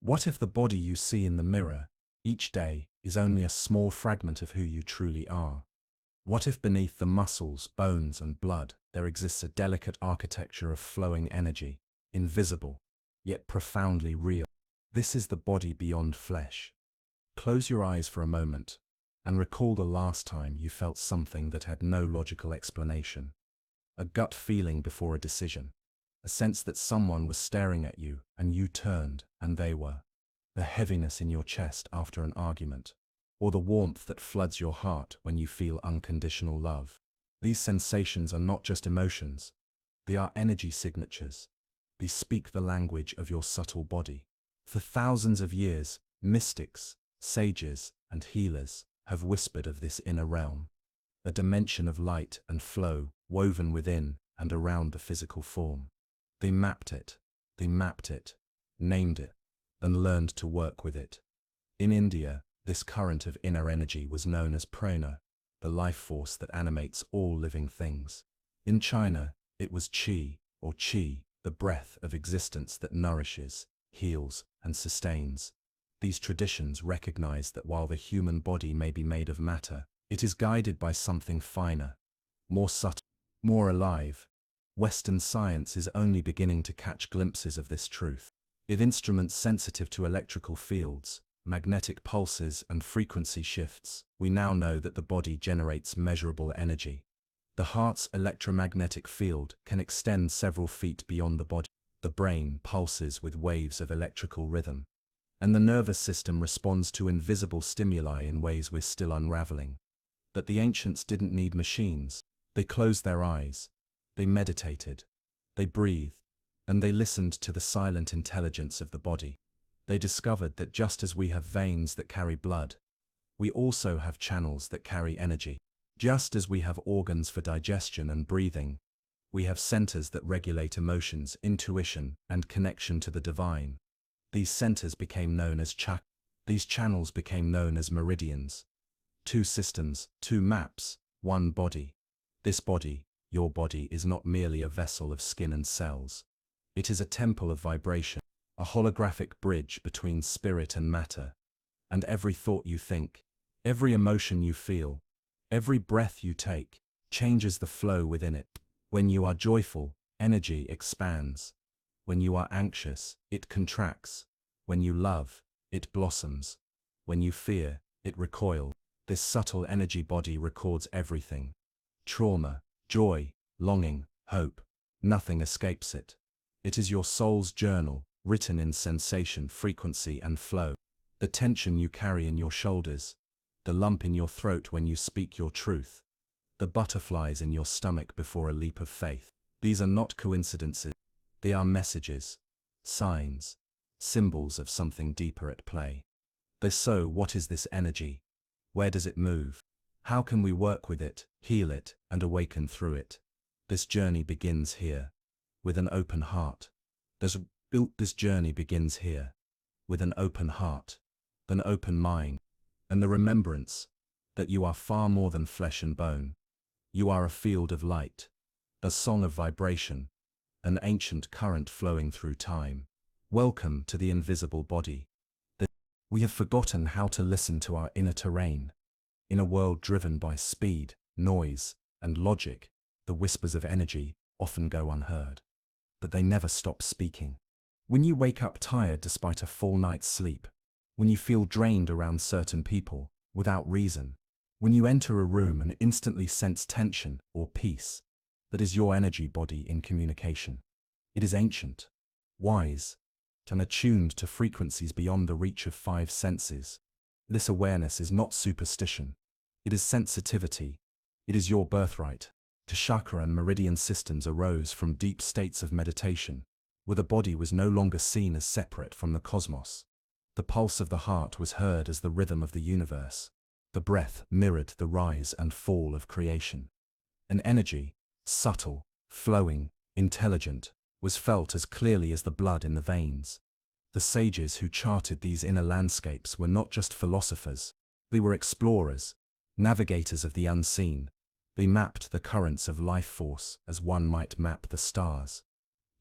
What if the body you see in the mirror each day is only a small fragment of who you truly are? What if beneath the muscles, bones, and blood there exists a delicate architecture of flowing energy, invisible, yet profoundly real? This is the body beyond flesh. Close your eyes for a moment and recall the last time you felt something that had no logical explanation. A gut feeling before a decision. A sense that someone was staring at you and you turned and they were. The heaviness in your chest after an argument. Or the warmth that floods your heart when you feel unconditional love. These sensations are not just emotions. They are energy signatures. They speak the language of your subtle body. For thousands of years, mystics, sages, and healers have whispered of this inner realm. A dimension of light and flow woven within and around the physical form. They mapped it, named it, and learned to work with it. In India, this current of inner energy was known as prana, the life force that animates all living things. In China, it was qi, or qi, the breath of existence that nourishes, heals, and sustains. These traditions recognize that while the human body may be made of matter, it is guided by something finer, more subtle, more alive. Western science is only beginning to catch glimpses of this truth. With instruments sensitive to electrical fields, magnetic pulses, and frequency shifts, we now know that the body generates measurable energy. The heart's electromagnetic field can extend several feet beyond the body. The brain pulses with waves of electrical rhythm, and the nervous system responds to invisible stimuli in ways we're still unraveling. But the ancients didn't need machines. They closed their eyes, they meditated, they breathed, and they listened to the silent intelligence of the body. They discovered that just as we have veins that carry blood, we also have channels that carry energy. Just as we have organs for digestion and breathing, we have centers that regulate emotions, intuition, and connection to the divine. These centers became known as chakras. These channels became known as meridians. 2 systems, 2 maps, 1 body. This body, your body, is not merely a vessel of skin and cells. It is a temple of vibration, a holographic bridge between spirit and matter. And every thought you think, every emotion you feel, every breath you take, changes the flow within it. When you are joyful, energy expands. When you are anxious, it contracts. When you love, it blossoms. When you fear, it recoils. This subtle energy body records everything. Trauma, joy, longing, hope. Nothing escapes it. It is your soul's journal, written in sensation, frequency, and flow. The tension you carry in your shoulders, the lump in your throat when you speak your truth, the butterflies in your stomach before a leap of faith. These are not coincidences. They are messages, signs, symbols of something deeper at play. So, what is this energy? Where does it move? How can we work with it, heal it, and awaken through it? This journey begins here, with an open heart. This journey begins here, with an open heart, an open mind, and the remembrance that you are far more than flesh and bone. You are a field of light, a song of vibration, an ancient current flowing through time. Welcome to the invisible body. We have forgotten how to listen to our inner terrain. In a world driven by speed, noise, and logic, the whispers of energy often go unheard. But they never stop speaking. When you wake up tired despite a full night's sleep, when you feel drained around certain people, without reason, when you enter a room and instantly sense tension or peace, that is your energy body in communication. It is ancient, wise, and attuned to frequencies beyond the reach of 5 senses. This awareness is not superstition. It is sensitivity. It is your birthright. The chakra and meridian systems arose from deep states of meditation, where the body was no longer seen as separate from the cosmos. The pulse of the heart was heard as the rhythm of the universe. The breath mirrored the rise and fall of creation. An energy, subtle, flowing, intelligent, was felt as clearly as the blood in the veins. The sages who charted these inner landscapes were not just philosophers. They were explorers, navigators of the unseen. They mapped the currents of life force as one might map the stars.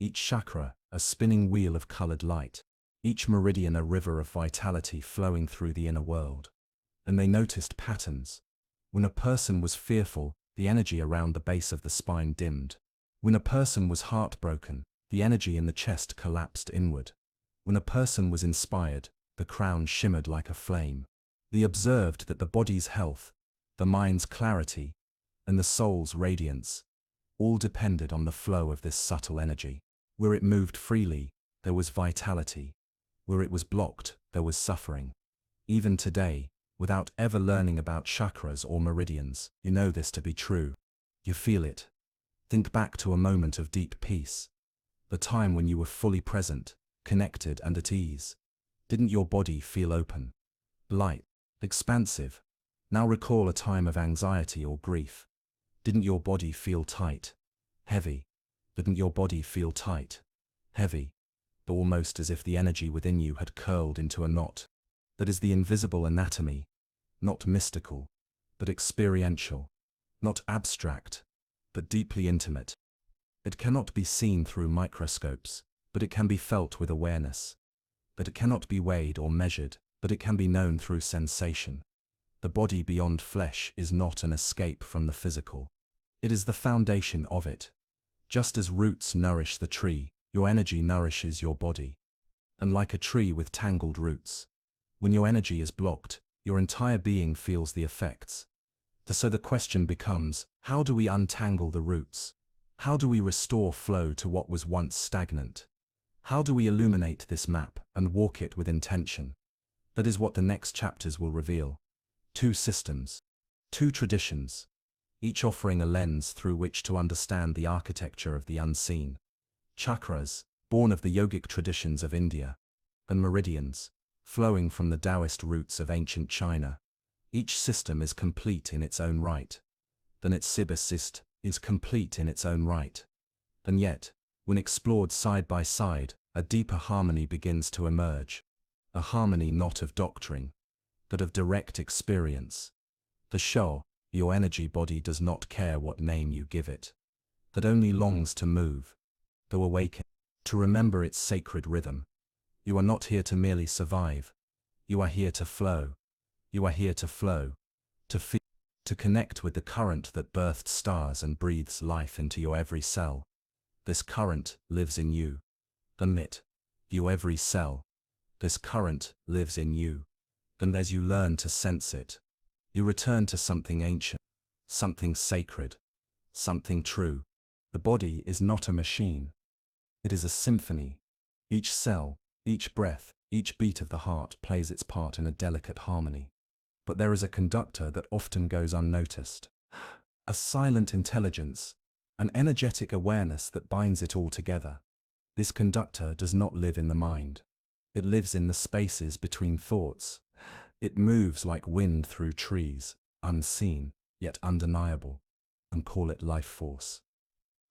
Each chakra, a spinning wheel of colored light. each meridian a river of vitality flowing through the inner world. And they noticed patterns. When a person was fearful, the energy around the base of the spine dimmed. When a person was heartbroken, the energy in the chest collapsed inward. When a person was inspired, the crown shimmered like a flame. They observed that the body's health, the mind's clarity, and the soul's radiance all depended on the flow of this subtle energy. Where it moved freely, there was vitality. Where it was blocked, there was suffering. Even today, without ever learning about chakras or meridians, you know this to be true. You feel it. Think back to a moment of deep peace. The time when you were fully present, connected and at ease. Didn't your body feel open, light, expansive? Now recall a time of anxiety or grief. Didn't your body feel tight, heavy? Didn't your body feel tight, heavy? Almost as if the energy within you had curled into a knot. That is the invisible anatomy, not mystical, but experiential, not abstract, but deeply intimate. It cannot be seen through microscopes, but it can be felt with awareness. But it cannot be weighed or measured, but it can be known through sensation. The body beyond flesh is not an escape from the physical. It is the foundation of it. Just as roots nourish the tree, your energy nourishes your body. And like a tree with tangled roots, when your energy is blocked, your entire being feels the effects. So the question becomes, how do we untangle the roots? How do we restore flow to what was once stagnant? How do we illuminate this map and walk it with intention? That is what the next chapters will reveal. 2 systems, 2 traditions, each offering a lens through which to understand the architecture of the unseen. Chakras, born of the yogic traditions of India, and meridians, flowing from the Taoist roots of ancient China. Each system is complete in its own right. Then its symbiosis is complete in its own right. And yet, when explored side by side, a deeper harmony begins to emerge. A harmony not of doctrine, but of direct experience. The show, your energy body does not care what name you give it. That only longs to move, to awaken, to remember its sacred rhythm. You are not here to merely survive. You are here to flow. You are here to flow, to feel, to connect with the current that birthed stars and breathes life into your every cell. This current lives in you. And it, you every cell. This current lives in you. And as you learn to sense it, you return to something ancient, something sacred, something true. The body is not a machine. It is a symphony. Each cell, each breath, each beat of the heart plays its part in a delicate harmony. But there is a conductor that often goes unnoticed. A silent intelligence, an energetic awareness that binds it all together. This conductor does not live in the mind. It lives in the spaces between thoughts. It moves like wind through trees, unseen, yet undeniable. And call it life force.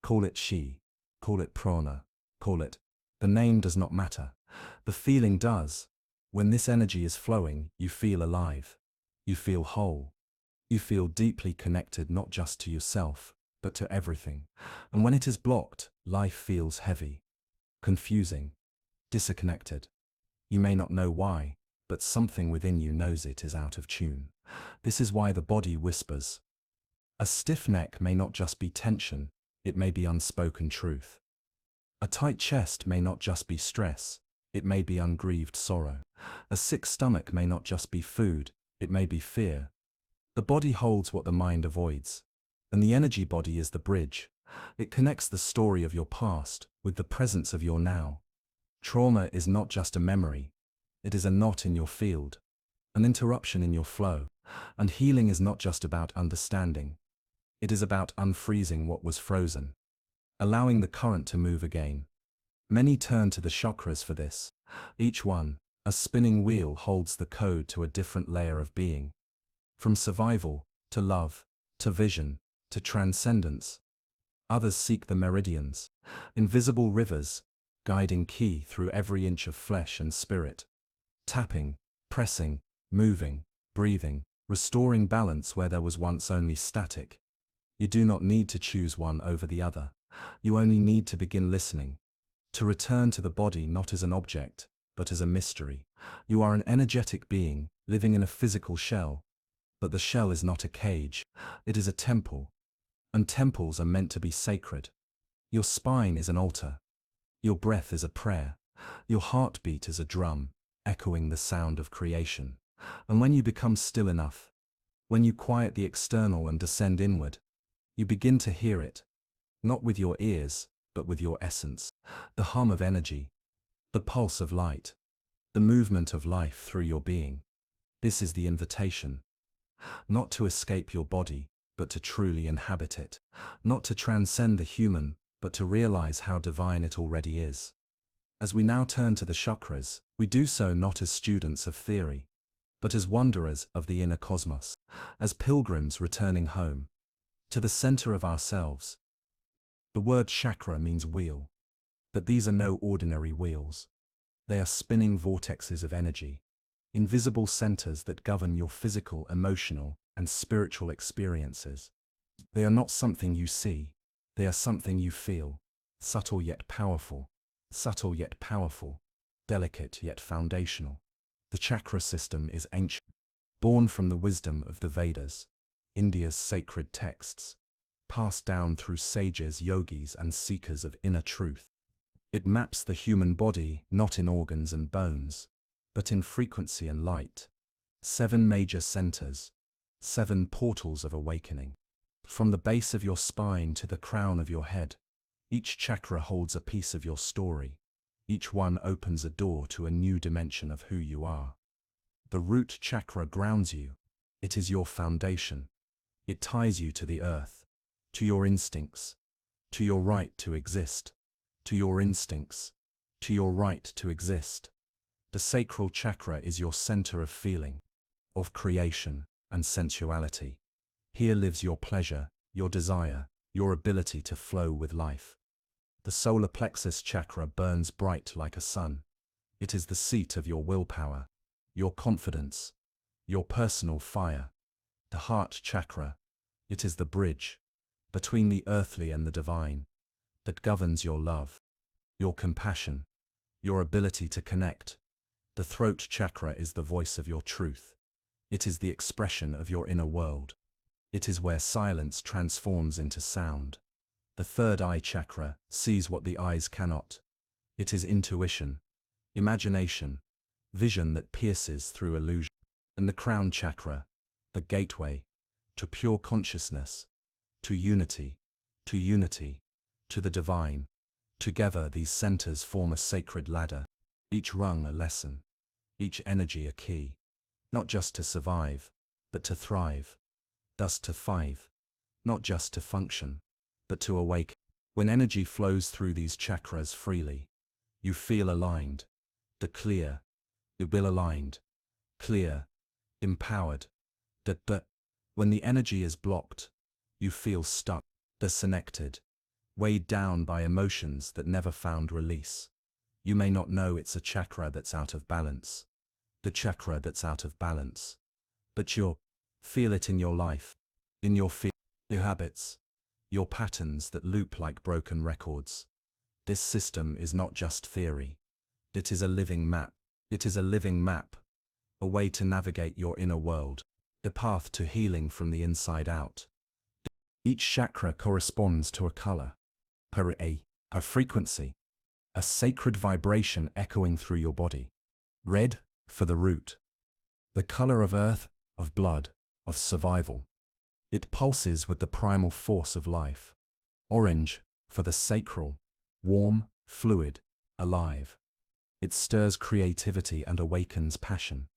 Call it chi, call it prana, call it. The name does not matter. The feeling does. When this energy is flowing, you feel alive. You feel whole. You feel deeply connected not just to yourself, but to everything. And when it is blocked, life feels heavy, confusing, disconnected. You may not know why, but something within you knows it is out of tune. This is why the body whispers. A stiff neck may not just be tension, it may be unspoken truth. A tight chest may not just be stress, it may be ungrieved sorrow. A sick stomach may not just be food, it may be fear. The body holds what the mind avoids, and the energy body is the bridge. It connects the story of your past with the presence of your now. Trauma is not just a memory, it is a knot in your field, an interruption in your flow, and healing is not just about understanding. It is about unfreezing what was frozen, allowing the current to move again. Many turn to the chakras for this. Each one, a spinning wheel, holds the code to a different layer of being. From survival, to love, to vision, to transcendence. Others seek the meridians, invisible rivers, guiding key through every inch of flesh and spirit. Tapping, pressing, moving, breathing, restoring balance where there was once only static. You do not need to choose one over the other. You only need to begin listening. To return to the body not as an object, but as a mystery. You are an energetic being, living in a physical shell. But the shell is not a cage, it is a temple. And temples are meant to be sacred. Your spine is an altar. Your breath is a prayer. Your heartbeat is a drum, echoing the sound of creation. And when you become still enough, when you quiet the external and descend inward, you begin to hear it, not with your ears, but with your essence, the hum of energy, the pulse of light, the movement of life through your being. This is the invitation. Not to escape your body, but to truly inhabit it. Not to transcend the human, but to realize how divine it already is. As we now turn to the chakras, we do so not as students of theory, but as wanderers of the inner cosmos, as pilgrims returning home, to the center of ourselves. The word chakra means wheel, but these are no ordinary wheels. They are spinning vortexes of energy, invisible centers that govern your physical, emotional, and spiritual experiences. They are not something you see, they are something you feel, subtle yet powerful, delicate yet foundational. The chakra system is ancient, born from the wisdom of the Vedas, India's sacred texts, passed down through sages, yogis, and seekers of inner truth. It maps the human body not in organs and bones, but in frequency and light. 7 major centers, 7 portals of awakening. From the base of your spine to the crown of your head, each chakra holds a piece of your story. Each one opens a door to a new dimension of who you are. The root chakra grounds you. It is your foundation. It ties you to the earth, to your instincts, to your right to exist, to your instincts, to your right to exist. The sacral chakra is your center of feeling, of creation and sensuality. Here lives your pleasure, your desire, your ability to flow with life. The solar plexus chakra burns bright like a sun. It is the seat of your willpower, your confidence, your personal fire. The heart chakra, it is the bridge between the earthly and the divine that governs your love, your compassion, your ability to connect. The throat chakra is the voice of your truth. It is the expression of your inner world. It is where silence transforms into sound. The third eye chakra sees what the eyes cannot. It is intuition, imagination, vision that pierces through illusion. And the crown chakra, the gateway to pure consciousness, to unity, to the divine. Together these centers form a sacred ladder, each rung a lesson, each energy a key, not just to survive, but to thrive. Thus to 5, not just to function, but to awaken. When energy flows through these chakras freely, you feel aligned, the will aligned, clear, empowered. When the energy is blocked, you feel stuck, disconnected, weighed down by emotions that never found release. You may not know it's a chakra that's out of balance, the chakra that's out of balance, but you'll feel it in your life, in your habits, your patterns that loop like broken records. This system is not just theory. It is a living map. It is a living map, a way to navigate your inner world, the path to healing from the inside out. Each chakra corresponds to a color, a frequency, a sacred vibration echoing through your body. Red, for the root, the color of earth, of blood, of survival. It pulses with the primal force of life. Orange, for the sacral, warm, fluid, alive. It stirs creativity and awakens passion.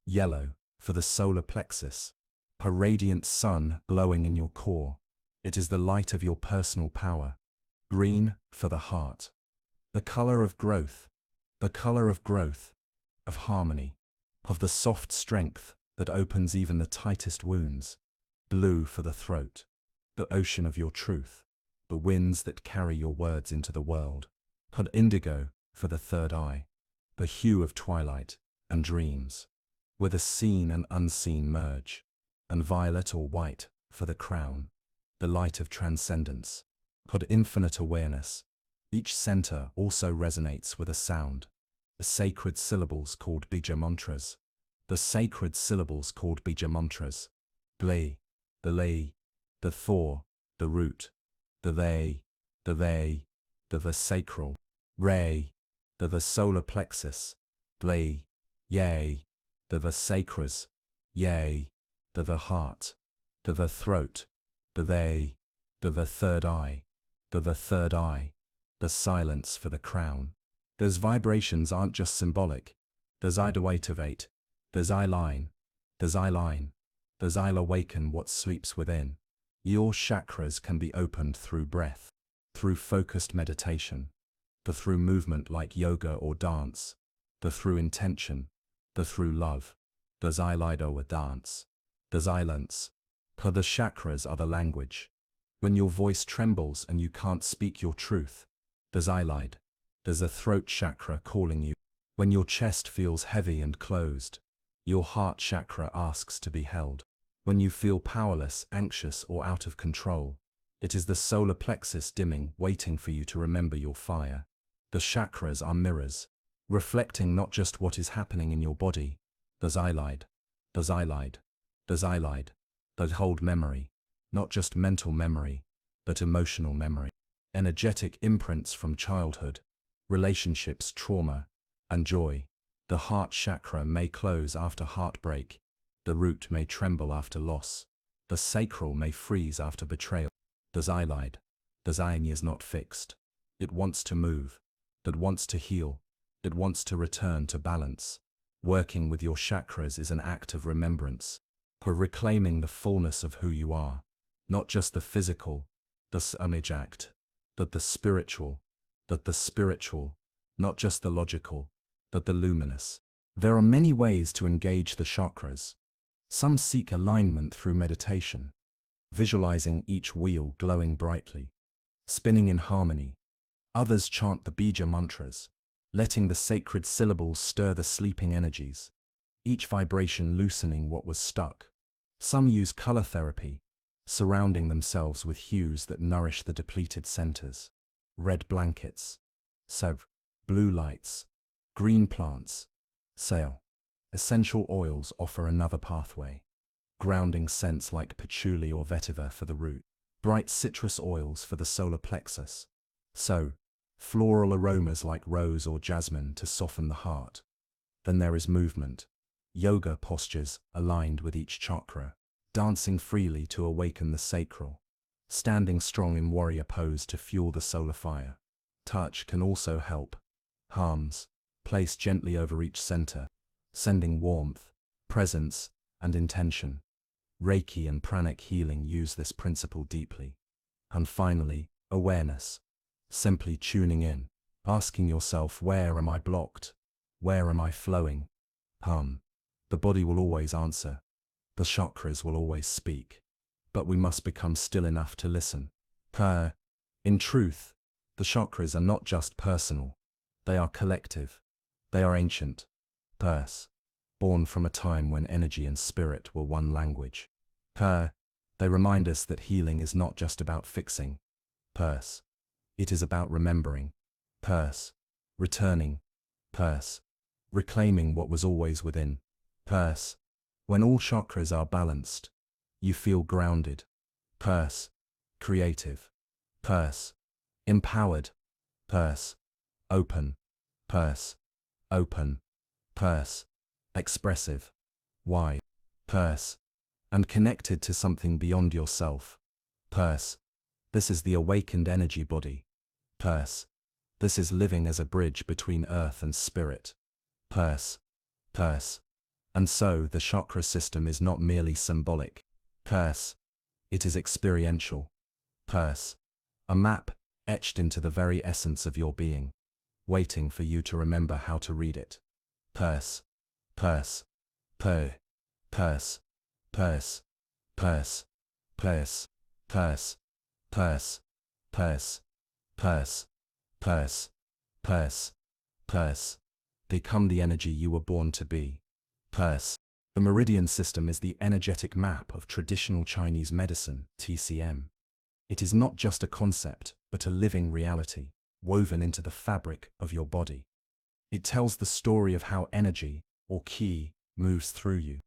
Yellow, for the solar plexus, a radiant sun glowing in your core. It is the light of your personal power. Green, for the heart, the color of growth, of harmony, of the soft strength that opens even the tightest wounds. Blue, for the throat, the ocean of your truth, the winds that carry your words into the world. And indigo, for the third eye, the hue of twilight and dreams, where the seen and unseen merge. And violet or white, for the crown, the light of transcendence, and infinite awareness. Each center also resonates with a sound, The sacred syllables called bija mantras. The sacred syllables called bija mantras. Ble, the lay, the thor, the root, the they, the sacral, ray, the solar plexus, ble, yay, the sacras, yay, the heart, the throat, the they, the third eye, the third eye, the silence for the crown. Those vibrations aren't just symbolic. There's activate, there's line, there's line, there's awaken what sleeps within. Your chakras can be opened through breath, through focused meditation, the through movement like yoga or dance, the through intention, the through love, there's lido a dance, there's silence. For the chakras are the language. When your voice trembles and you can't speak your truth, there's eyelid. There's a throat chakra calling you. When your chest feels heavy and closed, your heart chakra asks to be held. When you feel powerless, anxious, or out of control, it is the solar plexus dimming, waiting for you to remember your fire. The chakras are mirrors, reflecting not just what is happening in your body. There's eyelid, there's eyelid, there's eyelid, that hold memory, not just mental memory, but emotional memory. Energetic imprints from childhood, relationships, trauma, and joy. The heart chakra may close after heartbreak. The root may tremble after loss. The sacral may freeze after betrayal. The eyelid, the eye is not fixed. It wants to move. It wants to heal. It wants to return to balance. Working with your chakras is an act of remembrance, for reclaiming the fullness of who you are. Not just the physical, the image act, but the spiritual, not just the logical, but the luminous. There are many ways to engage the chakras. Some seek alignment through meditation, visualizing each wheel glowing brightly, spinning in harmony. Others chant the bija mantras, letting the sacred syllables stir the sleeping energies, each vibration loosening what was stuck. Some use color therapy, surrounding themselves with hues that nourish the depleted centers. Red blankets, blue lights, green plants, sail. Essential oils offer another pathway. Grounding scents like patchouli or vetiver for the root. Bright citrus oils for the solar plexus. Floral aromas like rose or jasmine to soften the heart. Then there is movement. Yoga postures aligned with each chakra. Dancing freely to awaken the sacral. Standing strong in warrior pose to fuel the solar fire. Touch can also help. Palms, placed gently over each center, sending warmth, presence, and intention. Reiki and pranic healing use this principle deeply. And finally, awareness. Simply tuning in, asking yourself, where am I blocked? Where am I flowing? The body will always answer. The chakras will always speak. But we must become still enough to listen. In truth, the chakras are not just personal. They are collective. They are ancient. Born from a time when energy and spirit were one language. They remind us that healing is not just about fixing. It is about remembering. Returning. Reclaiming what was always within. When all chakras are balanced, you feel grounded, creative, empowered, open, open, expressive, wide, and connected to something beyond yourself. This is the awakened energy body. This is living as a bridge between earth and spirit. And so the chakra system is not merely symbolic. It is experiential. A map etched into the very essence of your being, waiting for you to remember how to read it. Purse, purse, purse, purse, purse, purse, purse, purse, purse, purse, purse, purse, purse, purse. Become the energy you were born to be. Purse. The Meridian System is the energetic map of traditional Chinese medicine, TCM. It is not just a concept, but a living reality, woven into the fabric of your body. It tells the story of how energy, or qi, moves through you.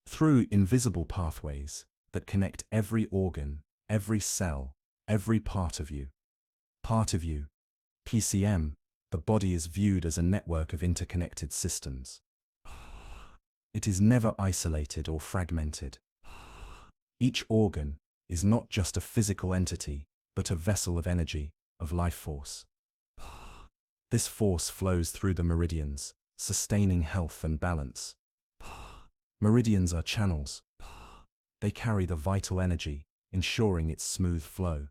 Through invisible pathways that connect every organ, every cell, every part of you. Part of you. PCM, the body is viewed as a network of interconnected systems. It is never isolated or fragmented. Each organ is not just a physical entity, but a vessel of energy, of life force. This force flows through the meridians, sustaining health and balance. Meridians are channels. They carry the vital energy, ensuring its smooth flow.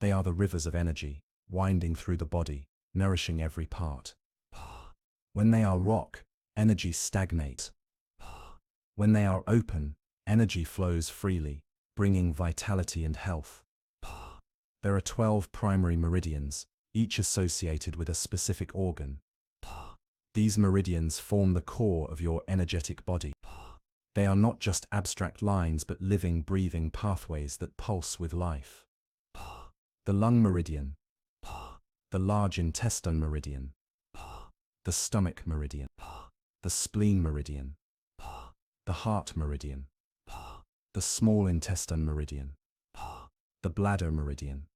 They are the rivers of energy, winding through the body, nourishing every part. When they are rock, energy stagnates. When they are open, energy flows freely, bringing vitality and health. There are 12 primary meridians, each associated with a specific organ. These meridians form the core of your energetic body. They are not just abstract lines but living, breathing pathways that pulse with life. The lung meridian, the large intestine meridian, the stomach meridian, the spleen meridian, the heart meridian, the small intestine meridian, the bladder meridian,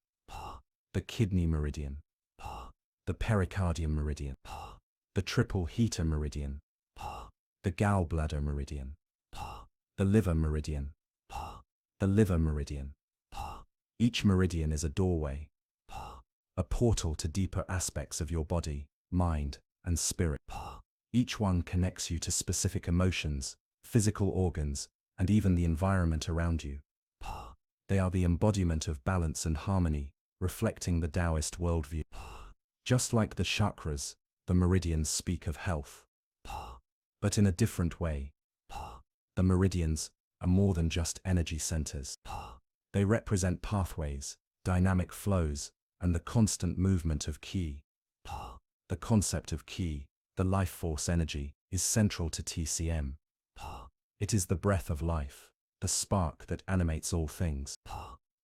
the kidney meridian, the pericardium meridian, the triple heater meridian, the gallbladder meridian, the liver meridian, the liver meridian. Each meridian is a doorway, a portal to deeper aspects of your body, mind, and spirit. Each one connects you to specific emotions, physical organs, and even the environment around you. They are the embodiment of balance and harmony, reflecting the Taoist worldview. Just like the chakras, the meridians speak of health. But in a different way. The meridians are more than just energy centers. They represent pathways, dynamic flows, and the constant movement of qi. The concept of qi, the life force energy, is central to TCM. It is the breath of life, the spark that animates all things.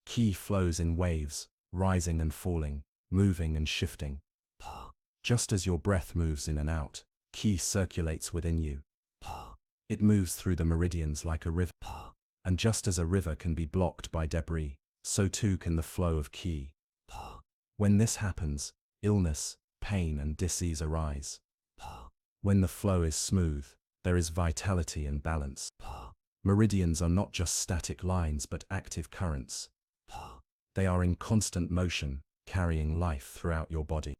Qi flows in waves, rising and falling, moving and shifting. Just as your breath moves in and out, qi circulates within you. It moves through the meridians like a river. And just as a river can be blocked by debris, so too can the flow of qi. When this happens, illness, pain, and disease arise. When the flow is smooth, there is vitality and balance. Meridians are not just static lines but active currents. They are in constant motion, carrying life throughout your body.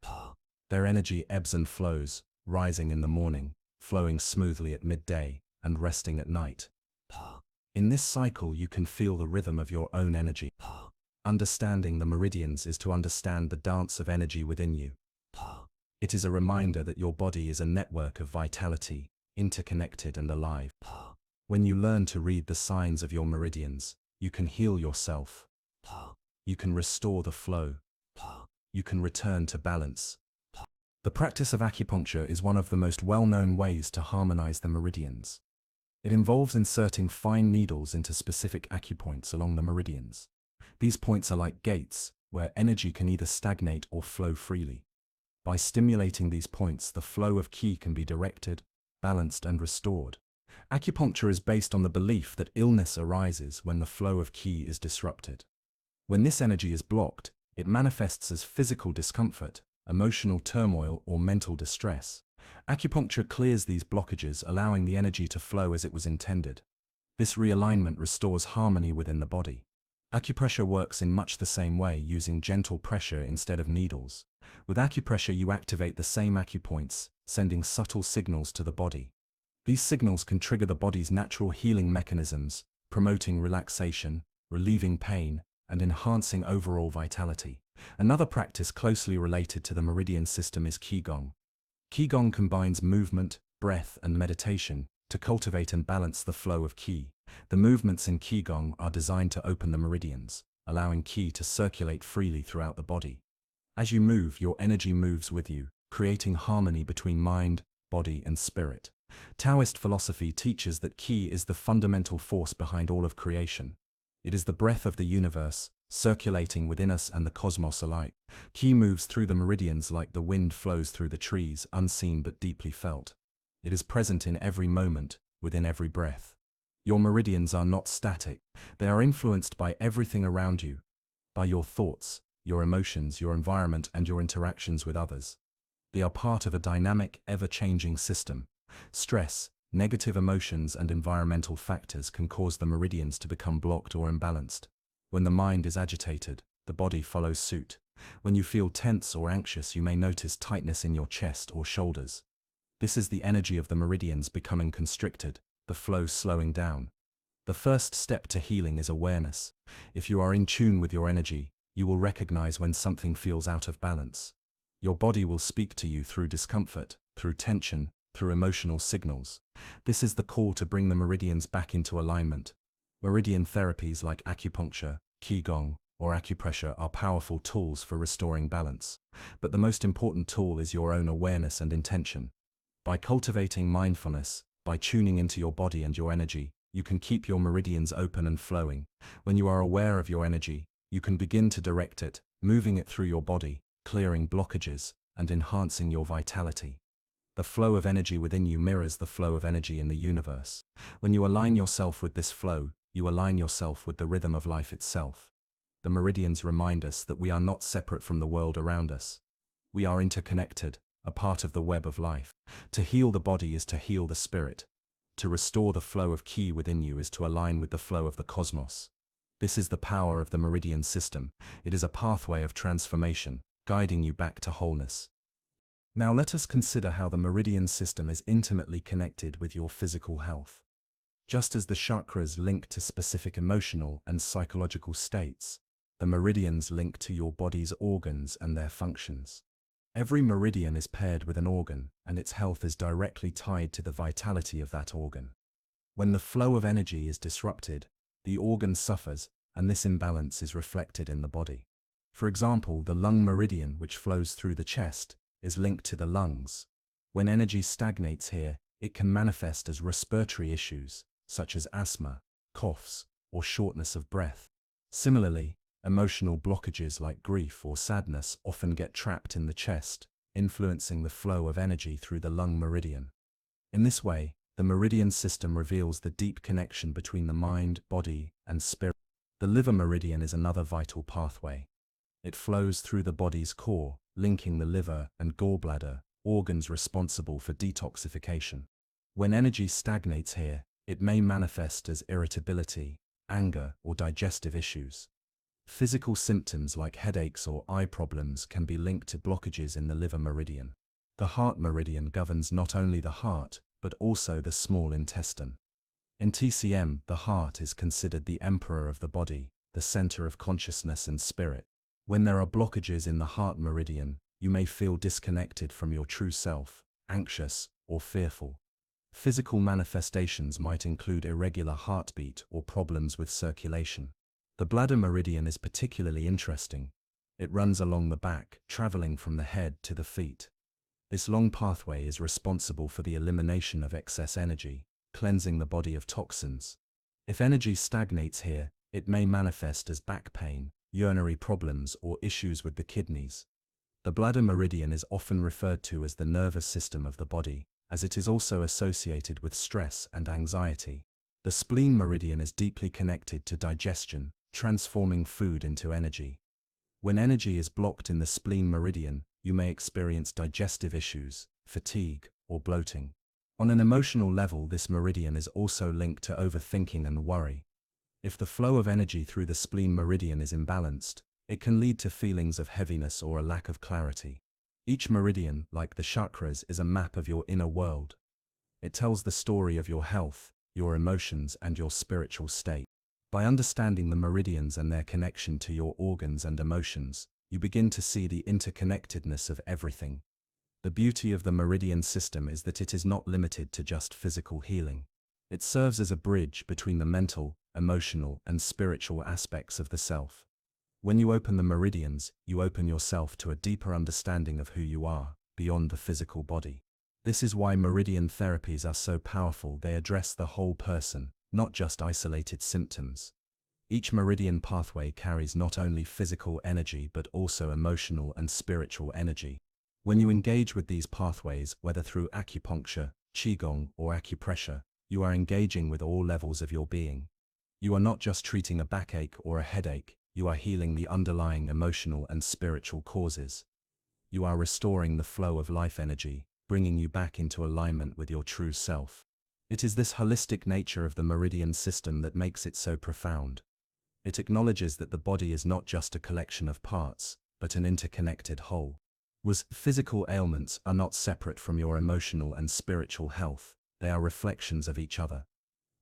Their energy ebbs and flows, rising in the morning, flowing smoothly at midday, and resting at night. In this cycle you can feel the rhythm of your own energy. Understanding the meridians is to understand the dance of energy within you. It is a reminder that your body is a network of vitality, interconnected and alive. When you learn to read the signs of your meridians, you can heal yourself. You can restore the flow. You can return to balance. The practice of acupuncture is one of the most well-known ways to harmonize the meridians. It involves inserting fine needles into specific acupoints along the meridians. These points are like gates, where energy can either stagnate or flow freely. By stimulating these points, the flow of qi can be directed, balanced, and restored. Acupuncture is based on the belief that illness arises when the flow of qi is disrupted. When this energy is blocked, it manifests as physical discomfort, emotional turmoil, or mental distress. Acupuncture clears these blockages, allowing the energy to flow as it was intended. This realignment restores harmony within the body. Acupressure works in much the same way, using gentle pressure instead of needles. With acupressure you activate the same acupoints, sending subtle signals to the body. These signals can trigger the body's natural healing mechanisms, promoting relaxation, relieving pain, and enhancing overall vitality. Another practice closely related to the Meridian system is Qigong. Qigong combines movement, breath, and meditation to cultivate and balance the flow of qi. The movements in Qigong are designed to open the meridians, allowing qi to circulate freely throughout the body. As you move, your energy moves with you, creating harmony between mind, body, and spirit. Taoist philosophy teaches that qi is the fundamental force behind all of creation. It is the breath of the universe, circulating within us and the cosmos alike. Qi moves through the meridians like the wind flows through the trees, unseen but deeply felt. It is present in every moment, within every breath. Your meridians are not static. They are influenced by everything around you, by your thoughts, your emotions, your environment, and your interactions with others. They are part of a dynamic, ever-changing system. Stress, negative emotions, and environmental factors can cause the meridians to become blocked or imbalanced. When the mind is agitated, the body follows suit. When you feel tense or anxious, you may notice tightness in your chest or shoulders. This is the energy of the meridians becoming constricted, the flow slowing down. The first step to healing is awareness. If you are in tune with your energy, you will recognize when something feels out of balance. Your body will speak to you through discomfort, through tension, through emotional signals. This is the call to bring the meridians back into alignment. Meridian therapies like acupuncture, qigong, or acupressure are powerful tools for restoring balance. But the most important tool is your own awareness and intention. By cultivating mindfulness, by tuning into your body and your energy, you can keep your meridians open and flowing. When you are aware of your energy, you can begin to direct it, moving it through your body, clearing blockages, and enhancing your vitality. The flow of energy within you mirrors the flow of energy in the universe. When you align yourself with this flow, you align yourself with the rhythm of life itself. The meridians remind us that we are not separate from the world around us. We are interconnected, a part of the web of life. To heal the body is to heal the spirit. To restore the flow of Qi within you is to align with the flow of the cosmos. This is the power of the Meridian System. It is a pathway of transformation, guiding you back to wholeness. Now let us consider how the Meridian System is intimately connected with your physical health. Just as the chakras link to specific emotional and psychological states, the meridians link to your body's organs and their functions. Every meridian is paired with an organ, and its health is directly tied to the vitality of that organ. When the flow of energy is disrupted, the organ suffers, and this imbalance is reflected in the body. For example, the lung meridian, which flows through the chest, is linked to the lungs. When energy stagnates here, it can manifest as respiratory issues, such as asthma, coughs, or shortness of breath. Similarly, emotional blockages like grief or sadness often get trapped in the chest, influencing the flow of energy through the lung meridian. In this way, the Meridian System reveals the deep connection between the mind, body, and spirit. The liver meridian is another vital pathway. It flows through the body's core, linking the liver and gallbladder, organs responsible for detoxification. When energy stagnates here, it may manifest as irritability, anger, or digestive issues. Physical symptoms like headaches or eye problems can be linked to blockages in the liver meridian. The heart meridian governs not only the heart, but also the small intestine. In TCM, the heart is considered the emperor of the body, the center of consciousness and spirit. When there are blockages in the heart meridian, you may feel disconnected from your true self, anxious, or fearful. Physical manifestations might include irregular heartbeat or problems with circulation. The bladder meridian is particularly interesting. It runs along the back, traveling from the head to the feet. This long pathway is responsible for the elimination of excess energy, cleansing the body of toxins. If energy stagnates here, it may manifest as back pain, urinary problems, or issues with the kidneys. The bladder meridian is often referred to as the nervous system of the body, as it is also associated with stress and anxiety. The spleen meridian is deeply connected to digestion, transforming food into energy. When energy is blocked in the spleen meridian, you may experience digestive issues, fatigue, or bloating. On an emotional level, this meridian is also linked to overthinking and worry. If the flow of energy through the spleen meridian is imbalanced, it can lead to feelings of heaviness or a lack of clarity. Each meridian, like the chakras, is a map of your inner world. It tells the story of your health, your emotions, and your spiritual state. By understanding the meridians and their connection to your organs and emotions, you begin to see the interconnectedness of everything. The beauty of the Meridian System is that it is not limited to just physical healing. It serves as a bridge between the mental, emotional, and spiritual aspects of the self. When you open the meridians, you open yourself to a deeper understanding of who you are, beyond the physical body. This is why meridian therapies are so powerful. They address the whole person, not just isolated symptoms. Each meridian pathway carries not only physical energy but also emotional and spiritual energy. When you engage with these pathways, whether through acupuncture, qigong, or acupressure, you are engaging with all levels of your being. You are not just treating a backache or a headache, you are healing the underlying emotional and spiritual causes. You are restoring the flow of life energy, bringing you back into alignment with your true self. It is this holistic nature of the Meridian system that makes it so profound. It acknowledges that the body is not just a collection of parts, but an interconnected whole. Physical ailments are not separate from your emotional and spiritual health, they are reflections of each other.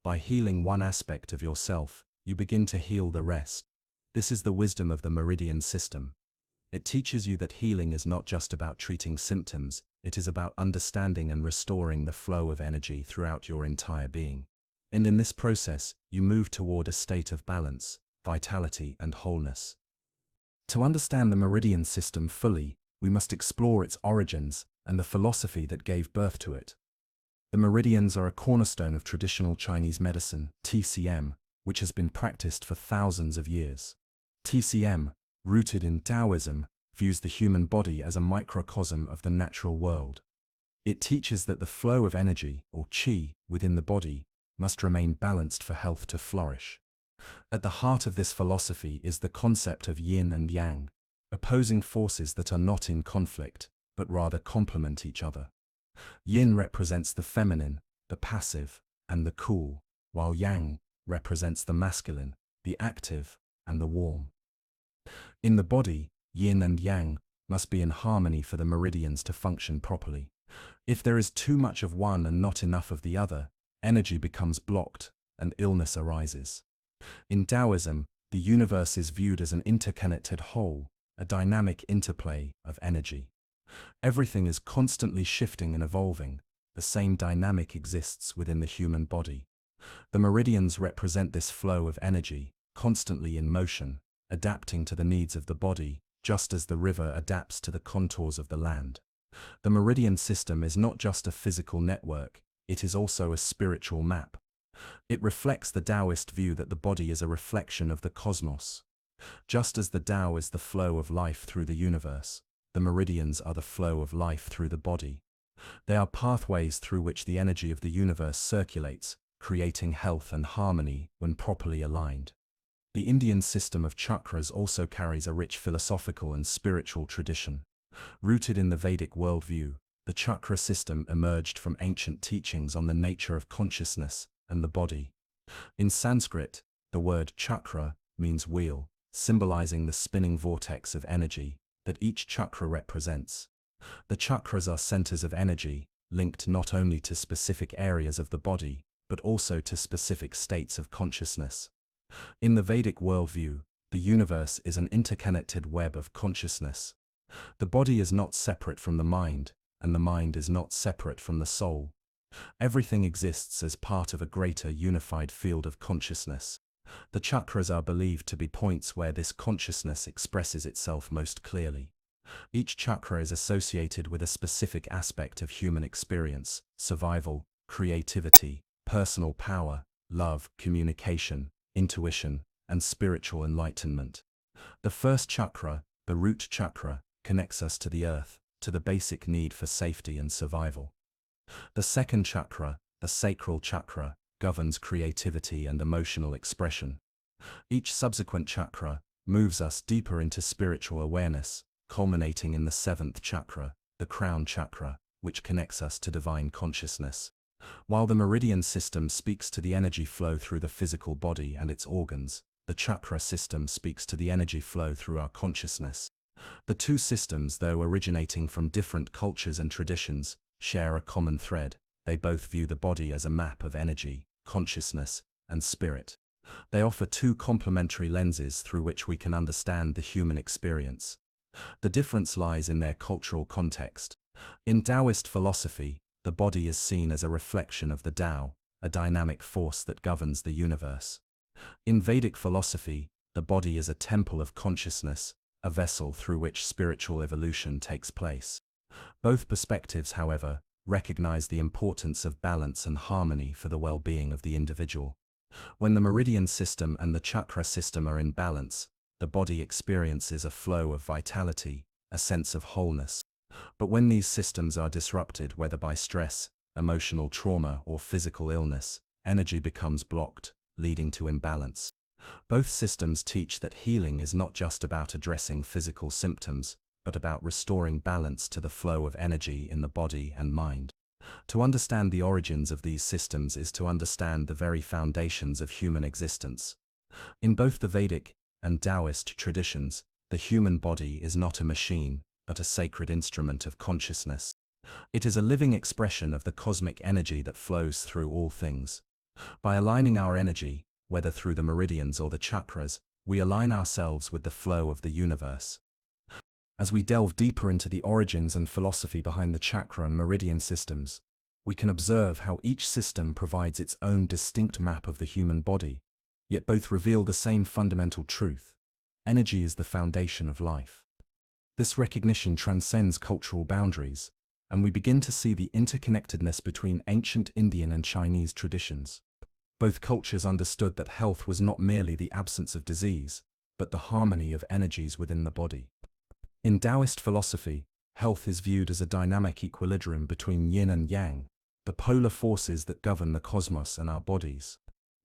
By healing one aspect of yourself, you begin to heal the rest. This is the wisdom of the Meridian system. It teaches you that healing is not just about treating symptoms, it is about understanding and restoring the flow of energy throughout your entire being. And in this process, you move toward a state of balance, vitality, and wholeness. To understand the Meridian system fully, we must explore its origins and the philosophy that gave birth to it. The meridians are a cornerstone of traditional Chinese medicine, TCM, which has been practiced for thousands of years. TCM, rooted in Taoism, views the human body as a microcosm of the natural world. It teaches that the flow of energy, or qi, within the body must remain balanced for health to flourish. At the heart of this philosophy is the concept of yin and yang, opposing forces that are not in conflict, but rather complement each other. Yin represents the feminine, the passive, and the cool, while yang represents the masculine, the active, and the warm. In the body, yin and yang must be in harmony for the meridians to function properly. If there is too much of one and not enough of the other, energy becomes blocked, and illness arises. In Taoism, the universe is viewed as an interconnected whole, a dynamic interplay of energy. Everything is constantly shifting and evolving. The same dynamic exists within the human body. The meridians represent this flow of energy, constantly in motion, adapting to the needs of the body, just as the river adapts to the contours of the land. The Meridian system is not just a physical network, it is also a spiritual map. It reflects the Taoist view that the body is a reflection of the cosmos. Just as the Tao is the flow of life through the universe, the meridians are the flow of life through the body. They are pathways through which the energy of the universe circulates, creating health and harmony when properly aligned. The Indian system of chakras also carries a rich philosophical and spiritual tradition. Rooted in the Vedic worldview, the chakra system emerged from ancient teachings on the nature of consciousness and the body. In Sanskrit, the word chakra means wheel, symbolizing the spinning vortex of energy that each chakra represents. The chakras are centers of energy, linked not only to specific areas of the body, but also to specific states of consciousness. In the Vedic worldview, the universe is an interconnected web of consciousness. The body is not separate from the mind, and the mind is not separate from the soul. Everything exists as part of a greater unified field of consciousness. The chakras are believed to be points where this consciousness expresses itself most clearly. Each chakra is associated with a specific aspect of human experience: survival, creativity, personal power, love, communication, intuition, and spiritual enlightenment. The first chakra, the root chakra, connects us to the earth, to the basic need for safety and survival. The second chakra, the sacral chakra, governs creativity and emotional expression. Each subsequent chakra moves us deeper into spiritual awareness, culminating in the seventh chakra, the crown chakra, which connects us to divine consciousness. While the Meridian system speaks to the energy flow through the physical body and its organs, the chakra system speaks to the energy flow through our consciousness. The two systems, though originating from different cultures and traditions, share a common thread. They both view the body as a map of energy, consciousness, and spirit. They offer two complementary lenses through which we can understand the human experience. The difference lies in their cultural context. In Taoist philosophy, the body is seen as a reflection of the Tao, a dynamic force that governs the universe. In Vedic philosophy, the body is a temple of consciousness, a vessel through which spiritual evolution takes place. Both perspectives, however, recognize the importance of balance and harmony for the well-being of the individual. When the Meridian system and the Chakra system are in balance, the body experiences a flow of vitality, a sense of wholeness. But when these systems are disrupted, whether by stress, emotional trauma, or physical illness, energy becomes blocked, leading to imbalance. Both systems teach that healing is not just about addressing physical symptoms, but about restoring balance to the flow of energy in the body and mind. To understand the origins of these systems is to understand the very foundations of human existence. In both the Vedic and Taoist traditions, the human body is not a machine, but a sacred instrument of consciousness. It is a living expression of the cosmic energy that flows through all things. By aligning our energy, whether through the meridians or the chakras, we align ourselves with the flow of the universe. As we delve deeper into the origins and philosophy behind the chakra and meridian systems, we can observe how each system provides its own distinct map of the human body, yet both reveal the same fundamental truth: energy is the foundation of life. This recognition transcends cultural boundaries, and we begin to see the interconnectedness between ancient Indian and Chinese traditions. Both cultures understood that health was not merely the absence of disease, but the harmony of energies within the body. In Taoist philosophy, health is viewed as a dynamic equilibrium between yin and yang, the polar forces that govern the cosmos and our bodies.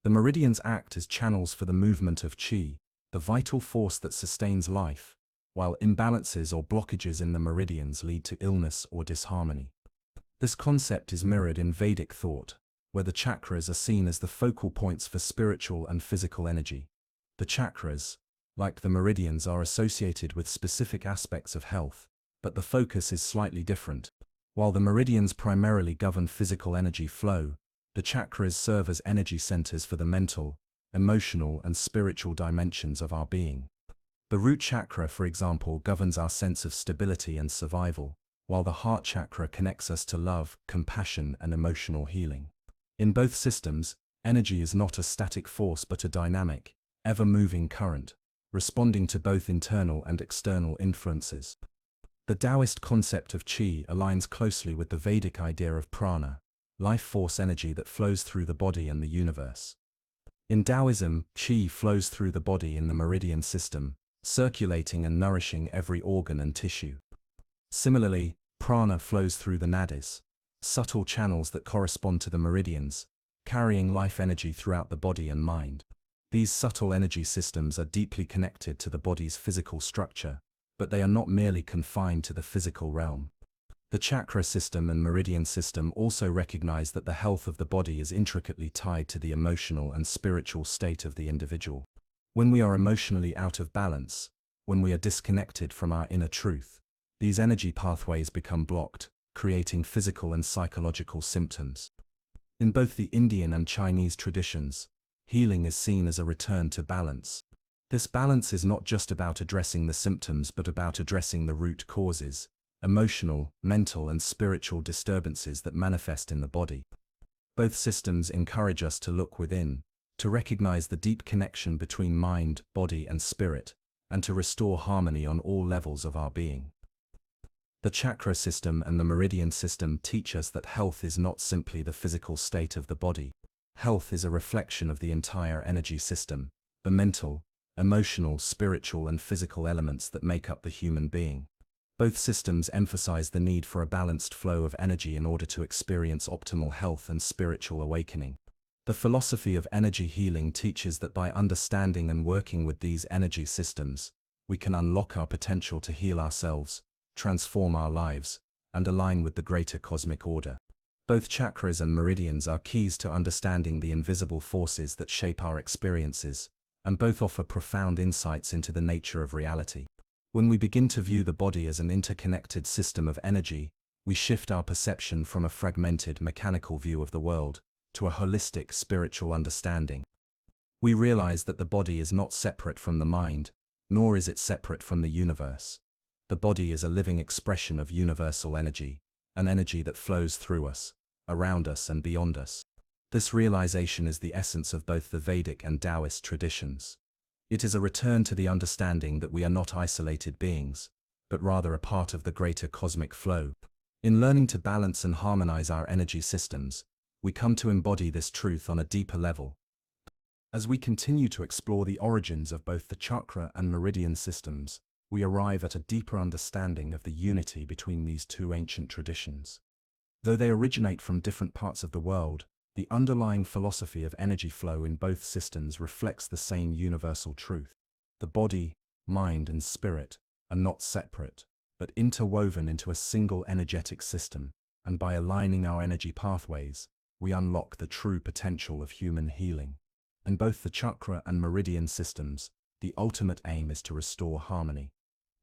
The meridians act as channels for the movement of qi, the vital force that sustains life, while imbalances or blockages in the meridians lead to illness or disharmony. This concept is mirrored in Vedic thought, where the chakras are seen as the focal points for spiritual and physical energy. The chakras, like the meridians, are associated with specific aspects of health, but the focus is slightly different. While the meridians primarily govern physical energy flow, the chakras serve as energy centers for the mental, emotional, and spiritual dimensions of our being. The root chakra, for example, governs our sense of stability and survival, while the heart chakra connects us to love, compassion, and emotional healing. In both systems, energy is not a static force but a dynamic, ever-moving current, responding to both internal and external influences. The Taoist concept of qi aligns closely with the Vedic idea of prana, life force energy that flows through the body and the universe. In Taoism, qi flows through the body in the meridian system, circulating and nourishing every organ and tissue. Similarly, prana flows through the nadis, subtle channels that correspond to the meridians, carrying life energy throughout the body and mind. These subtle energy systems are deeply connected to the body's physical structure, but they are not merely confined to the physical realm. The chakra system and meridian system also recognize that the health of the body is intricately tied to the emotional and spiritual state of the individual. When we are emotionally out of balance, when we are disconnected from our inner truth, these energy pathways become blocked, creating physical and psychological symptoms. In both the Indian and Chinese traditions, healing is seen as a return to balance. This balance is not just about addressing the symptoms but about addressing the root causes, emotional, mental, and spiritual disturbances that manifest in the body. Both systems encourage us to look within, to recognize the deep connection between mind, body, and spirit, and to restore harmony on all levels of our being. The chakra system and the meridian system teach us that health is not simply the physical state of the body. Health is a reflection of the entire energy system, the mental, emotional, spiritual, and physical elements that make up the human being. Both systems emphasize the need for a balanced flow of energy in order to experience optimal health and spiritual awakening. The philosophy of energy healing teaches that by understanding and working with these energy systems, we can unlock our potential to heal ourselves, transform our lives, and align with the greater cosmic order. Both chakras and meridians are keys to understanding the invisible forces that shape our experiences, and both offer profound insights into the nature of reality. When we begin to view the body as an interconnected system of energy, we shift our perception from a fragmented, mechanical view of the world to a holistic, spiritual understanding. We realize that the body is not separate from the mind, nor is it separate from the universe. The body is a living expression of universal energy, an energy that flows through us, around us, and beyond us. This realization is the essence of both the Vedic and Taoist traditions. It is a return to the understanding that we are not isolated beings, but rather a part of the greater cosmic flow. In learning to balance and harmonize our energy systems, we come to embody this truth on a deeper level. As we continue to explore the origins of both the chakra and meridian systems, we arrive at a deeper understanding of the unity between these two ancient traditions. Though they originate from different parts of the world, the underlying philosophy of energy flow in both systems reflects the same universal truth. The body, mind, and spirit are not separate, but interwoven into a single energetic system, and by aligning our energy pathways, we unlock the true potential of human healing. In both the chakra and meridian systems, the ultimate aim is to restore harmony.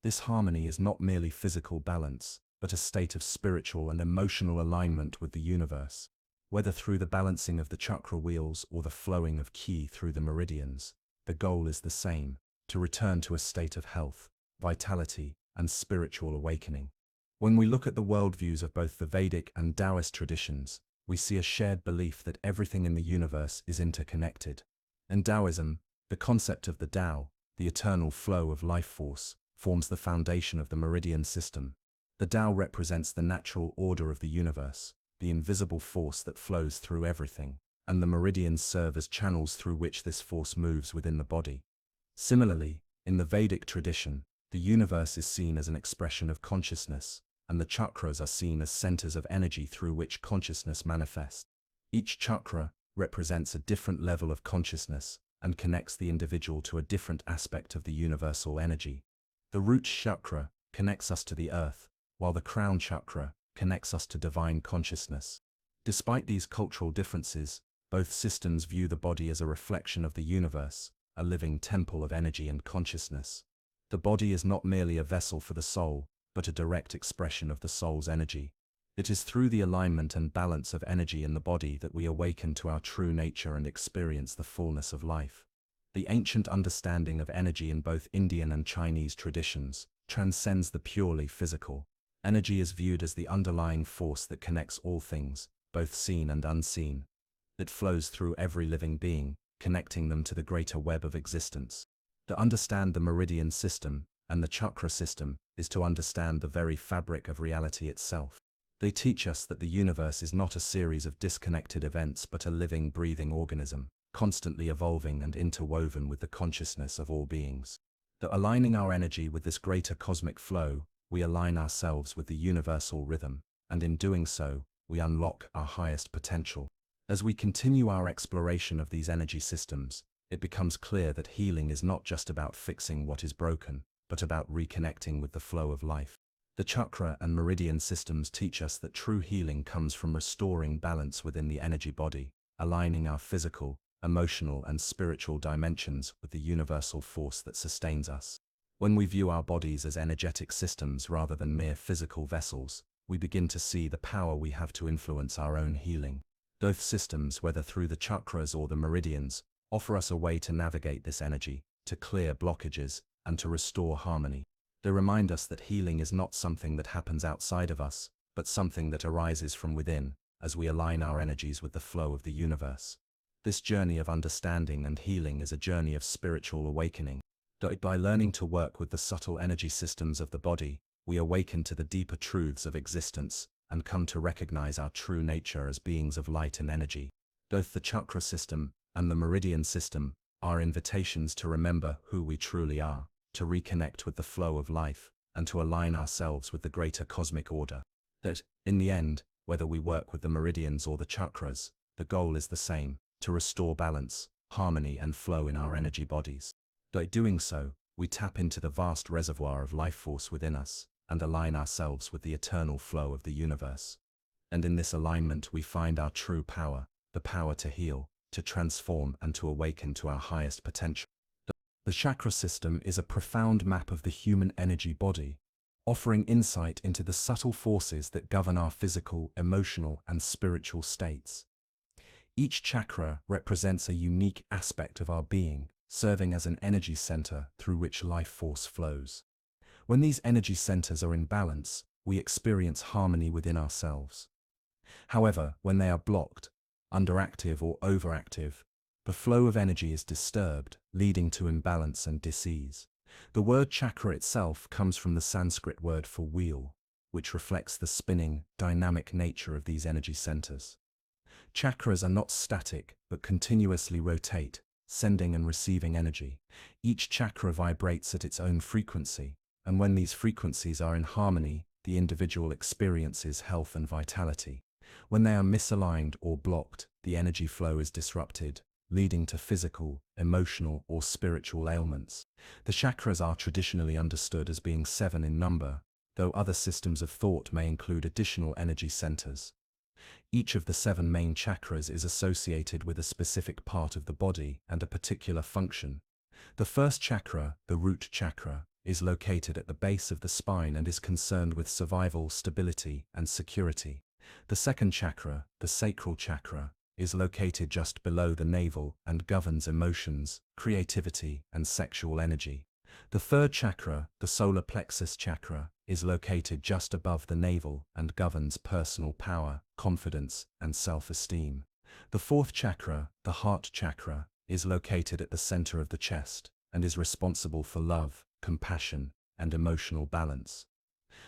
This harmony is not merely physical balance, but a state of spiritual and emotional alignment with the universe. Whether through the balancing of the chakra wheels or the flowing of ki through the meridians, the goal is the same: to return to a state of health, vitality, and spiritual awakening. When we look at the worldviews of both the Vedic and Taoist traditions, we see a shared belief that everything in the universe is interconnected. In Taoism, the concept of the Tao, the eternal flow of life force, forms the foundation of the meridian system. The Tao represents the natural order of the universe, the invisible force that flows through everything, and the meridians serve as channels through which this force moves within the body. Similarly, in the Vedic tradition, the universe is seen as an expression of consciousness, and the chakras are seen as centers of energy through which consciousness manifests. Each chakra represents a different level of consciousness and connects the individual to a different aspect of the universal energy. The root chakra connects us to the earth, while the crown chakra connects us to divine consciousness. Despite these cultural differences, both systems view the body as a reflection of the universe, a living temple of energy and consciousness. The body is not merely a vessel for the soul, but a direct expression of the soul's energy. It is through the alignment and balance of energy in the body that we awaken to our true nature and experience the fullness of life. The ancient understanding of energy in both Indian and Chinese traditions transcends the purely physical. Energy is viewed as the underlying force that connects all things, both seen and unseen. It flows through every living being, connecting them to the greater web of existence. To understand the meridian system and the chakra system is to understand the very fabric of reality itself. They teach us that the universe is not a series of disconnected events but a living, breathing organism, constantly evolving and interwoven with the consciousness of all beings. That aligning our energy with this greater cosmic flow, we align ourselves with the universal rhythm, and in doing so, we unlock our highest potential. As we continue our exploration of these energy systems, it becomes clear that healing is not just about fixing what is broken, but about reconnecting with the flow of life. The chakra and meridian systems teach us that true healing comes from restoring balance within the energy body, aligning our physical, emotional, and spiritual dimensions with the universal force that sustains us. When we view our bodies as energetic systems rather than mere physical vessels, we begin to see the power we have to influence our own healing. Both systems, whether through the chakras or the meridians, offer us a way to navigate this energy, to clear blockages, and to restore harmony. They remind us that healing is not something that happens outside of us, but something that arises from within, as we align our energies with the flow of the universe. This journey of understanding and healing is a journey of spiritual awakening. By learning to work with the subtle energy systems of the body, we awaken to the deeper truths of existence and come to recognize our true nature as beings of light and energy. Both the chakra system and the meridian system are invitations to remember who we truly are, to reconnect with the flow of life, and to align ourselves with the greater cosmic order. That, in the end, whether we work with the meridians or the chakras, the goal is the same: to restore balance, harmony, and flow in our energy bodies. By doing so, we tap into the vast reservoir of life force within us and align ourselves with the eternal flow of the universe. And in this alignment we find our true power, the power to heal, to transform, and to awaken to our highest potential. The chakra system is a profound map of the human energy body, offering insight into the subtle forces that govern our physical, emotional, and spiritual states. Each chakra represents a unique aspect of our being, serving as an energy center through which life force flows. When these energy centers are in balance, we experience harmony within ourselves. However, when they are blocked, underactive, or overactive, the flow of energy is disturbed, leading to imbalance and disease. The word chakra itself comes from the Sanskrit word for wheel, which reflects the spinning, dynamic nature of these energy centers. Chakras are not static, but continuously rotate, sending and receiving energy. Each chakra vibrates at its own frequency, and when these frequencies are in harmony, the individual experiences health and vitality. When they are misaligned or blocked, the energy flow is disrupted, leading to physical, emotional, or spiritual ailments. The chakras are traditionally understood as being 7 in number, though other systems of thought may include additional energy centers. Each of the 7 main chakras is associated with a specific part of the body and a particular function. The first chakra, the root chakra, is located at the base of the spine and is concerned with survival, stability, and security. The second chakra, the sacral chakra, is located just below the navel and governs emotions, creativity, and sexual energy. The third chakra, the solar plexus chakra, is located just above the navel and governs personal power, confidence, and self-esteem. The fourth chakra, the heart chakra, is located at the center of the chest and is responsible for love, compassion, and emotional balance.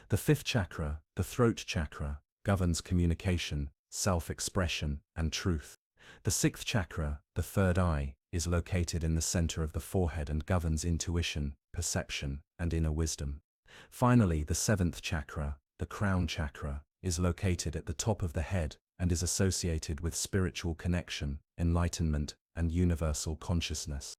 The fifth chakra, the throat chakra, governs communication, self-expression, and truth. The sixth chakra, the third eye, is located in the center of the forehead and governs intuition, perception, and inner wisdom. Finally, the seventh chakra, the crown chakra, is located at the top of the head and is associated with spiritual connection, enlightenment, and universal consciousness.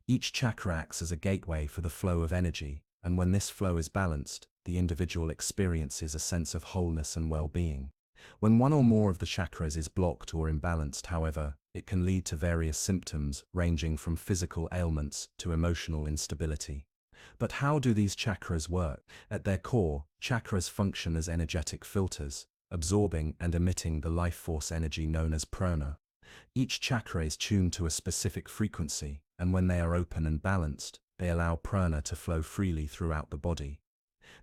Each chakra acts as a gateway for the flow of energy, and when this flow is balanced, the individual experiences a sense of wholeness and well-being. When one or more of the chakras is blocked or imbalanced, however, it can lead to various symptoms ranging from physical ailments to emotional instability. But how do these chakras work? At their core, chakras function as energetic filters, absorbing and emitting the life force energy known as prana. Each chakra is tuned to a specific frequency, and when they are open and balanced, they allow prana to flow freely throughout the body.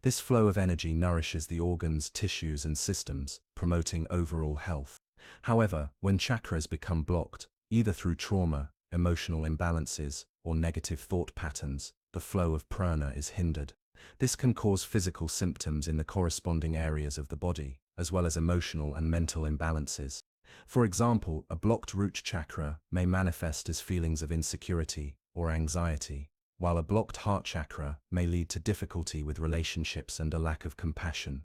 This flow of energy nourishes the organs, tissues, and systems, promoting overall health. However, when chakras become blocked, either through trauma, emotional imbalances, or negative thought patterns, the flow of prana is hindered. This can cause physical symptoms in the corresponding areas of the body, as well as emotional and mental imbalances. For example, a blocked root chakra may manifest as feelings of insecurity or anxiety, while a blocked heart chakra may lead to difficulty with relationships and a lack of compassion.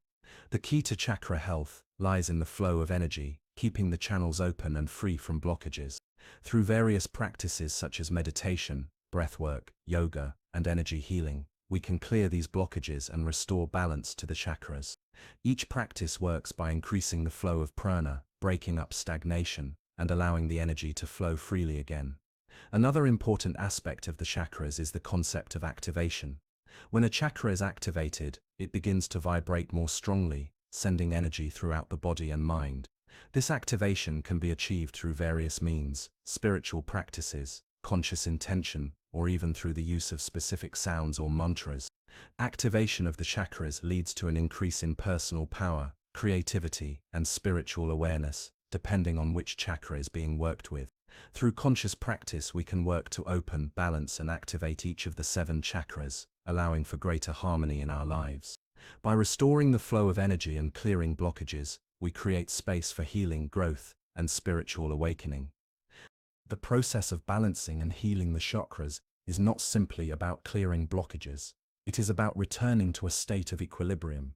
The key to chakra health lies in the flow of energy, keeping the channels open and free from blockages. Through various practices such as meditation, breathwork, yoga, and energy healing, we can clear these blockages and restore balance to the chakras. Each practice works by increasing the flow of prana, breaking up stagnation, and allowing the energy to flow freely again. Another important aspect of the chakras is the concept of activation. When a chakra is activated, it begins to vibrate more strongly, sending energy throughout the body and mind. This activation can be achieved through various means: spiritual practices, conscious intention, or even through the use of specific sounds or mantras. Activation of the chakras leads to an increase in personal power, creativity, and spiritual awareness, depending on which chakra is being worked with. Through conscious practice, we can work to open, balance, and activate each of the 7 chakras, allowing for greater harmony in our lives. By restoring the flow of energy and clearing blockages, we create space for healing, growth, and spiritual awakening. The process of balancing and healing the chakras is not simply about clearing blockages. It is about returning to a state of equilibrium.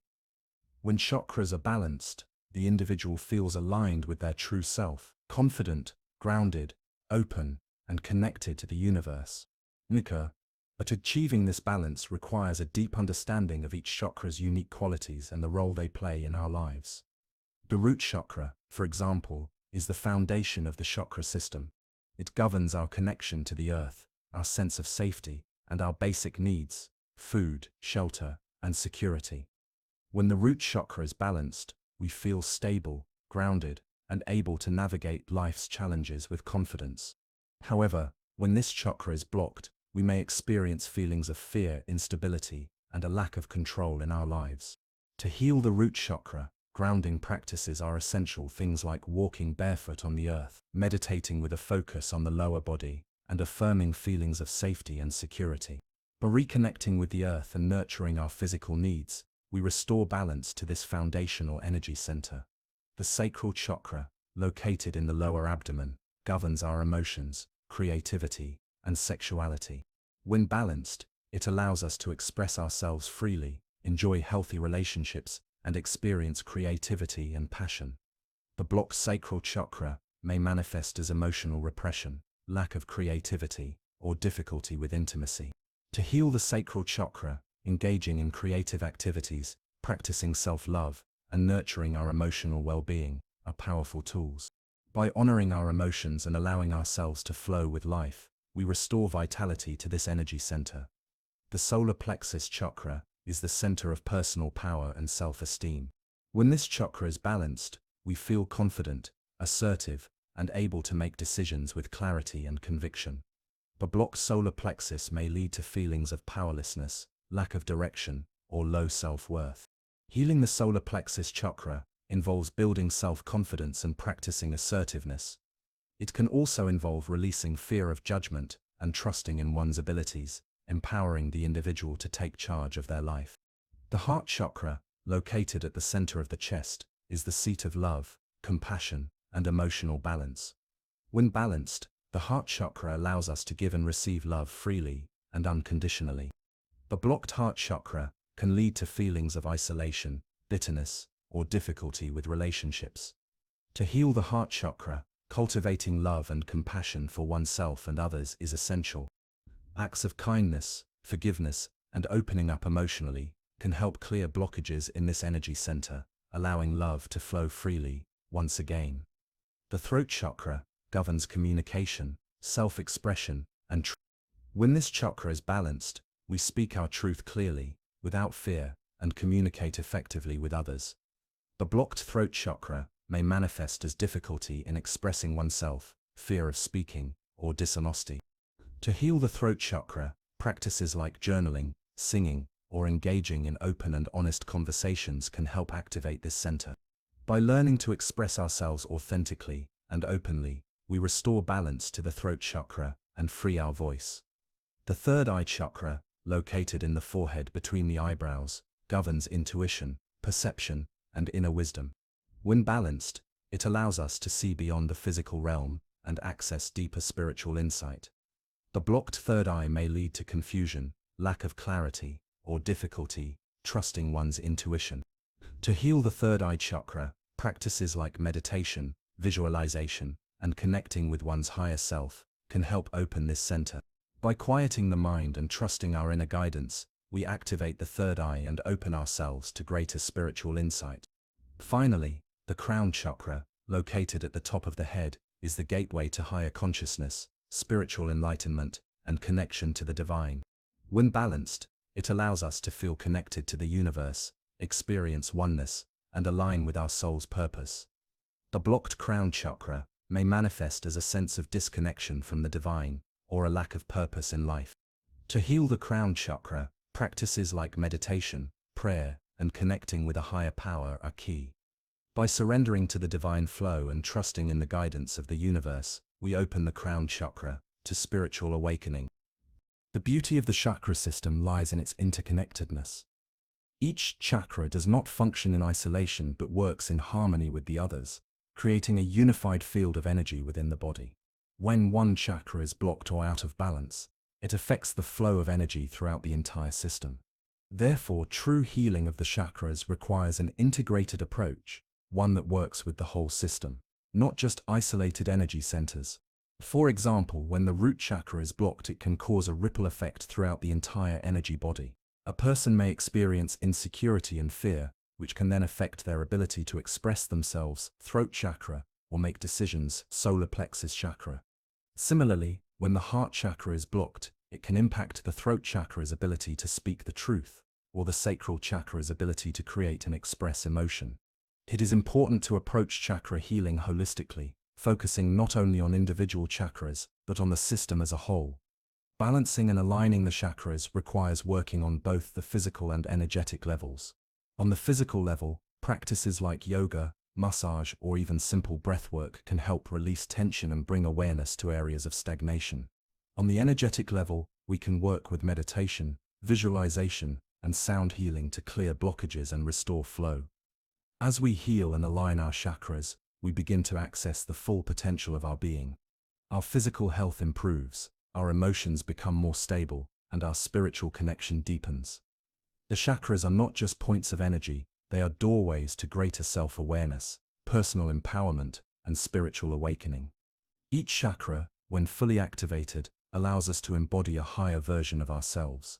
When chakras are balanced, the individual feels aligned with their true self, confident, grounded, open, and connected to the universe. But achieving this balance requires a deep understanding of each chakra's unique qualities and the role they play in our lives. The root chakra, for example, is the foundation of the chakra system. It governs our connection to the earth, our sense of safety, and our basic needs: food, shelter, and security. When the root chakra is balanced, we feel stable, grounded, and able to navigate life's challenges with confidence. However, when this chakra is blocked, we may experience feelings of fear, instability, and a lack of control in our lives. To heal the root chakra, grounding practices are essential. Things like walking barefoot on the earth, meditating with a focus on the lower body, and affirming feelings of safety and security. By reconnecting with the earth and nurturing our physical needs, we restore balance to this foundational energy center. The sacral chakra, located in the lower abdomen, governs our emotions, creativity, and sexuality. When balanced, it allows us to express ourselves freely, enjoy healthy relationships, and experience creativity and passion. The blocked sacral chakra may manifest as emotional repression, lack of creativity, or difficulty with intimacy. To heal the sacral chakra, engaging in creative activities, practicing self-love, and nurturing our emotional well-being are powerful tools. By honoring our emotions and allowing ourselves to flow with life, we restore vitality to this energy center. The solar plexus chakra is the center of personal power and self-esteem. When this chakra is balanced, we feel confident, assertive, and able to make decisions with clarity and conviction. A blocked solar plexus may lead to feelings of powerlessness, lack of direction, or low self-worth. Healing the solar plexus chakra involves building self-confidence and practicing assertiveness. It can also involve releasing fear of judgment and trusting in one's abilities, empowering the individual to take charge of their life. The heart chakra, located at the center of the chest, is the seat of love, compassion, and emotional balance. When balanced, the heart chakra allows us to give and receive love freely and unconditionally. The blocked heart chakra can lead to feelings of isolation, bitterness, or difficulty with relationships. To heal the heart chakra, cultivating love and compassion for oneself and others is essential. Acts of kindness, forgiveness, and opening up emotionally can help clear blockages in this energy center, allowing love to flow freely once again. The throat chakra governs communication, self-expression, and truth. When this chakra is balanced, we speak our truth clearly, without fear, and communicate effectively with others. The blocked throat chakra may manifest as difficulty in expressing oneself, fear of speaking, or dishonesty. To heal the throat chakra, practices like journaling, singing, or engaging in open and honest conversations can help activate this center. By learning to express ourselves authentically and openly, we restore balance to the throat chakra and free our voice. The third eye chakra, located in the forehead between the eyebrows, governs intuition, perception, and inner wisdom. When balanced, it allows us to see beyond the physical realm and access deeper spiritual insight. The blocked third eye may lead to confusion, lack of clarity, or difficulty trusting one's intuition. To heal the third eye chakra, practices like meditation, visualization, and connecting with one's higher self can help open this center. By quieting the mind and trusting our inner guidance, we activate the third eye and open ourselves to greater spiritual insight. Finally, the crown chakra, located at the top of the head, is the gateway to higher consciousness, spiritual enlightenment, and connection to the divine. When balanced, it allows us to feel connected to the universe, experience oneness, and align with our soul's purpose. The blocked crown chakra may manifest as a sense of disconnection from the divine, or a lack of purpose in life. To heal the crown chakra, practices like meditation, prayer, and connecting with a higher power are key. By surrendering to the divine flow and trusting in the guidance of the universe, we open the crown chakra to spiritual awakening. The beauty of the chakra system lies in its interconnectedness. Each chakra does not function in isolation but works in harmony with the others, creating a unified field of energy within the body. When one chakra is blocked or out of balance, it affects the flow of energy throughout the entire system. Therefore, true healing of the chakras requires an integrated approach, one that works with the whole system, not just isolated energy centers. For example, when the root chakra is blocked, it can cause a ripple effect throughout the entire energy body. A person may experience insecurity and fear, which can then affect their ability to express themselves, throat chakra, or make decisions, solar plexus chakra. Similarly, when the heart chakra is blocked, it can impact the throat chakra's ability to speak the truth, or the sacral chakra's ability to create and express emotion. It is important to approach chakra healing holistically, focusing not only on individual chakras, but on the system as a whole. Balancing and aligning the chakras requires working on both the physical and energetic levels. On the physical level, practices like yoga, massage, or even simple breathwork can help release tension and bring awareness to areas of stagnation. On the energetic level, we can work with meditation, visualization, and sound healing to clear blockages and restore flow. As we heal and align our chakras, we begin to access the full potential of our being. Our physical health improves, our emotions become more stable, and our spiritual connection deepens. The chakras are not just points of energy, they are doorways to greater self-awareness, personal empowerment, and spiritual awakening. Each chakra, when fully activated, allows us to embody a higher version of ourselves.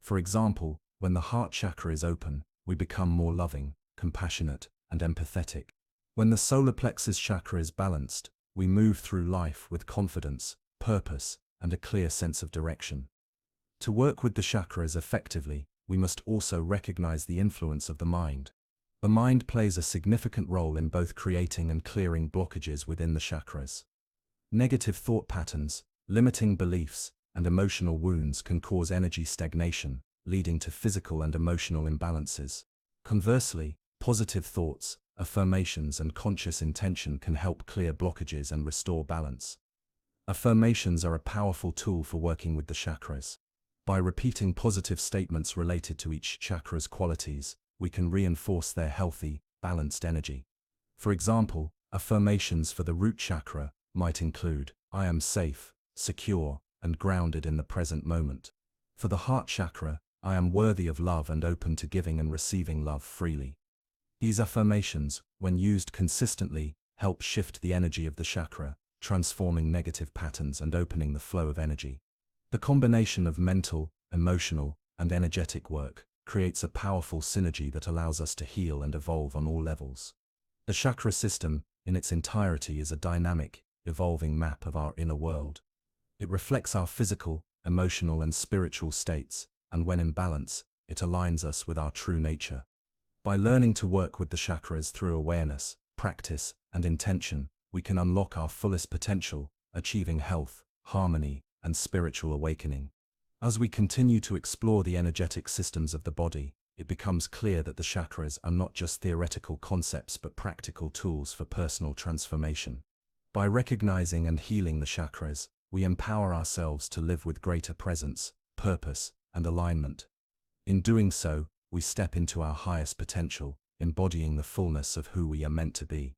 For example, when the heart chakra is open, we become more loving, compassionate, and empathetic. When the solar plexus chakra is balanced, we move through life with confidence, purpose, and a clear sense of direction. To work with the chakras effectively, we must also recognize the influence of the mind. The mind plays a significant role in both creating and clearing blockages within the chakras. Negative thought patterns, limiting beliefs, and emotional wounds can cause energy stagnation, leading to physical and emotional imbalances. Conversely, positive thoughts, affirmations, and conscious intention can help clear blockages and restore balance. Affirmations are a powerful tool for working with the chakras. By repeating positive statements related to each chakra's qualities, we can reinforce their healthy, balanced energy. For example, affirmations for the root chakra might include, "I am safe, secure, and grounded in the present moment." For the heart chakra, "I am worthy of love and open to giving and receiving love freely." These affirmations, when used consistently, help shift the energy of the chakra, transforming negative patterns and opening the flow of energy. The combination of mental, emotional, and energetic work creates a powerful synergy that allows us to heal and evolve on all levels. The chakra system, in its entirety, is a dynamic, evolving map of our inner world. It reflects our physical, emotional, and spiritual states, and when in balance, it aligns us with our true nature. By learning to work with the chakras through awareness, practice, and intention, we can unlock our fullest potential, achieving health, harmony, and spiritual awakening. As we continue to explore the energetic systems of the body, it becomes clear that the chakras are not just theoretical concepts but practical tools for personal transformation. By recognizing and healing the chakras, we empower ourselves to live with greater presence, purpose, and alignment. In doing so, we step into our highest potential, embodying the fullness of who we are meant to be.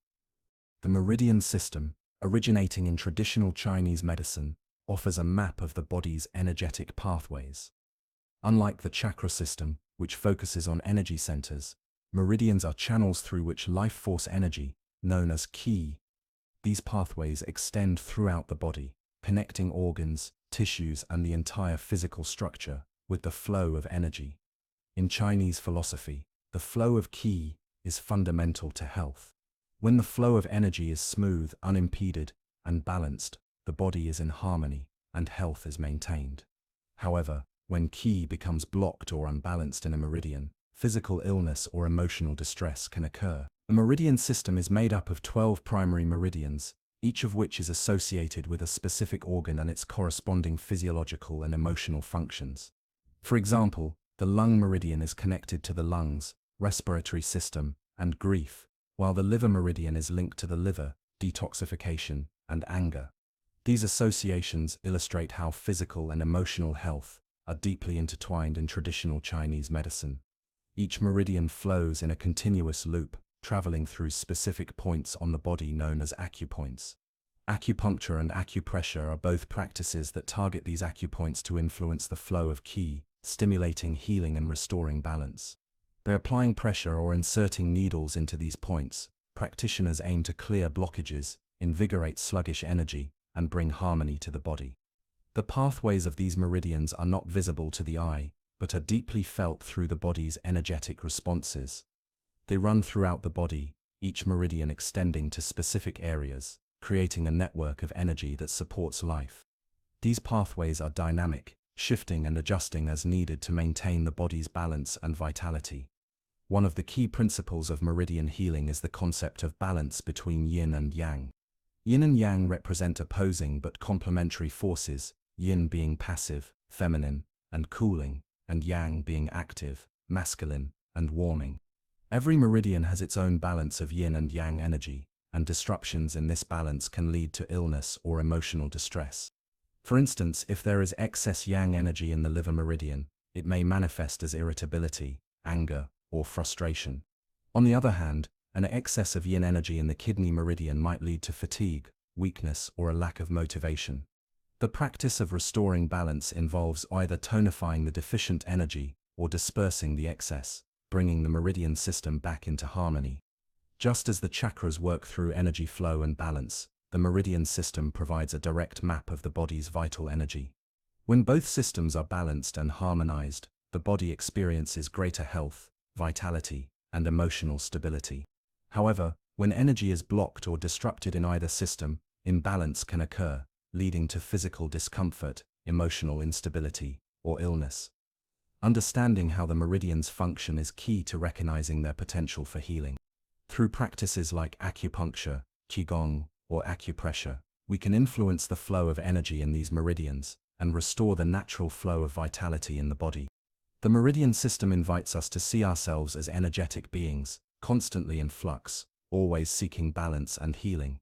The Meridian System, originating in traditional Chinese medicine, offers a map of the body's energetic pathways. Unlike the chakra system, which focuses on energy centers, meridians are channels through which life force energy, known as qi. These pathways extend throughout the body, connecting organs, tissues, and the entire physical structure with the flow of energy. In Chinese philosophy, the flow of qi is fundamental to health. When the flow of energy is smooth, unimpeded, and balanced, the body is in harmony, and health is maintained. However, when qi becomes blocked or unbalanced in a meridian, physical illness or emotional distress can occur. The meridian system is made up of 12 primary meridians, each of which is associated with a specific organ and its corresponding physiological and emotional functions. For example, the lung meridian is connected to the lungs, respiratory system, and grief, while the liver meridian is linked to the liver, detoxification, and anger. These associations illustrate how physical and emotional health are deeply intertwined in traditional Chinese medicine. Each meridian flows in a continuous loop, traveling through specific points on the body known as acupoints. Acupuncture and acupressure are both practices that target these acupoints to influence the flow of qi, stimulating healing and restoring balance. By applying pressure or inserting needles into these points, practitioners aim to clear blockages, invigorate sluggish energy, and bring harmony to the body. The pathways of these meridians are not visible to the eye, but are deeply felt through the body's energetic responses. They run throughout the body, each meridian extending to specific areas, creating a network of energy that supports life. These pathways are dynamic, shifting and adjusting as needed to maintain the body's balance and vitality. One of the key principles of meridian healing is the concept of balance between yin and yang. Yin and yang represent opposing but complementary forces, yin being passive, feminine, and cooling, and yang being active, masculine, and warming. Every meridian has its own balance of yin and yang energy, and disruptions in this balance can lead to illness or emotional distress. For instance, if there is excess yang energy in the liver meridian, it may manifest as irritability, anger, or frustration. On the other hand, an excess of yin energy in the kidney meridian might lead to fatigue, weakness, or a lack of motivation. The practice of restoring balance involves either tonifying the deficient energy or dispersing the excess, bringing the meridian system back into harmony. Just as the chakras work through energy flow and balance, the meridian system provides a direct map of the body's vital energy. When both systems are balanced and harmonized, the body experiences greater health, vitality, and emotional stability. However, when energy is blocked or disrupted in either system, imbalance can occur, leading to physical discomfort, emotional instability, or illness. Understanding how the meridians function is key to recognizing their potential for healing. Through practices like acupuncture, qigong, or acupressure, we can influence the flow of energy in these meridians and restore the natural flow of vitality in the body. The meridian system invites us to see ourselves as energetic beings, constantly in flux, always seeking balance and healing.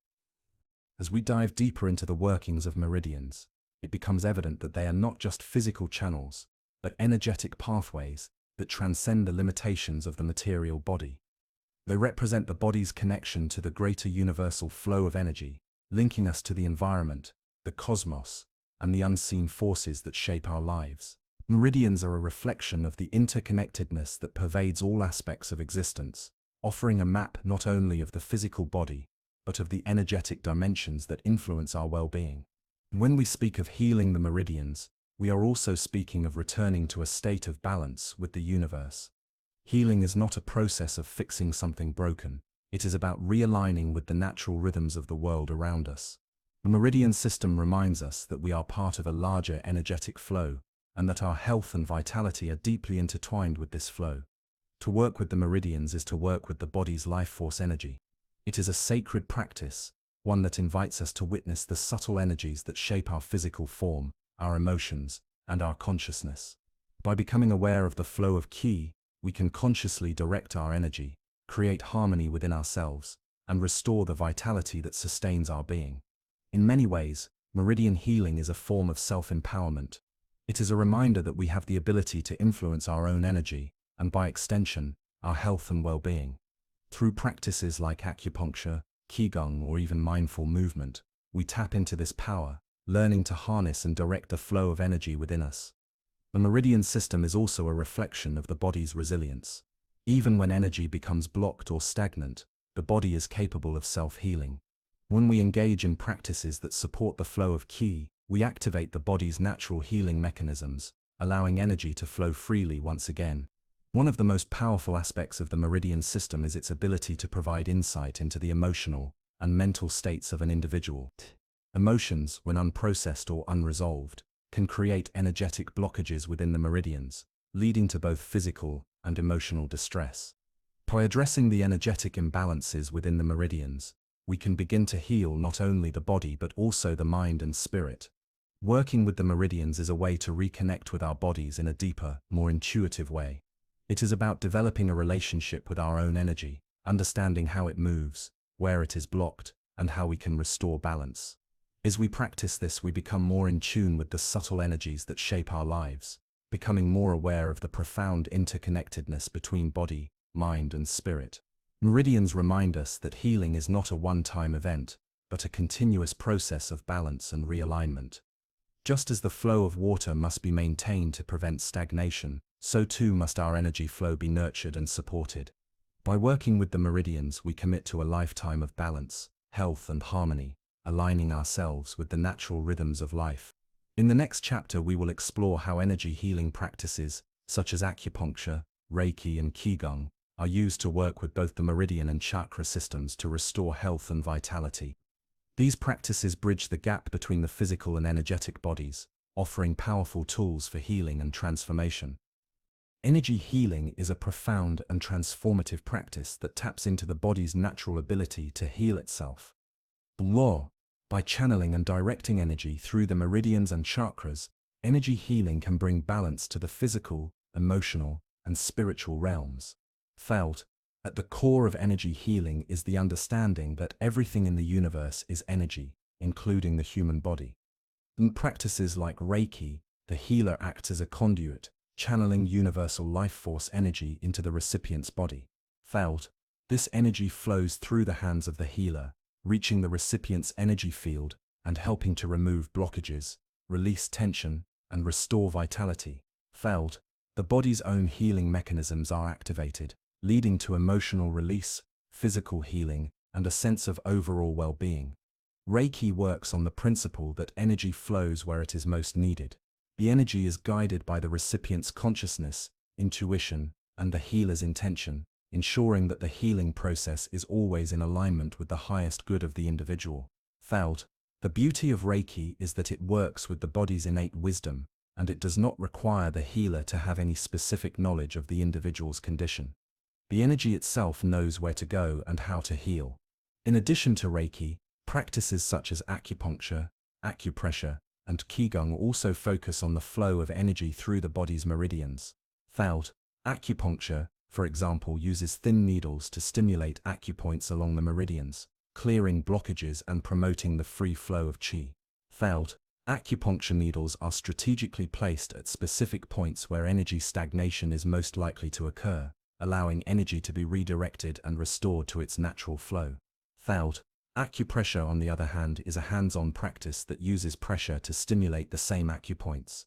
As we dive deeper into the workings of meridians, it becomes evident that they are not just physical channels, but energetic pathways that transcend the limitations of the material body. They represent the body's connection to the greater universal flow of energy, linking us to the environment, the cosmos, and the unseen forces that shape our lives. Meridians are a reflection of the interconnectedness that pervades all aspects of existence, offering a map not only of the physical body, but of the energetic dimensions that influence our well-being. When we speak of healing the meridians, we are also speaking of returning to a state of balance with the universe. Healing is not a process of fixing something broken, it is about realigning with the natural rhythms of the world around us. The meridian system reminds us that we are part of a larger energetic flow, and that our health and vitality are deeply intertwined with this flow. To work with the meridians is to work with the body's life force energy. It is a sacred practice, one that invites us to witness the subtle energies that shape our physical form, our emotions, and our consciousness. By becoming aware of the flow of qi, we can consciously direct our energy, create harmony within ourselves, and restore the vitality that sustains our being. In many ways, meridian healing is a form of self-empowerment. It is a reminder that we have the ability to influence our own energy, and by extension, our health and well-being. Through practices like acupuncture, qigong, or even mindful movement, we tap into this power, learning to harness and direct the flow of energy within us. The meridian system is also a reflection of the body's resilience. Even when energy becomes blocked or stagnant, the body is capable of self-healing. When we engage in practices that support the flow of qi, we activate the body's natural healing mechanisms, allowing energy to flow freely once again. One of the most powerful aspects of the meridian system is its ability to provide insight into the emotional and mental states of an individual. Emotions, when unprocessed or unresolved, can create energetic blockages within the meridians, leading to both physical and emotional distress. By addressing the energetic imbalances within the meridians, we can begin to heal not only the body but also the mind and spirit. Working with the meridians is a way to reconnect with our bodies in a deeper, more intuitive way. It is about developing a relationship with our own energy, understanding how it moves, where it is blocked, and how we can restore balance. As we practice this, we become more in tune with the subtle energies that shape our lives, becoming more aware of the profound interconnectedness between body, mind, and spirit. Meridians remind us that healing is not a one-time event, but a continuous process of balance and realignment. Just as the flow of water must be maintained to prevent stagnation, so too must our energy flow be nurtured and supported. By working with the meridians, we commit to a lifetime of balance, health, and harmony, aligning ourselves with the natural rhythms of life. In the next chapter, we will explore how energy healing practices, such as acupuncture, Reiki, and qigong, are used to work with both the meridian and chakra systems to restore health and vitality. These practices bridge the gap between the physical and energetic bodies, offering powerful tools for healing and transformation. Energy healing is a profound and transformative practice that taps into the body's natural ability to heal itself. By channeling and directing energy through the meridians and chakras, energy healing can bring balance to the physical, emotional, and spiritual realms. At the core of energy healing is the understanding that everything in the universe is energy, including the human body. In practices like Reiki, the healer acts as a conduit, channeling universal life force energy into the recipient's body. This energy flows through the hands of the healer, reaching the recipient's energy field and helping to remove blockages, release tension, and restore vitality. Failed, the body's own healing mechanisms are activated, leading to emotional release, physical healing, and a sense of overall well-being. Reiki works on the principle that energy flows where it is most needed. The energy is guided by the recipient's consciousness, intuition, and the healer's intention, ensuring that the healing process is always in alignment with the highest good of the individual. Failed, the beauty of Reiki is that it works with the body's innate wisdom, and it does not require the healer to have any specific knowledge of the individual's condition. The energy itself knows where to go and how to heal. In addition to Reiki, practices such as acupuncture, acupressure, and Qigong also focus on the flow of energy through the body's meridians. Failed, acupuncture, for example, uses thin needles to stimulate acupoints along the meridians, clearing blockages and promoting the free flow of qi. Failed, acupuncture needles are strategically placed at specific points where energy stagnation is most likely to occur, allowing energy to be redirected and restored to its natural flow. Failed, acupressure, on the other hand, is a hands-on practice that uses pressure to stimulate the same acupoints.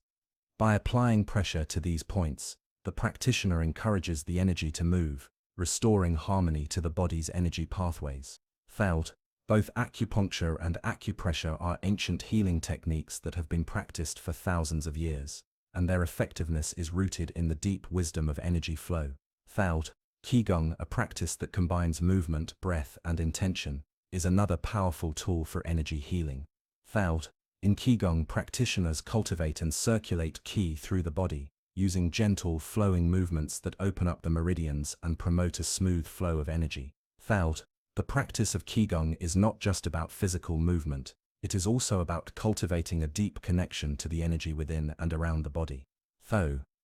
By applying pressure to these points, the practitioner encourages the energy to move, restoring harmony to the body's energy pathways. Failed, both acupuncture and acupressure are ancient healing techniques that have been practiced for thousands of years, and their effectiveness is rooted in the deep wisdom of energy flow. Failed, Qigong, a practice that combines movement, breath, and intention, is another powerful tool for energy healing. Failed, in Qigong, practitioners cultivate and circulate qi through the body, using gentle, flowing movements that open up the meridians and promote a smooth flow of energy. Failed, the practice of Qigong is not just about physical movement, it is also about cultivating a deep connection to the energy within and around the body.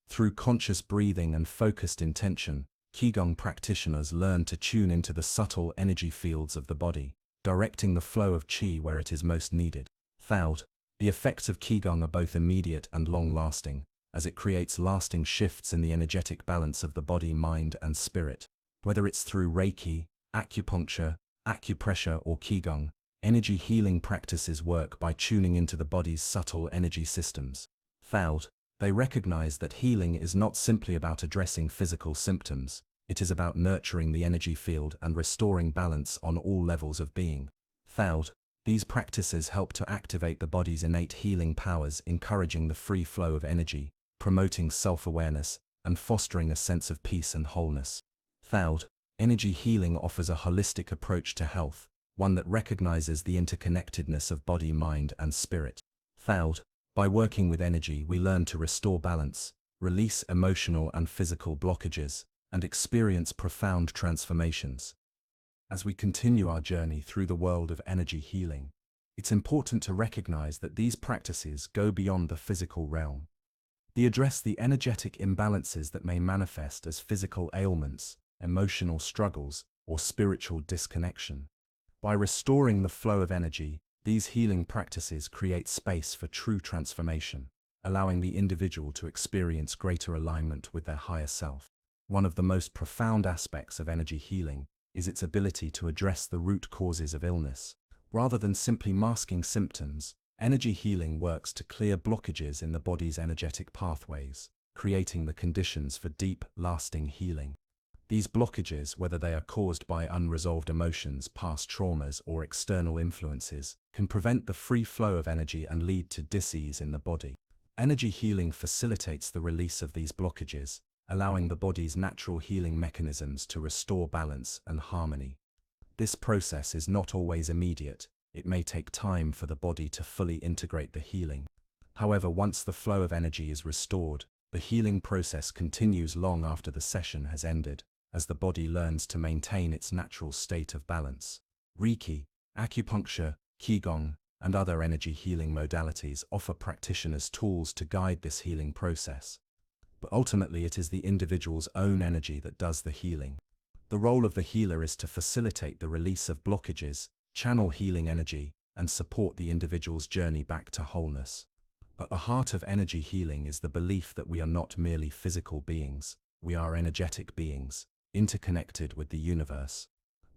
Through conscious breathing and focused intention, Qigong practitioners learn to tune into the subtle energy fields of the body, directing the flow of qi where it is most needed. Failed, the effects of Qigong are both immediate and long-lasting, as it creates lasting shifts in the energetic balance of the body, mind, and spirit. Whether it's through Reiki, acupuncture, acupressure, or Qigong, energy healing practices work by tuning into the body's subtle energy systems. Failed, they recognize that healing is not simply about addressing physical symptoms, it is about nurturing the energy field and restoring balance on all levels of being. Failed, these practices help to activate the body's innate healing powers, encouraging the free flow of energy, promoting self-awareness, and fostering a sense of peace and wholeness. Failed, energy healing offers a holistic approach to health, one that recognizes the interconnectedness of body, mind, and spirit. Failed, by working with energy, we learn to restore balance, release emotional and physical blockages, and experience profound transformations. As we continue our journey through the world of energy healing, it's important to recognize that these practices go beyond the physical realm. They address the energetic imbalances that may manifest as physical ailments, emotional struggles, or spiritual disconnection. By restoring the flow of energy, these healing practices create space for true transformation, allowing the individual to experience greater alignment with their higher self. One of the most profound aspects of energy healing is its ability to address the root causes of illness. Rather than simply masking symptoms, energy healing works to clear blockages in the body's energetic pathways, creating the conditions for deep, lasting healing. These blockages, whether they are caused by unresolved emotions, past traumas, or external influences, can prevent the free flow of energy and lead to dis-ease in the body. Energy healing facilitates the release of these blockages, allowing the body's natural healing mechanisms to restore balance and harmony. This process is not always immediate. It may take time for the body to fully integrate the healing. However, once the flow of energy is restored, the healing process continues long after the session has ended, as the body learns to maintain its natural state of balance. Reiki, acupuncture, Qigong, and other energy healing modalities offer practitioners tools to guide this healing process. But ultimately, it is the individual's own energy that does the healing. The role of the healer is to facilitate the release of blockages, channel healing energy, and support the individual's journey back to wholeness. At the heart of energy healing is the belief that we are not merely physical beings, we are energetic beings, interconnected with the universe.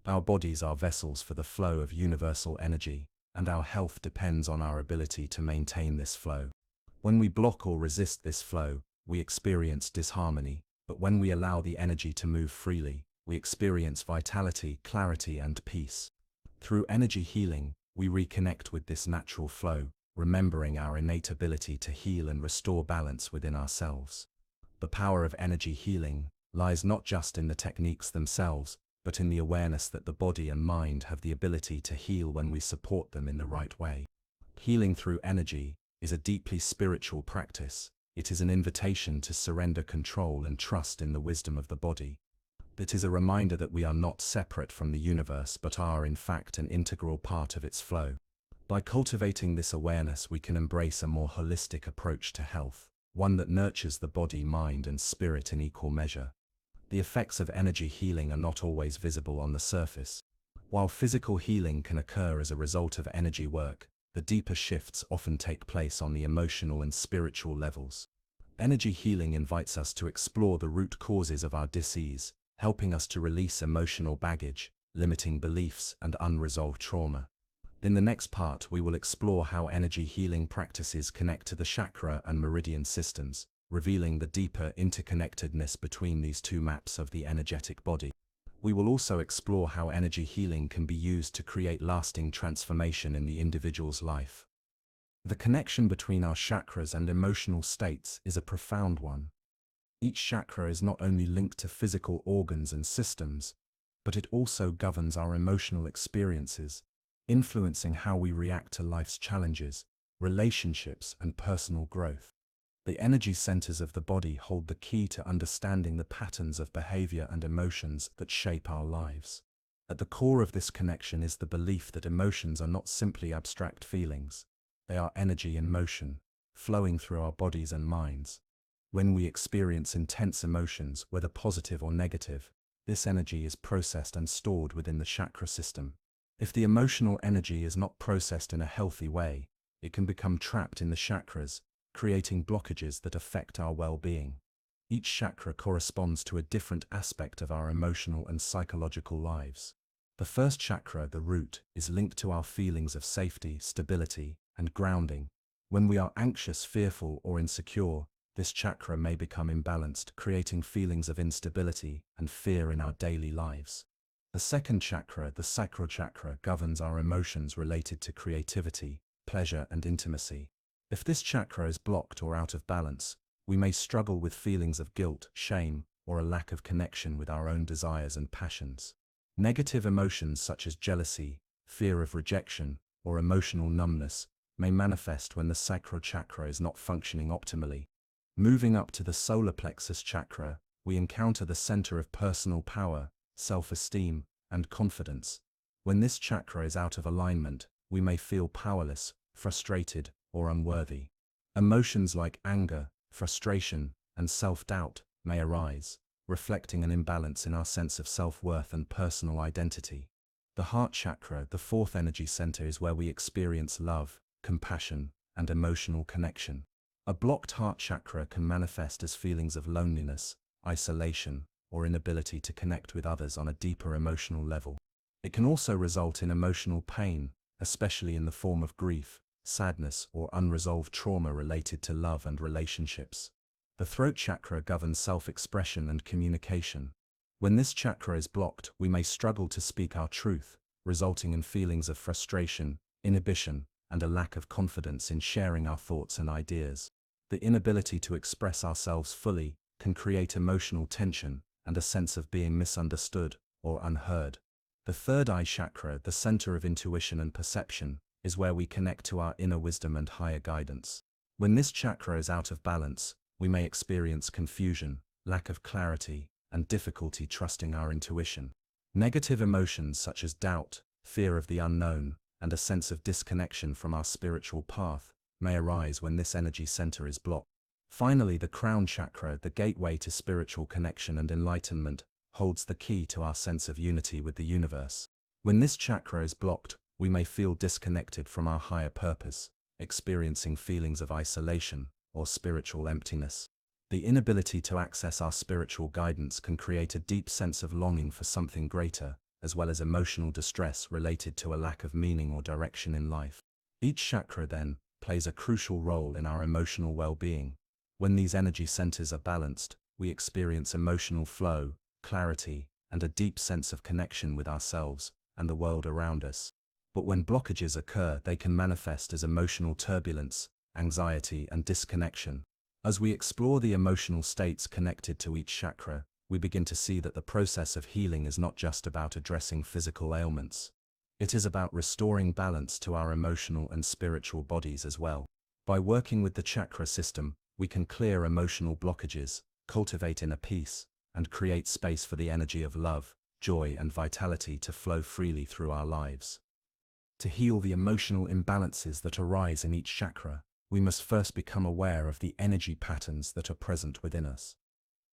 Our bodies are vessels for the flow of universal energy, and our health depends on our ability to maintain this flow. When we block or resist this flow, we experience disharmony, but when we allow the energy to move freely, we experience vitality, clarity, and peace. Through energy healing, we reconnect with this natural flow, remembering our innate ability to heal and restore balance within ourselves. The power of energy healing lies not just in the techniques themselves, but in the awareness that the body and mind have the ability to heal when we support them in the right way. Healing through energy is a deeply spiritual practice. It is an invitation to surrender control and trust in the wisdom of the body. It is a reminder that we are not separate from the universe but are in fact an integral part of its flow. By cultivating this awareness, we can embrace a more holistic approach to health, one that nurtures the body, mind, and spirit in equal measure. The effects of energy healing are not always visible on the surface. While physical healing can occur as a result of energy work, the deeper shifts often take place on the emotional and spiritual levels. Energy healing invites us to explore the root causes of our disease, helping us to release emotional baggage, limiting beliefs, and unresolved trauma. In the next part, we will explore how energy healing practices connect to the chakra and meridian systems, revealing the deeper interconnectedness between these two maps of the energetic body. We will also explore how energy healing can be used to create lasting transformation in the individual's life. The connection between our chakras and emotional states is a profound one. Each chakra is not only linked to physical organs and systems, but it also governs our emotional experiences, influencing how we react to life's challenges, relationships, and personal growth. The energy centers of the body hold the key to understanding the patterns of behavior and emotions that shape our lives. At the core of this connection is the belief that emotions are not simply abstract feelings. They are energy in motion, flowing through our bodies and minds. When we experience intense emotions, whether positive or negative, this energy is processed and stored within the chakra system. If the emotional energy is not processed in a healthy way, it can become trapped in the chakras, creating blockages that affect our well-being. Each chakra corresponds to a different aspect of our emotional and psychological lives. The first chakra, the root, is linked to our feelings of safety, stability, and grounding. When we are anxious, fearful, or insecure, this chakra may become imbalanced, creating feelings of instability and fear in our daily lives. The second chakra, the sacral chakra, governs our emotions related to creativity, pleasure, and intimacy. If this chakra is blocked or out of balance, we may struggle with feelings of guilt, shame, or a lack of connection with our own desires and passions. Negative emotions such as jealousy, fear of rejection, or emotional numbness may manifest when the sacral chakra is not functioning optimally. Moving up to the solar plexus chakra, we encounter the center of personal power, self-esteem, and confidence. When this chakra is out of alignment, we may feel powerless, frustrated, or unworthy. Emotions like anger, frustration, and self-doubt may arise, reflecting an imbalance in our sense of self-worth and personal identity. The heart chakra, the fourth energy center, is where we experience love, compassion, and emotional connection. A blocked heart chakra can manifest as feelings of loneliness, isolation, or inability to connect with others on a deeper emotional level. It can also result in emotional pain, especially in the form of grief, sadness, or unresolved trauma related to love and relationships. The throat chakra governs self-expression and communication. When this chakra is blocked, we may struggle to speak our truth, resulting in feelings of frustration, inhibition, and a lack of confidence in sharing our thoughts and ideas. The inability to express ourselves fully can create emotional tension and a sense of being misunderstood or unheard. The third eye chakra, the center of intuition and perception, is where we connect to our inner wisdom and higher guidance. When this chakra is out of balance, we may experience confusion, lack of clarity, and difficulty trusting our intuition. Negative emotions such as doubt, fear of the unknown, and a sense of disconnection from our spiritual path may arise when this energy center is blocked. Finally, the crown chakra, the gateway to spiritual connection and enlightenment, holds the key to our sense of unity with the universe. When this chakra is blocked, we may feel disconnected from our higher purpose, experiencing feelings of isolation or spiritual emptiness. The inability to access our spiritual guidance can create a deep sense of longing for something greater, as well as emotional distress related to a lack of meaning or direction in life. Each chakra, then, plays a crucial role in our emotional well-being. When these energy centers are balanced, we experience emotional flow, clarity, and a deep sense of connection with ourselves and the world around us. But when blockages occur, they can manifest as emotional turbulence, anxiety, and disconnection. As we explore the emotional states connected to each chakra, we begin to see that the process of healing is not just about addressing physical ailments. It is about restoring balance to our emotional and spiritual bodies as well. By working with the chakra system, we can clear emotional blockages, cultivate inner peace, and create space for the energy of love, joy, and vitality to flow freely through our lives. To heal the emotional imbalances that arise in each chakra, we must first become aware of the energy patterns that are present within us.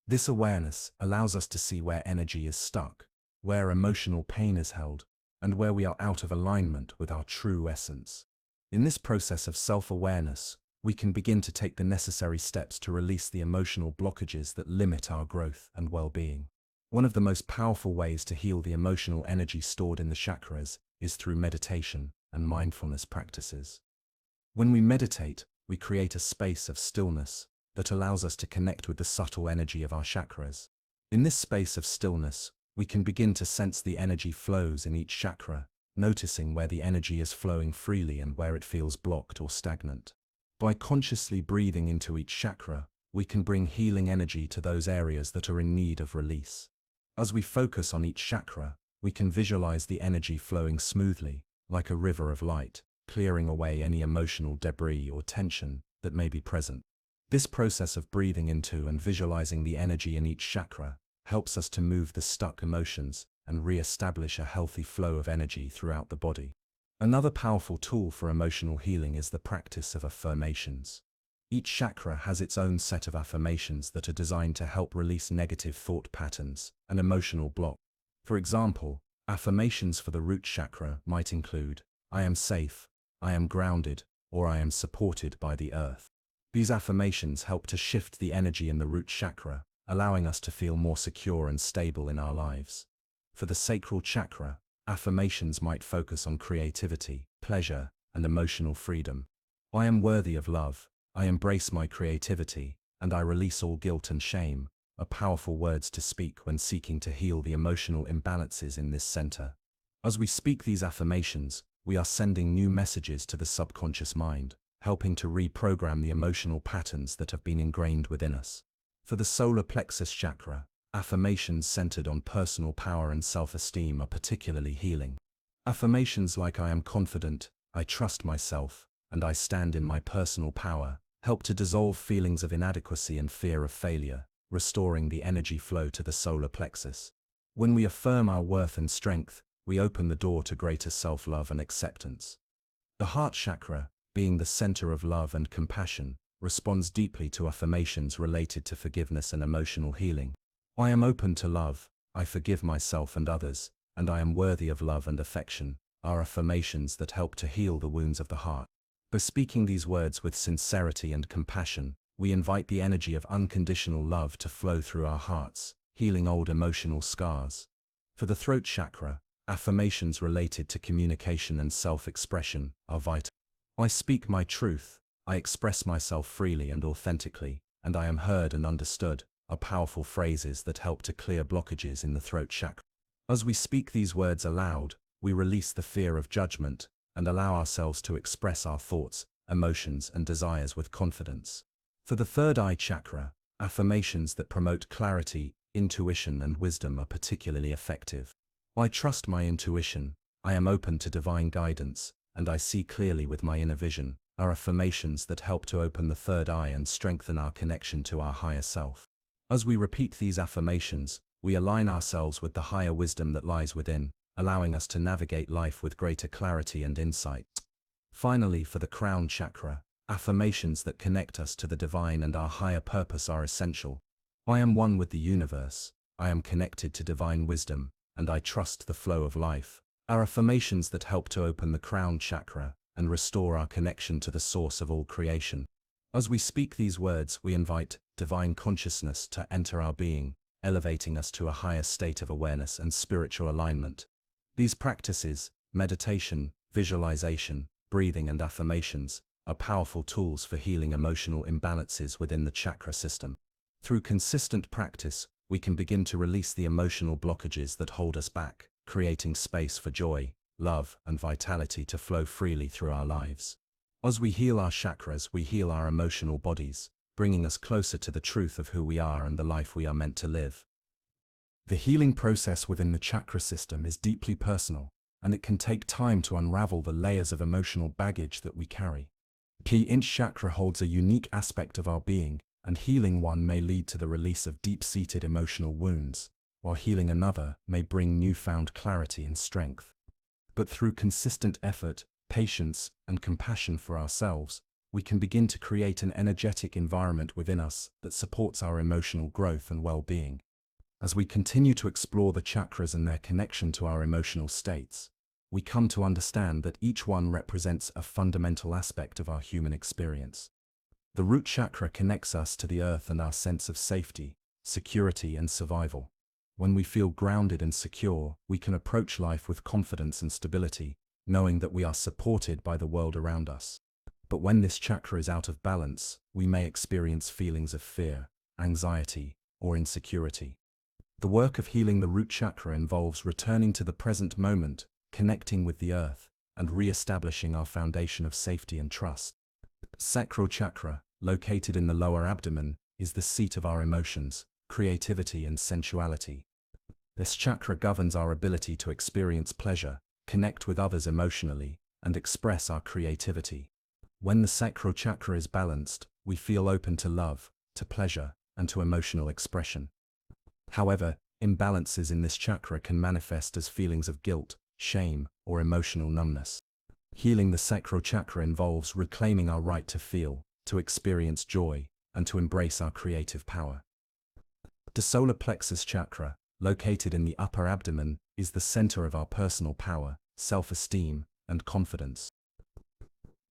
This awareness allows us to see where energy is stuck, where emotional pain is held, and where we are out of alignment with our true essence. In this process of self-awareness, we can begin to take the necessary steps to release the emotional blockages that limit our growth and well-being. One of the most powerful ways to heal the emotional energy stored in the chakras is through meditation and mindfulness practices. When we meditate, we create a space of stillness that allows us to connect with the subtle energy of our chakras. In this space of stillness, we can begin to sense the energy flows in each chakra, noticing where the energy is flowing freely and where it feels blocked or stagnant. By consciously breathing into each chakra, we can bring healing energy to those areas that are in need of release. As we focus on each chakra, we can visualize the energy flowing smoothly, like a river of light, clearing away any emotional debris or tension that may be present. This process of breathing into and visualizing the energy in each chakra helps us to move the stuck emotions and re-establish a healthy flow of energy throughout the body. Another powerful tool for emotional healing is the practice of affirmations. Each chakra has its own set of affirmations that are designed to help release negative thought patterns and emotional block. For example, affirmations for the root chakra might include, "I am safe," "I am grounded," or "I am supported by the earth." These affirmations help to shift the energy in the root chakra, allowing us to feel more secure and stable in our lives. For the sacral chakra, affirmations might focus on creativity, pleasure, and emotional freedom. "I am worthy of love," "I embrace my creativity," and "I release all guilt and shame," are powerful words to speak when seeking to heal the emotional imbalances in this center. As we speak these affirmations, we are sending new messages to the subconscious mind, helping to reprogram the emotional patterns that have been ingrained within us. For the solar plexus chakra, affirmations centered on personal power and self-esteem are particularly healing. Affirmations like "I am confident," "I trust myself," and "I stand in my personal power" help to dissolve feelings of inadequacy and fear of failure, restoring the energy flow to the solar plexus. When we affirm our worth and strength, we open the door to greater self-love and acceptance. The heart chakra, being the center of love and compassion, responds deeply to affirmations related to forgiveness and emotional healing. "I am open to love," "I forgive myself and others," and "I am worthy of love and affection" are affirmations that help to heal the wounds of the heart. By speaking these words with sincerity and compassion, we invite the energy of unconditional love to flow through our hearts, healing old emotional scars. For the throat chakra, affirmations related to communication and self-expression are vital. "I speak my truth," "I express myself freely and authentically," and "I am heard and understood" are powerful phrases that help to clear blockages in the throat chakra. As we speak these words aloud, we release the fear of judgment and allow ourselves to express our thoughts, emotions, and desires with confidence. For the third eye chakra, affirmations that promote clarity, intuition, and wisdom are particularly effective. "I trust my intuition," "I am open to divine guidance," and "I see clearly with my inner vision" are affirmations that help to open the third eye and strengthen our connection to our higher self. As we repeat these affirmations, we align ourselves with the higher wisdom that lies within, allowing us to navigate life with greater clarity and insight. Finally, for the crown chakra, affirmations that connect us to the divine and our higher purpose are essential. "I am one with the universe," "I am connected to divine wisdom," and "I trust the flow of life" are affirmations that help to open the crown chakra and restore our connection to the source of all creation. As we speak these words, we invite divine consciousness to enter our being, elevating us to a higher state of awareness and spiritual alignment. These practices, meditation, visualization, breathing, and affirmations, are powerful tools for healing emotional imbalances within the chakra system. Through consistent practice, we can begin to release the emotional blockages that hold us back, creating space for joy, love, and vitality to flow freely through our lives. As we heal our chakras, we heal our emotional bodies, bringing us closer to the truth of who we are and the life we are meant to live. The healing process within the chakra system is deeply personal, and it can take time to unravel the layers of emotional baggage that we carry. Each chakra holds a unique aspect of our being, and healing one may lead to the release of deep-seated emotional wounds, while healing another may bring newfound clarity and strength. But through consistent effort, patience, and compassion for ourselves, we can begin to create an energetic environment within us that supports our emotional growth and well-being. As we continue to explore the chakras and their connection to our emotional states, we come to understand that each one represents a fundamental aspect of our human experience. The root chakra connects us to the earth and our sense of safety, security, and survival. When we feel grounded and secure, we can approach life with confidence and stability, knowing that we are supported by the world around us. But when this chakra is out of balance, we may experience feelings of fear, anxiety, or insecurity. The work of healing the root chakra involves returning to the present moment, connecting with the earth, and re-establishing our foundation of safety and trust. Sacral chakra, located in the lower abdomen, is the seat of our emotions, creativity, and sensuality. This chakra governs our ability to experience pleasure, connect with others emotionally, and express our creativity. When the sacral chakra is balanced, we feel open to love, to pleasure, and to emotional expression. However, imbalances in this chakra can manifest as feelings of guilt, shame, or emotional numbness. Healing the sacral chakra involves reclaiming our right to feel, to experience joy, and to embrace our creative power. The solar plexus chakra, located in the upper abdomen, is the center of our personal power, self-esteem, and confidence.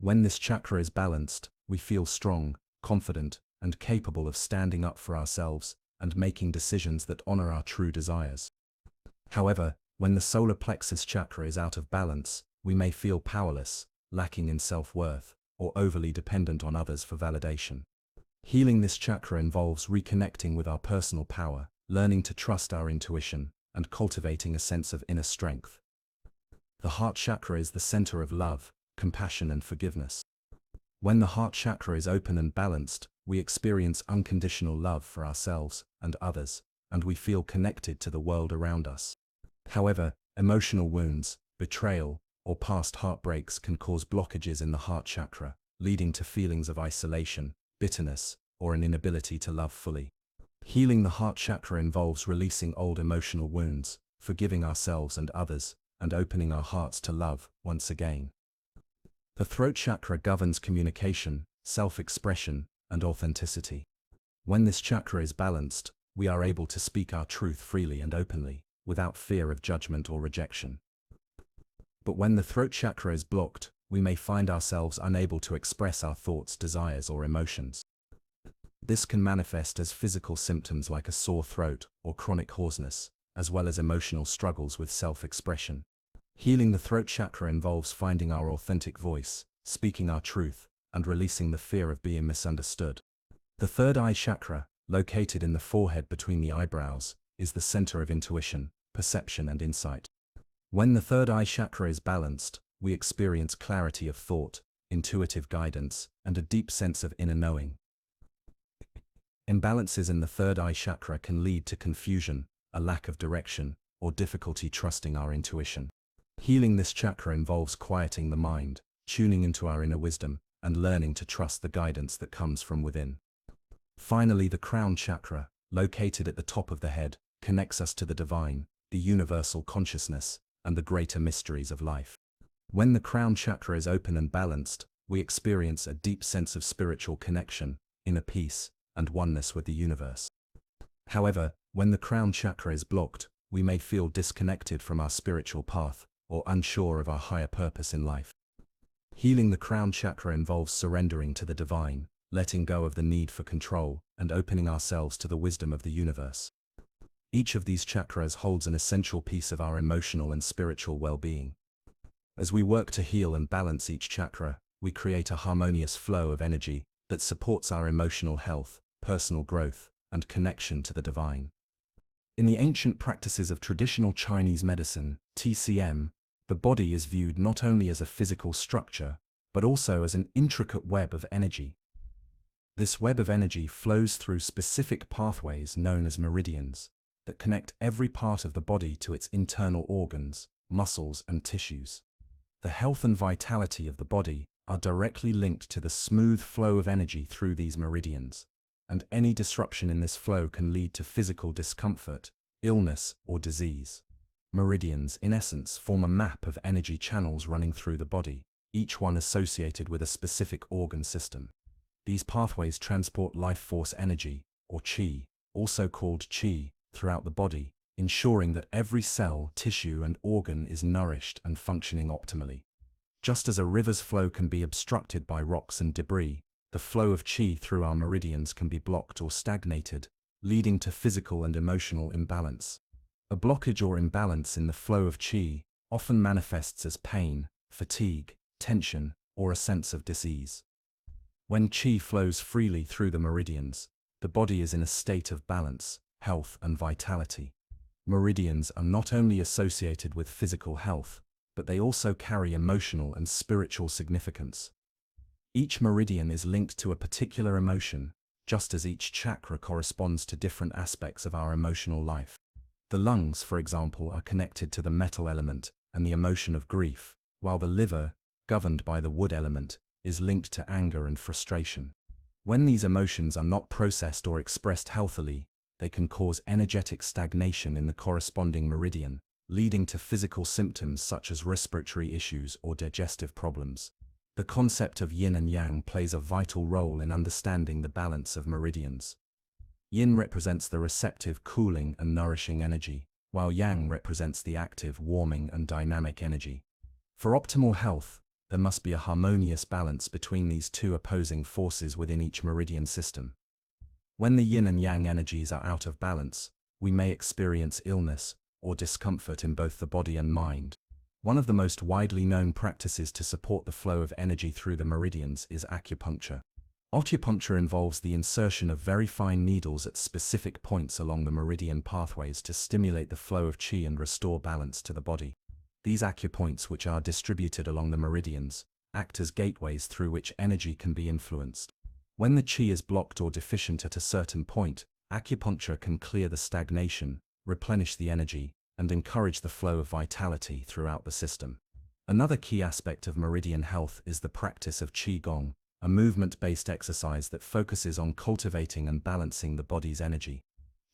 When this chakra is balanced, we feel strong, confident, and capable of standing up for ourselves and making decisions that honor our true desires. However, when the solar plexus chakra is out of balance, we may feel powerless, lacking in self-worth, or overly dependent on others for validation. Healing this chakra involves reconnecting with our personal power, learning to trust our intuition, and cultivating a sense of inner strength. The heart chakra is the center of love, compassion, and forgiveness. When the heart chakra is open and balanced, we experience unconditional love for ourselves and others, and we feel connected to the world around us. However, emotional wounds, betrayal, or past heartbreaks can cause blockages in the heart chakra, leading to feelings of isolation, bitterness, or an inability to love fully. Healing the heart chakra involves releasing old emotional wounds, forgiving ourselves and others, and opening our hearts to love once again. The throat chakra governs communication, self-expression, and authenticity. When this chakra is balanced, we are able to speak our truth freely and openly, without fear of judgment or rejection. But when the throat chakra is blocked, we may find ourselves unable to express our thoughts, desires, or emotions. This can manifest as physical symptoms like a sore throat or chronic hoarseness, as well as emotional struggles with self-expression. Healing the throat chakra involves finding our authentic voice, speaking our truth, and releasing the fear of being misunderstood. The third eye chakra, located in the forehead between the eyebrows, is the center of intuition, perception, and insight. When the third eye chakra is balanced, we experience clarity of thought, intuitive guidance, and a deep sense of inner knowing. Imbalances in the third eye chakra can lead to confusion, a lack of direction, or difficulty trusting our intuition. Healing this chakra involves quieting the mind, tuning into our inner wisdom, and learning to trust the guidance that comes from within. Finally, the crown chakra, located at the top of the head, connects us to the divine, the universal consciousness, and the greater mysteries of life. When the crown chakra is open and balanced, we experience a deep sense of spiritual connection, inner peace, and oneness with the universe. However, when the crown chakra is blocked, we may feel disconnected from our spiritual path, or unsure of our higher purpose in life. Healing the crown chakra involves surrendering to the divine, letting go of the need for control, and opening ourselves to the wisdom of the universe. Each of these chakras holds an essential piece of our emotional and spiritual well-being. As we work to heal and balance each chakra, we create a harmonious flow of energy that supports our emotional health, personal growth, and connection to the divine. In the ancient practices of traditional Chinese medicine, TCM, the body is viewed not only as a physical structure, but also as an intricate web of energy. This web of energy flows through specific pathways known as meridians that connect every part of the body to its internal organs, muscles, and tissues. The health and vitality of the body are directly linked to the smooth flow of energy through these meridians, and any disruption in this flow can lead to physical discomfort, illness, or disease. Meridians, in essence, form a map of energy channels running through the body, each one associated with a specific organ system. These pathways transport life force energy, or qi, also called qi, throughout the body, ensuring that every cell, tissue, and organ is nourished and functioning optimally. Just as a river's flow can be obstructed by rocks and debris, the flow of qi through our meridians can be blocked or stagnated, leading to physical and emotional imbalance. A blockage or imbalance in the flow of qi often manifests as pain, fatigue, tension, or a sense of disease. When qi flows freely through the meridians, the body is in a state of balance, health, and vitality. Meridians are not only associated with physical health, but they also carry emotional and spiritual significance. Each meridian is linked to a particular emotion, just as each chakra corresponds to different aspects of our emotional life. The lungs, for example, are connected to the metal element and the emotion of grief, while the liver, governed by the wood element, is linked to anger and frustration. When these emotions are not processed or expressed healthily, they can cause energetic stagnation in the corresponding meridian, leading to physical symptoms such as respiratory issues or digestive problems. The concept of yin and yang plays a vital role in understanding the balance of meridians. Yin represents the receptive, cooling, and nourishing energy, while yang represents the active, warming, and dynamic energy. For optimal health, there must be a harmonious balance between these two opposing forces within each meridian system. When the yin and yang energies are out of balance, we may experience illness or discomfort in both the body and mind. One of the most widely known practices to support the flow of energy through the meridians is acupuncture. Acupuncture involves the insertion of very fine needles at specific points along the meridian pathways to stimulate the flow of qi and restore balance to the body. These acupoints, which are distributed along the meridians, act as gateways through which energy can be influenced. When the qi is blocked or deficient at a certain point, acupuncture can clear the stagnation, replenish the energy, and encourage the flow of vitality throughout the system. Another key aspect of meridian health is the practice of qigong, a movement-based exercise that focuses on cultivating and balancing the body's energy.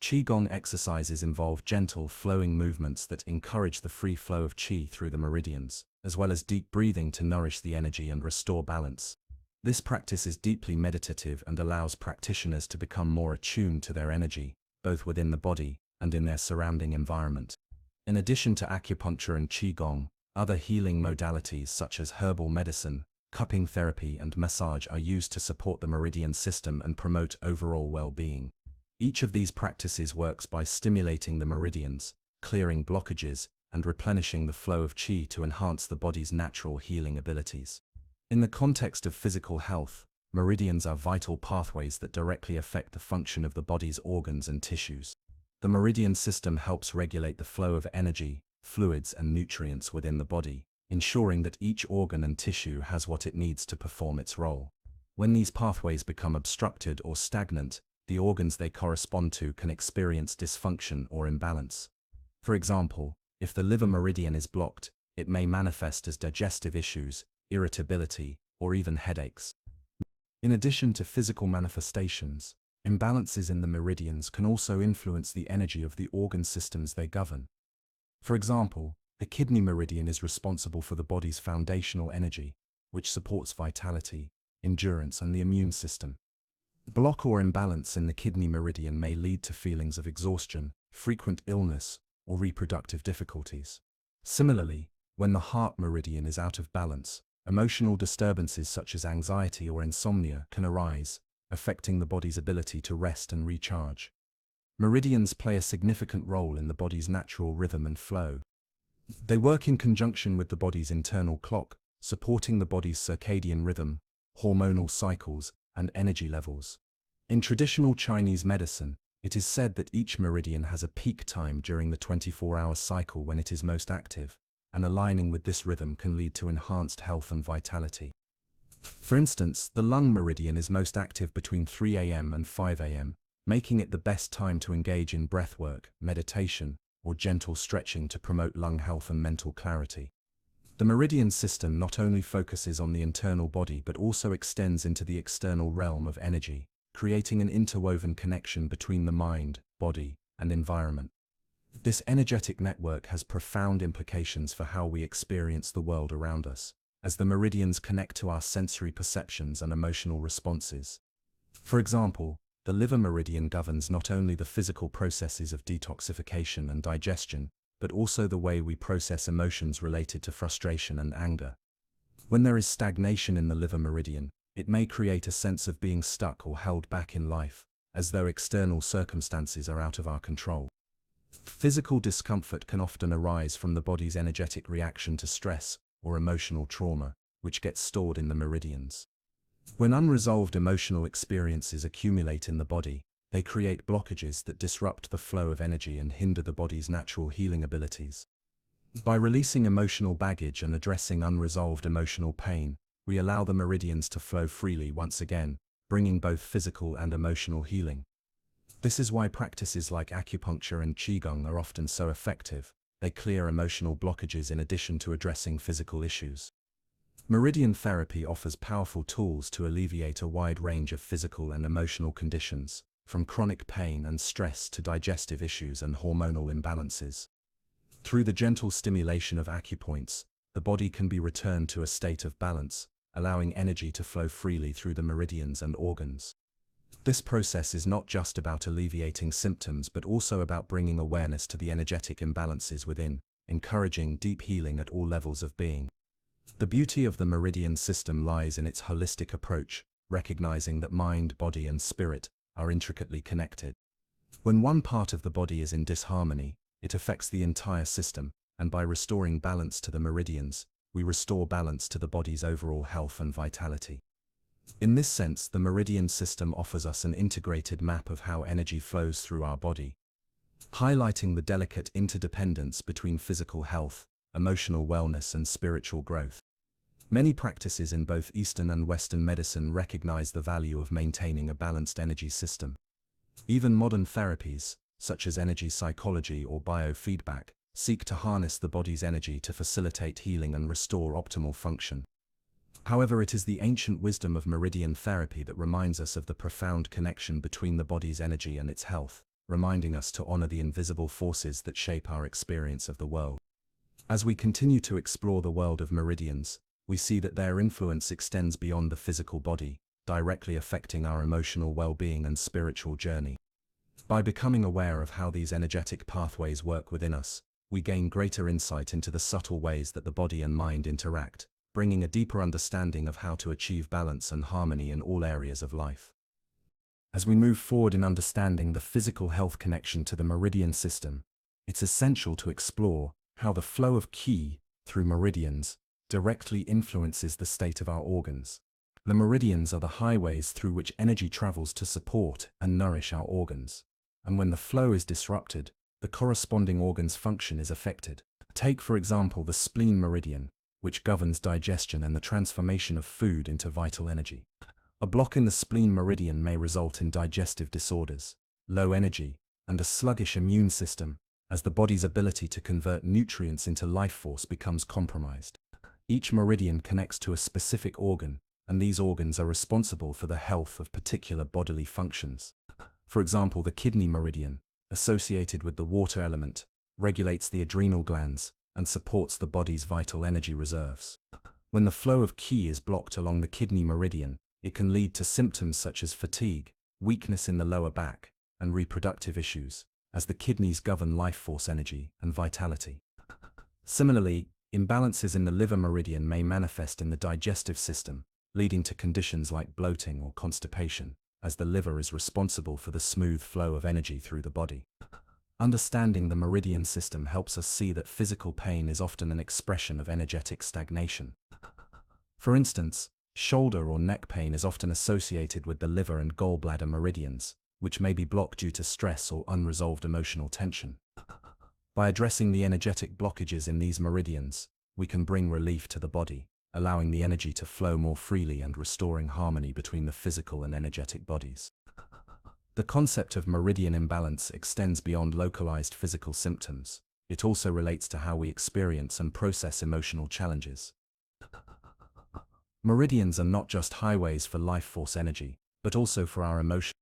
Qigong exercises involve gentle, flowing movements that encourage the free flow of qi through the meridians, as well as deep breathing to nourish the energy and restore balance. This practice is deeply meditative and allows practitioners to become more attuned to their energy, both within the body and in their surrounding environment. In addition to acupuncture and qigong, other healing modalities such as herbal medicine, cupping therapy, and massage are used to support the meridian system and promote overall well-being. Each of these practices works by stimulating the meridians, clearing blockages, and replenishing the flow of qi to enhance the body's natural healing abilities. In the context of physical health, meridians are vital pathways that directly affect the function of the body's organs and tissues. The meridian system helps regulate the flow of energy, fluids, and nutrients within the body, ensuring that each organ and tissue has what it needs to perform its role. When these pathways become obstructed or stagnant, the organs they correspond to can experience dysfunction or imbalance. For example, if the liver meridian is blocked, it may manifest as digestive issues, irritability, or even headaches. In addition to physical manifestations, imbalances in the meridians can also influence the energy of the organ systems they govern. For example, the kidney meridian is responsible for the body's foundational energy, which supports vitality, endurance, and the immune system. Block or imbalance in the kidney meridian may lead to feelings of exhaustion, frequent illness, or reproductive difficulties. Similarly, when the heart meridian is out of balance, emotional disturbances such as anxiety or insomnia can arise, affecting the body's ability to rest and recharge. Meridians play a significant role in the body's natural rhythm and flow. They work in conjunction with the body's internal clock, supporting the body's circadian rhythm, hormonal cycles, and energy levels. In traditional Chinese medicine, it is said that each meridian has a peak time during the 24-hour cycle when it is most active, and aligning with this rhythm can lead to enhanced health and vitality. For instance, the lung meridian is most active between 3 a.m. and 5 a.m., making it the best time to engage in breathwork, meditation, or gentle stretching to promote lung health and mental clarity. The Meridian system not only focuses on the internal body but also extends into the external realm of energy, creating an interwoven connection between the mind, body, and environment. This energetic network has profound implications for how we experience the world around us, as the meridians connect to our sensory perceptions and emotional responses. For example, the liver meridian governs not only the physical processes of detoxification and digestion, but also the way we process emotions related to frustration and anger. When there is stagnation in the liver meridian, it may create a sense of being stuck or held back in life, as though external circumstances are out of our control. Physical discomfort can often arise from the body's energetic reaction to stress or emotional trauma, which gets stored in the meridians. When unresolved emotional experiences accumulate in the body, they create blockages that disrupt the flow of energy and hinder the body's natural healing abilities. By releasing emotional baggage and addressing unresolved emotional pain, we allow the meridians to flow freely once again, bringing both physical and emotional healing. This is why practices like acupuncture and qigong are often so effective. They clear emotional blockages in addition to addressing physical issues. Meridian therapy offers powerful tools to alleviate a wide range of physical and emotional conditions, from chronic pain and stress to digestive issues and hormonal imbalances. Through the gentle stimulation of acupoints, the body can be returned to a state of balance, allowing energy to flow freely through the meridians and organs. This process is not just about alleviating symptoms but also about bringing awareness to the energetic imbalances within, encouraging deep healing at all levels of being. The beauty of the Meridian system lies in its holistic approach, recognizing that mind, body, and spirit are intricately connected. When one part of the body is in disharmony, it affects the entire system, and by restoring balance to the meridians, we restore balance to the body's overall health and vitality. In this sense, the Meridian system offers us an integrated map of how energy flows through our body, highlighting the delicate interdependence between physical health, emotional wellness, and spiritual growth. Many practices in both Eastern and Western medicine recognize the value of maintaining a balanced energy system. Even modern therapies, such as energy psychology or biofeedback, seek to harness the body's energy to facilitate healing and restore optimal function. However, it is the ancient wisdom of meridian therapy that reminds us of the profound connection between the body's energy and its health, reminding us to honor the invisible forces that shape our experience of the world. As we continue to explore the world of meridians, we see that their influence extends beyond the physical body, directly affecting our emotional well-being and spiritual journey. By becoming aware of how these energetic pathways work within us, we gain greater insight into the subtle ways that the body and mind interact, bringing a deeper understanding of how to achieve balance and harmony in all areas of life. As we move forward in understanding the physical health connection to the meridian system, it's essential to explore how the flow of qi through meridians directly influences the state of our organs. The meridians are the highways through which energy travels to support and nourish our organs. And when the flow is disrupted, the corresponding organ's function is affected. Take, for example, the spleen meridian, which governs digestion and the transformation of food into vital energy. A block in the spleen meridian may result in digestive disorders, low energy, and a sluggish immune system, as the body's ability to convert nutrients into life force becomes compromised. Each meridian connects to a specific organ, and these organs are responsible for the health of particular bodily functions. For example, the kidney meridian, associated with the water element, regulates the adrenal glands and supports the body's vital energy reserves. When the flow of qi is blocked along the kidney meridian, it can lead to symptoms such as fatigue, weakness in the lower back, and reproductive issues, as the kidneys govern life force energy and vitality. Similarly, imbalances in the liver meridian may manifest in the digestive system, leading to conditions like bloating or constipation, as the liver is responsible for the smooth flow of energy through the body. Understanding the meridian system helps us see that physical pain is often an expression of energetic stagnation. For instance, shoulder or neck pain is often associated with the liver and gallbladder meridians, which may be blocked due to stress or unresolved emotional tension. By addressing the energetic blockages in these meridians, we can bring relief to the body, allowing the energy to flow more freely and restoring harmony between the physical and energetic bodies. The concept of meridian imbalance extends beyond localized physical symptoms. It also relates to how we experience and process emotional challenges. Meridians are not just highways for life force energy, but also for our emotion.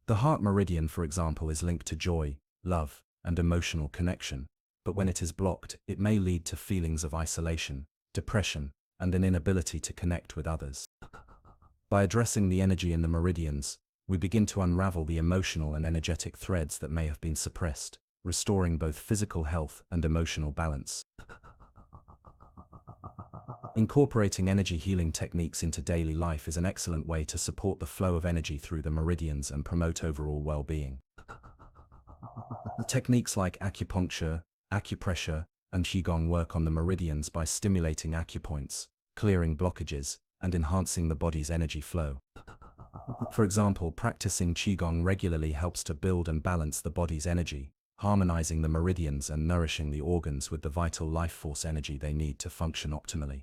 The heart meridian, for example, is linked to joy, love, and emotional connection, but when it is blocked, it may lead to feelings of isolation, depression, and an inability to connect with others. By addressing the energy in the meridians, we begin to unravel the emotional and energetic threads that may have been suppressed, restoring both physical health and emotional balance. Incorporating energy healing techniques into daily life is an excellent way to support the flow of energy through the meridians and promote overall well-being. Techniques like acupuncture, acupressure, and qigong work on the meridians by stimulating acupoints, clearing blockages, and enhancing the body's energy flow. For example, practicing qigong regularly helps to build and balance the body's energy, harmonizing the meridians and nourishing the organs with the vital life force energy they need to function optimally.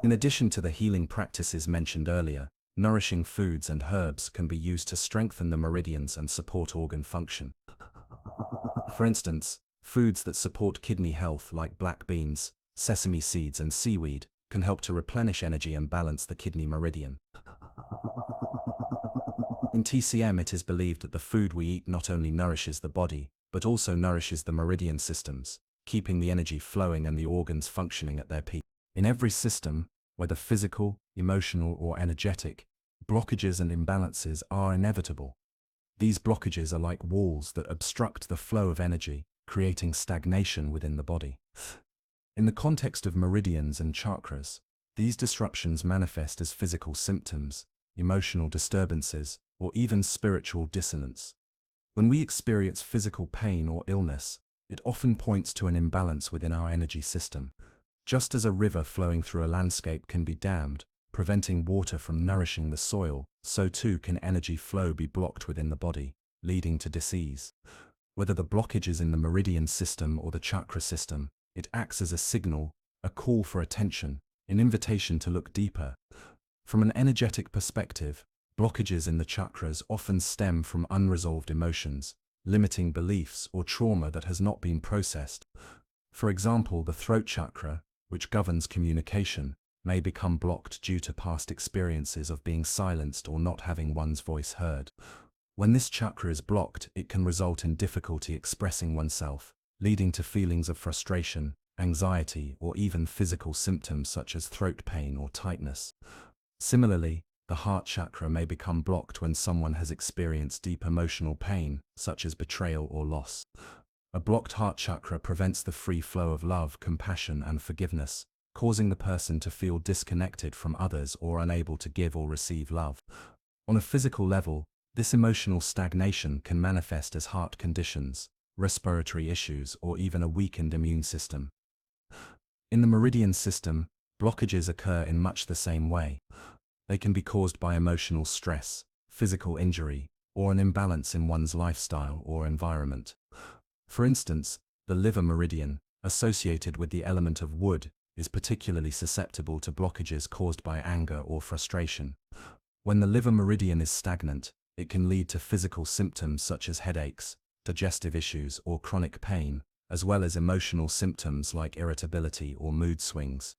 In addition to the healing practices mentioned earlier, nourishing foods and herbs can be used to strengthen the meridians and support organ function. For instance, foods that support kidney health like black beans, sesame seeds, and seaweed can help to replenish energy and balance the kidney meridian. In TCM, it is believed that the food we eat not only nourishes the body, but also nourishes the meridian systems, keeping the energy flowing and the organs functioning at their peak. In every system, whether physical, emotional, or energetic, blockages and imbalances are inevitable. These blockages are like walls that obstruct the flow of energy, creating stagnation within the body. In the context of meridians and chakras, these disruptions manifest as physical symptoms, emotional disturbances, or even spiritual dissonance. When we experience physical pain or illness, it often points to an imbalance within our energy system. Just as a river flowing through a landscape can be dammed, preventing water from nourishing the soil, so too can energy flow be blocked within the body, leading to disease. Whether the blockage is in the meridian system or the chakra system, it acts as a signal, a call for attention, an invitation to look deeper. From an energetic perspective, blockages in the chakras often stem from unresolved emotions, limiting beliefs or trauma that has not been processed. For example, the throat chakra, which governs communication, may become blocked due to past experiences of being silenced or not having one's voice heard. When this chakra is blocked, it can result in difficulty expressing oneself, leading to feelings of frustration, anxiety, or even physical symptoms such as throat pain or tightness. Similarly, the heart chakra may become blocked when someone has experienced deep emotional pain, such as betrayal or loss. A blocked heart chakra prevents the free flow of love, compassion, and forgiveness, causing the person to feel disconnected from others or unable to give or receive love. On a physical level, this emotional stagnation can manifest as heart conditions, respiratory issues, or even a weakened immune system. In the meridian system, blockages occur in much the same way. They can be caused by emotional stress, physical injury, or an imbalance in one's lifestyle or environment. For instance, the liver meridian, associated with the element of wood, is particularly susceptible to blockages caused by anger or frustration. When the liver meridian is stagnant, it can lead to physical symptoms such as headaches, digestive issues, or chronic pain, as well as emotional symptoms like irritability or mood swings.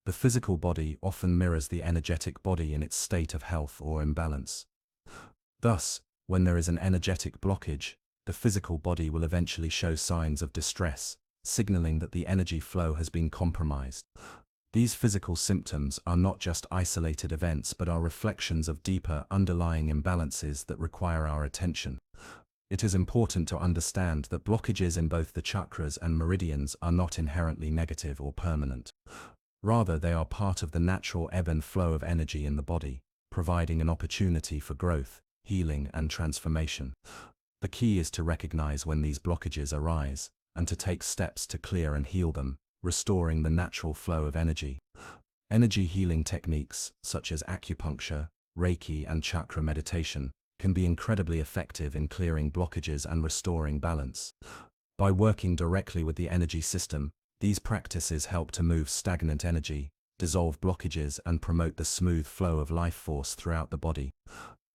The physical body often mirrors the energetic body in its state of health or imbalance. Thus, when there is an energetic blockage, the physical body will eventually show signs of distress, signaling that the energy flow has been compromised. These physical symptoms are not just isolated events but are reflections of deeper underlying imbalances that require our attention. It is important to understand that blockages in both the chakras and meridians are not inherently negative or permanent. Rather, they are part of the natural ebb and flow of energy in the body, providing an opportunity for growth, healing, and transformation. The key is to recognize when these blockages arise, and to take steps to clear and heal them, restoring the natural flow of energy. Energy healing techniques, such as acupuncture, Reiki, and chakra meditation, can be incredibly effective in clearing blockages and restoring balance. By working directly with the energy system, these practices help to move stagnant energy, dissolve blockages, and promote the smooth flow of life force throughout the body.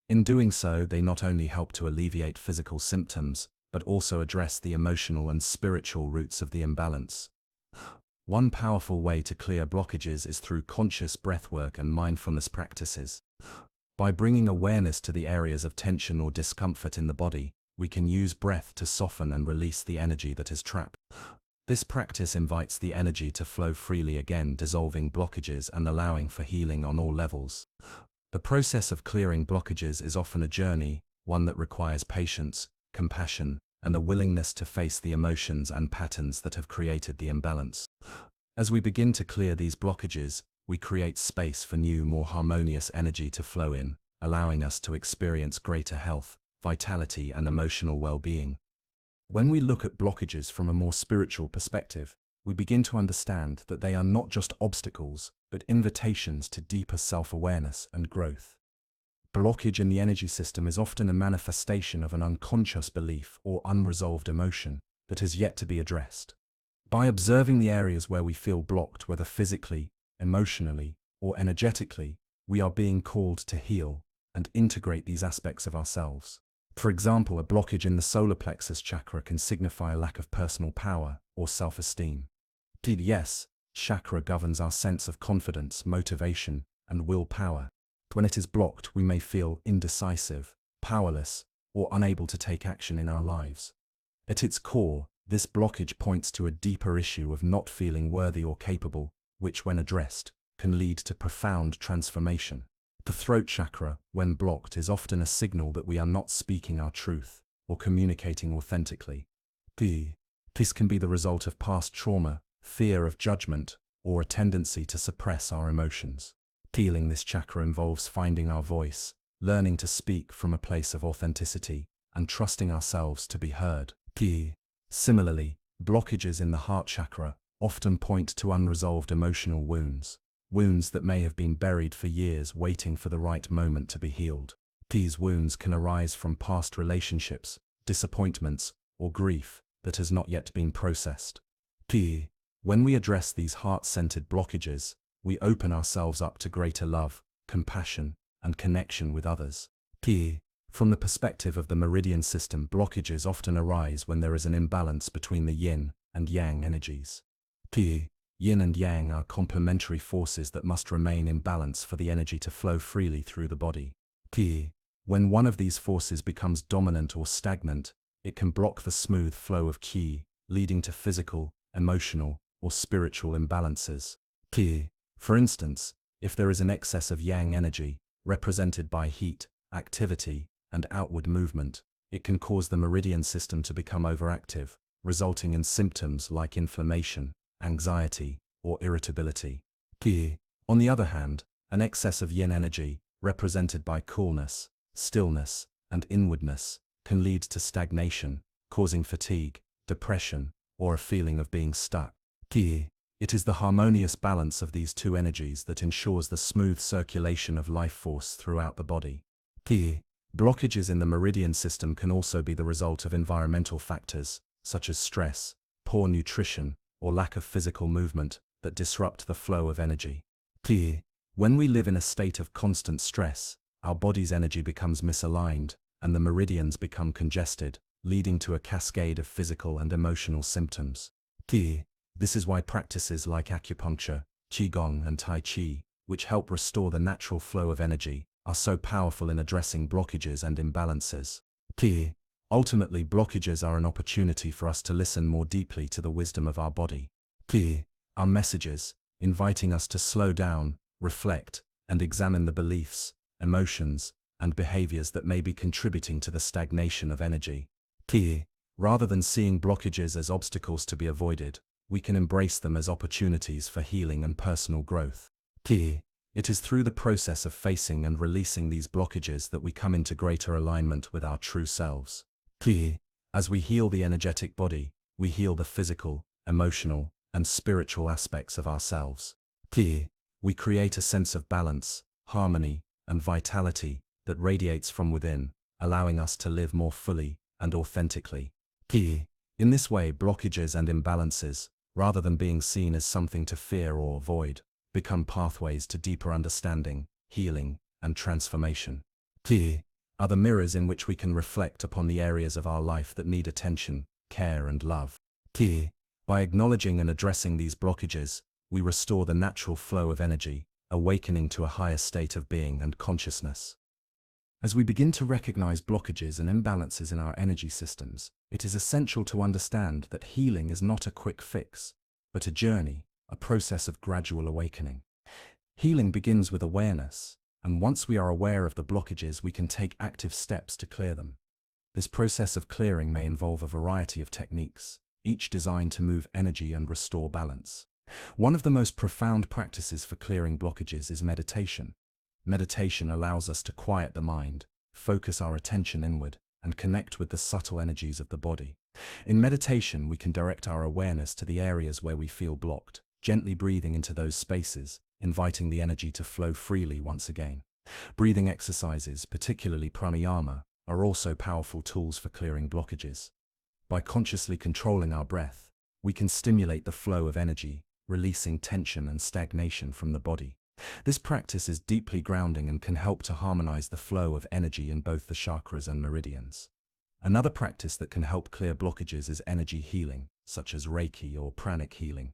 In doing so, they not only help to alleviate physical symptoms, but also address the emotional and spiritual roots of the imbalance. One powerful way to clear blockages is through conscious breathwork and mindfulness practices. By bringing awareness to the areas of tension or discomfort in the body, we can use breath to soften and release the energy that is trapped. This practice invites the energy to flow freely again, dissolving blockages and allowing for healing on all levels. The process of clearing blockages is often a journey, one that requires patience, compassion, and a willingness to face the emotions and patterns that have created the imbalance. As we begin to clear these blockages, we create space for new, more harmonious energy to flow in, allowing us to experience greater health, vitality, and emotional well-being. When we look at blockages from a more spiritual perspective, we begin to understand that they are not just obstacles, but invitations to deeper self-awareness and growth. Blockage in the energy system is often a manifestation of an unconscious belief or unresolved emotion that has yet to be addressed. By observing the areas where we feel blocked, whether physically, emotionally, or energetically, we are being called to heal and integrate these aspects of ourselves. For example, a blockage in the solar plexus chakra can signify a lack of personal power or self-esteem. Yes, chakra governs our sense of confidence, motivation, and willpower. When it is blocked, we may feel indecisive, powerless, or unable to take action in our lives. At its core, this blockage points to a deeper issue of not feeling worthy or capable, which, when addressed, can lead to profound transformation. The throat chakra, when blocked, is often a signal that we are not speaking our truth or communicating authentically. This can be the result of past trauma, fear of judgment, or a tendency to suppress our emotions. Healing this chakra involves finding our voice, learning to speak from a place of authenticity, and trusting ourselves to be heard. Similarly, blockages in the heart chakra often point to unresolved emotional wounds that may have been buried for years, waiting for the right moment to be healed. These wounds can arise from past relationships, disappointments, or grief that has not yet been processed. When we address these heart-centered blockages, we open ourselves up to greater love, compassion, and connection with others. From the perspective of the Meridian System, blockages often arise when there is an imbalance between the yin and yang energies. Yin and yang are complementary forces that must remain in balance for the energy to flow freely through the body. When one of these forces becomes dominant or stagnant, it can block the smooth flow of qi, leading to physical, emotional, or spiritual imbalances. For instance, if there is an excess of yang energy, represented by heat, activity, and outward movement, it can cause the meridian system to become overactive, resulting in symptoms like inflammation, anxiety, or irritability. On the other hand, an excess of yin energy, represented by coolness, stillness, and inwardness, can lead to stagnation, causing fatigue, depression, or a feeling of being stuck. It is the harmonious balance of these two energies that ensures the smooth circulation of life force throughout the body. Blockages in the meridian system can also be the result of environmental factors, such as stress, poor nutrition, or lack of physical movement, that disrupt the flow of energy. When we live in a state of constant stress, our body's energy becomes misaligned, and the meridians become congested, leading to a cascade of physical and emotional symptoms. This is why practices like acupuncture, qigong, and tai chi, which help restore the natural flow of energy, are so powerful in addressing blockages and imbalances. Ultimately, blockages are an opportunity for us to listen more deeply to the wisdom of our body. Our messages, inviting us to slow down, reflect, and examine the beliefs, emotions, and behaviors that may be contributing to the stagnation of energy. Rather than seeing blockages as obstacles to be avoided, we can embrace them as opportunities for healing and personal growth. It is through the process of facing and releasing these blockages that we come into greater alignment with our true selves. As we heal the energetic body, we heal the physical, emotional, and spiritual aspects of ourselves. Here, we create a sense of balance, harmony, and vitality that radiates from within, allowing us to live more fully and authentically. Here, in this way, blockages and imbalances, rather than being seen as something to fear or avoid, become pathways to deeper understanding, healing, and transformation. Here are the mirrors in which we can reflect upon the areas of our life that need attention, care, and love. Here, by acknowledging and addressing these blockages, we restore the natural flow of energy, awakening to a higher state of being and consciousness. As we begin to recognize blockages and imbalances in our energy systems, it is essential to understand that healing is not a quick fix, but a journey, a process of gradual awakening. Healing begins with awareness, and once we are aware of the blockages, we can take active steps to clear them. This process of clearing may involve a variety of techniques, each designed to move energy and restore balance. One of the most profound practices for clearing blockages is meditation. Meditation allows us to quiet the mind, focus our attention inward, and connect with the subtle energies of the body. In meditation, we can direct our awareness to the areas where we feel blocked, gently breathing into those spaces, inviting the energy to flow freely once again. Breathing exercises, particularly pranayama, are also powerful tools for clearing blockages. By consciously controlling our breath, we can stimulate the flow of energy, releasing tension and stagnation from the body. This practice is deeply grounding and can help to harmonize the flow of energy in both the chakras and meridians. Another practice that can help clear blockages is energy healing, such as Reiki or pranic healing.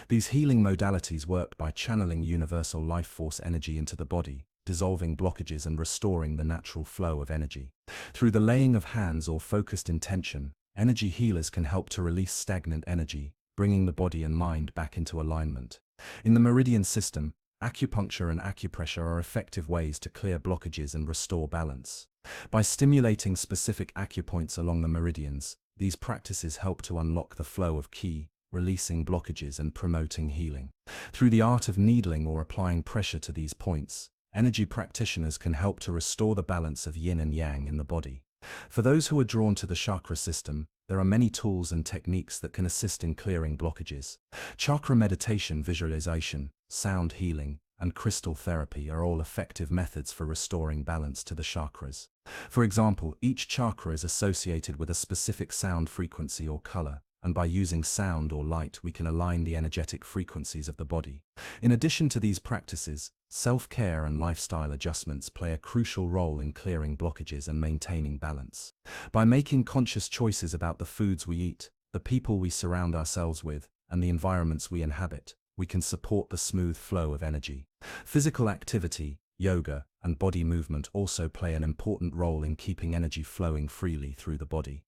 These healing modalities work by channeling universal life force energy into the body, dissolving blockages and restoring the natural flow of energy. Through the laying of hands or focused intention, energy healers can help to release stagnant energy, bringing the body and mind back into alignment. In the Meridian System, acupuncture and acupressure are effective ways to clear blockages and restore balance. By stimulating specific acupoints along the meridians, these practices help to unlock the flow of qi, releasing blockages and promoting healing. Through the art of needling or applying pressure to these points, energy practitioners can help to restore the balance of yin and yang in the body. For those who are drawn to the chakra system, there are many tools and techniques that can assist in clearing blockages. Chakra meditation, visualization, sound healing, and crystal therapy are all effective methods for restoring balance to the chakras. For example, each chakra is associated with a specific sound frequency or color, and by using sound or light we can align the energetic frequencies of the body. In addition to these practices, self-care and lifestyle adjustments play a crucial role in clearing blockages and maintaining balance. By making conscious choices about the foods we eat, the people we surround ourselves with, and the environments we inhabit, we can support the smooth flow of energy. Physical activity, yoga, and body movement also play an important role in keeping energy flowing freely through the body.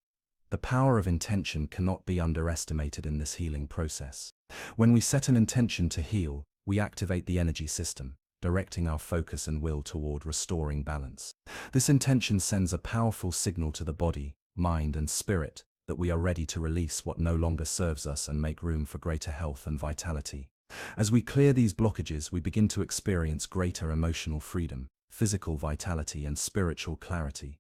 The power of intention cannot be underestimated in this healing process. When we set an intention to heal, we activate the energy system, directing our focus and will toward restoring balance. This intention sends a powerful signal to the body, mind, and spirit that we are ready to release what no longer serves us and make room for greater health and vitality. As we clear these blockages, we begin to experience greater emotional freedom, physical vitality, and spiritual clarity.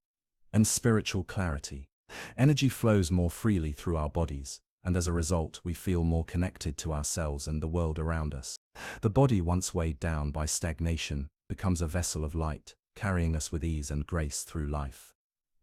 Energy flows more freely through our bodies, and as a result, we feel more connected to ourselves and the world around us. The body, once weighed down by stagnation, becomes a vessel of light, carrying us with ease and grace through life.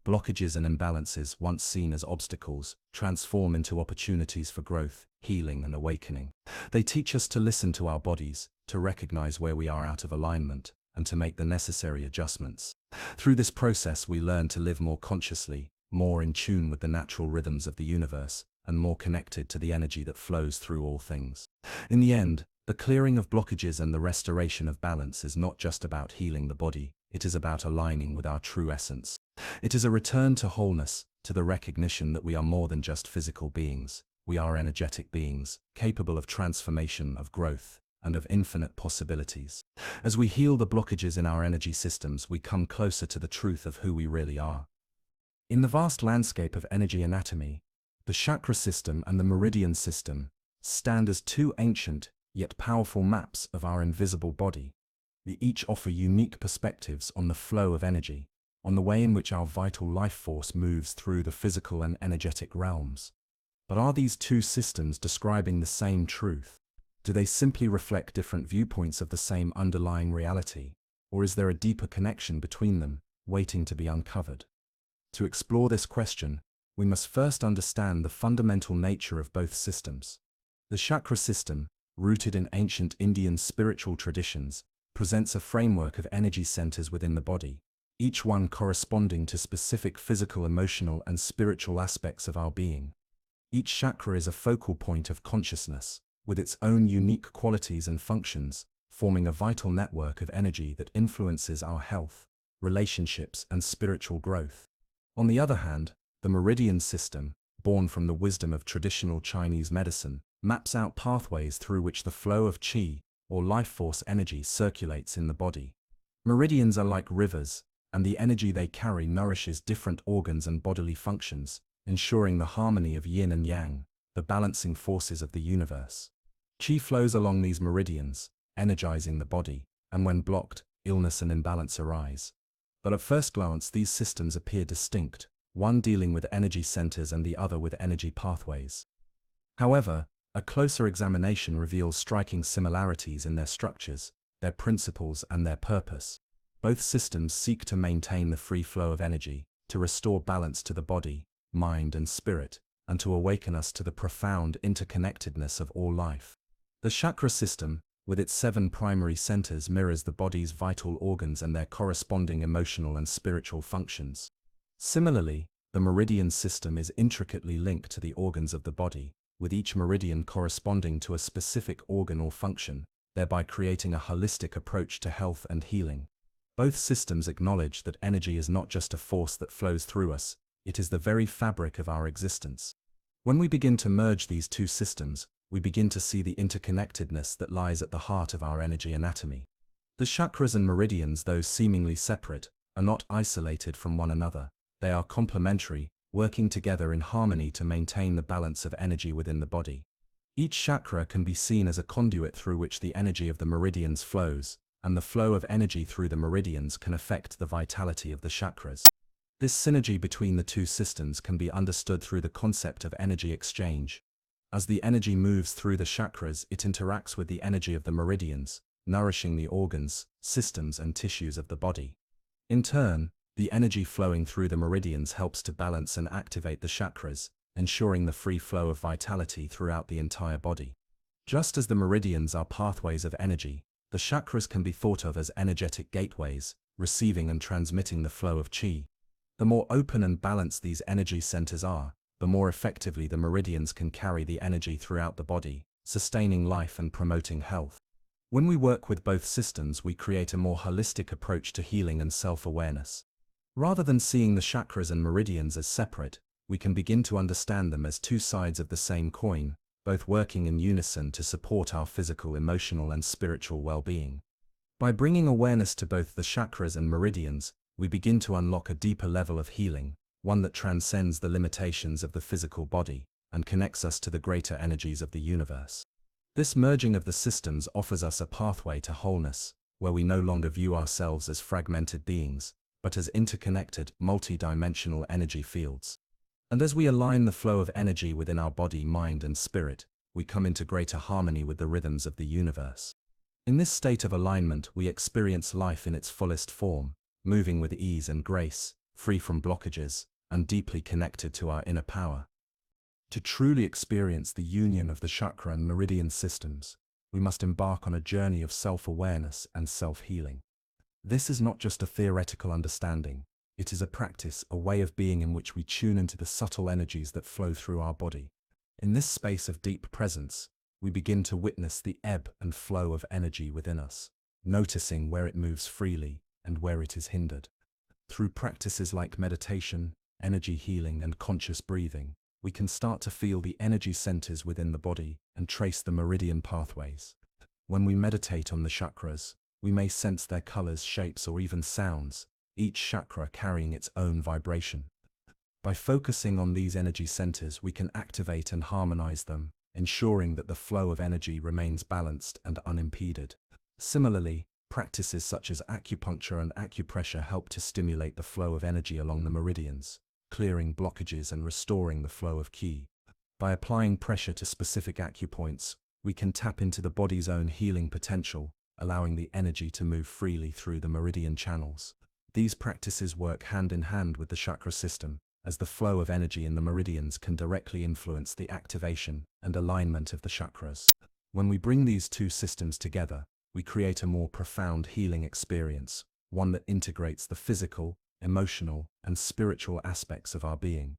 Blockages and imbalances, once seen as obstacles, transform into opportunities for growth, healing, and awakening. They teach us to listen to our bodies, to recognize where we are out of alignment, and to make the necessary adjustments. Through this process, we learn to live more consciously, more in tune with the natural rhythms of the universe, and more connected to the energy that flows through all things. In the end, the clearing of blockages and the restoration of balance is not just about healing the body, it is about aligning with our true essence. It is a return to wholeness, to the recognition that we are more than just physical beings. We are energetic beings, capable of transformation, of growth, and of infinite possibilities. As we heal the blockages in our energy systems, we come closer to the truth of who we really are. In the vast landscape of energy anatomy, the Chakra System and the Meridian System stand as two ancient, yet powerful maps of our invisible body. They each offer unique perspectives on the flow of energy, on the way in which our vital life force moves through the physical and energetic realms. But are these two systems describing the same truth? Do they simply reflect different viewpoints of the same underlying reality? Or is there a deeper connection between them, waiting to be uncovered? To explore this question, we must first understand the fundamental nature of both systems. The chakra system, rooted in ancient Indian spiritual traditions, presents a framework of energy centers within the body, each one corresponding to specific physical, emotional, and spiritual aspects of our being. Each chakra is a focal point of consciousness, with its own unique qualities and functions, forming a vital network of energy that influences our health, relationships, and spiritual growth. On the other hand, the Meridian System, born from the wisdom of traditional Chinese medicine, maps out pathways through which the flow of qi, or life force energy, circulates in the body. Meridians are like rivers, and the energy they carry nourishes different organs and bodily functions, ensuring the harmony of yin and yang, the balancing forces of the universe. Qi flows along these meridians, energizing the body, and when blocked, illness and imbalance arise. But at first glance, these systems appear distinct, one dealing with energy centers and the other with energy pathways. However, a closer examination reveals striking similarities in their structures, their principles, and their purpose. Both systems seek to maintain the free flow of energy, to restore balance to the body, mind, and spirit, and to awaken us to the profound interconnectedness of all life. The chakra system, with its 7 primary centers, mirrors the body's vital organs and their corresponding emotional and spiritual functions. Similarly, the meridian system is intricately linked to the organs of the body, with each meridian corresponding to a specific organ or function, thereby creating a holistic approach to health and healing. Both systems acknowledge that energy is not just a force that flows through us, it is the very fabric of our existence. When we begin to merge these two systems, we begin to see the interconnectedness that lies at the heart of our energy anatomy. The chakras and meridians, though seemingly separate, are not isolated from one another. They are complementary, working together in harmony to maintain the balance of energy within the body. Each chakra can be seen as a conduit through which the energy of the meridians flows, and the flow of energy through the meridians can affect the vitality of the chakras. This synergy between the two systems can be understood through the concept of energy exchange. As the energy moves through the chakras, it interacts with the energy of the meridians, nourishing the organs, systems, and tissues of the body. In turn, the energy flowing through the meridians helps to balance and activate the chakras, ensuring the free flow of vitality throughout the entire body. Just as the meridians are pathways of energy, the chakras can be thought of as energetic gateways, receiving and transmitting the flow of qi. The more open and balanced these energy centers are, the more effectively the meridians can carry the energy throughout the body, sustaining life and promoting health. When we work with both systems, we create a more holistic approach to healing and self-awareness. Rather than seeing the chakras and meridians as separate, we can begin to understand them as two sides of the same coin, both working in unison to support our physical, emotional, and spiritual well-being. By bringing awareness to both the chakras and meridians, we begin to unlock a deeper level of healing, one that transcends the limitations of the physical body and connects us to the greater energies of the universe. This merging of the systems offers us a pathway to wholeness, where we no longer view ourselves as fragmented beings, but as interconnected, multi-dimensional energy fields. And as we align the flow of energy within our body, mind, and spirit, we come into greater harmony with the rhythms of the universe. In this state of alignment, we experience life in its fullest form, moving with ease and grace, free from blockages, and deeply connected to our inner power. To truly experience the union of the chakra and meridian systems, we must embark on a journey of self-awareness and self-healing. This is not just a theoretical understanding, it is a practice, a way of being in which we tune into the subtle energies that flow through our body. In this space of deep presence, we begin to witness the ebb and flow of energy within us, noticing where it moves freely and where it is hindered. Through practices like meditation, energy healing, and conscious breathing, we can start to feel the energy centers within the body and trace the meridian pathways. When we meditate on the chakras, we may sense their colors, shapes, or even sounds, each chakra carrying its own vibration. By focusing on these energy centers, we can activate and harmonize them, ensuring that the flow of energy remains balanced and unimpeded. Similarly, practices such as acupuncture and acupressure help to stimulate the flow of energy along the meridians, clearing blockages and restoring the flow of qi. By applying pressure to specific acupoints, we can tap into the body's own healing potential, allowing the energy to move freely through the meridian channels. These practices work hand in hand with the chakra system, as the flow of energy in the meridians can directly influence the activation and alignment of the chakras. When we bring these two systems together, we create a more profound healing experience, one that integrates the physical, emotional, and spiritual aspects of our being.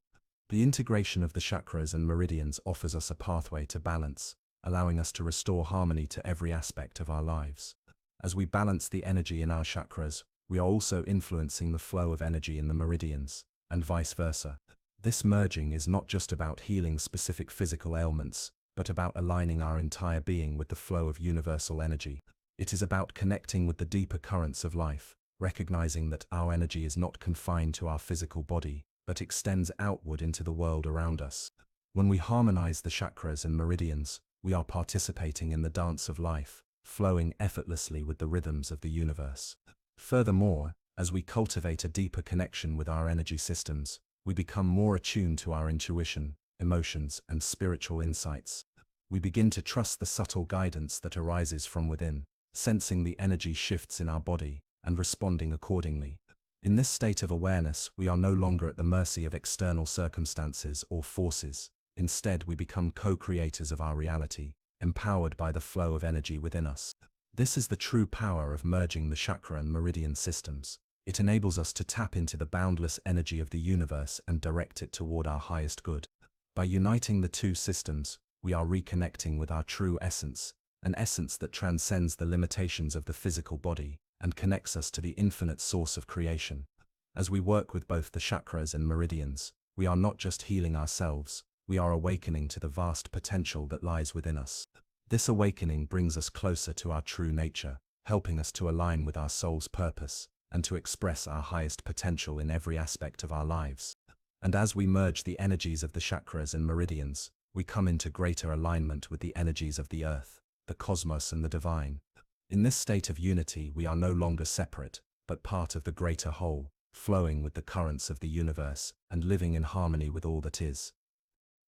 The integration of the chakras and meridians offers us a pathway to balance, allowing us to restore harmony to every aspect of our lives. As we balance the energy in our chakras, we are also influencing the flow of energy in the meridians, and vice versa. This merging is not just about healing specific physical ailments, but about aligning our entire being with the flow of universal energy. It is about connecting with the deeper currents of life, recognizing that our energy is not confined to our physical body, but extends outward into the world around us. When we harmonize the chakras and meridians, we are participating in the dance of life, flowing effortlessly with the rhythms of the universe. Furthermore, as we cultivate a deeper connection with our energy systems, we become more attuned to our intuition, emotions, and spiritual insights. We begin to trust the subtle guidance that arises from within, sensing the energy shifts in our body, and responding accordingly. In this state of awareness, we are no longer at the mercy of external circumstances or forces. Instead, we become co-creators of our reality, empowered by the flow of energy within us. This is the true power of merging the chakra and meridian systems. It enables us to tap into the boundless energy of the universe and direct it toward our highest good. By uniting the two systems, we are reconnecting with our true essence, an essence that transcends the limitations of the physical body and connects us to the infinite source of creation. As we work with both the chakras and meridians, we are not just healing ourselves, we are awakening to the vast potential that lies within us. This awakening brings us closer to our true nature, helping us to align with our soul's purpose and to express our highest potential in every aspect of our lives. And as we merge the energies of the chakras and meridians, we come into greater alignment with the energies of the earth, the cosmos, and the divine. In this state of unity, we are no longer separate, but part of the greater whole, flowing with the currents of the universe and living in harmony with all that is.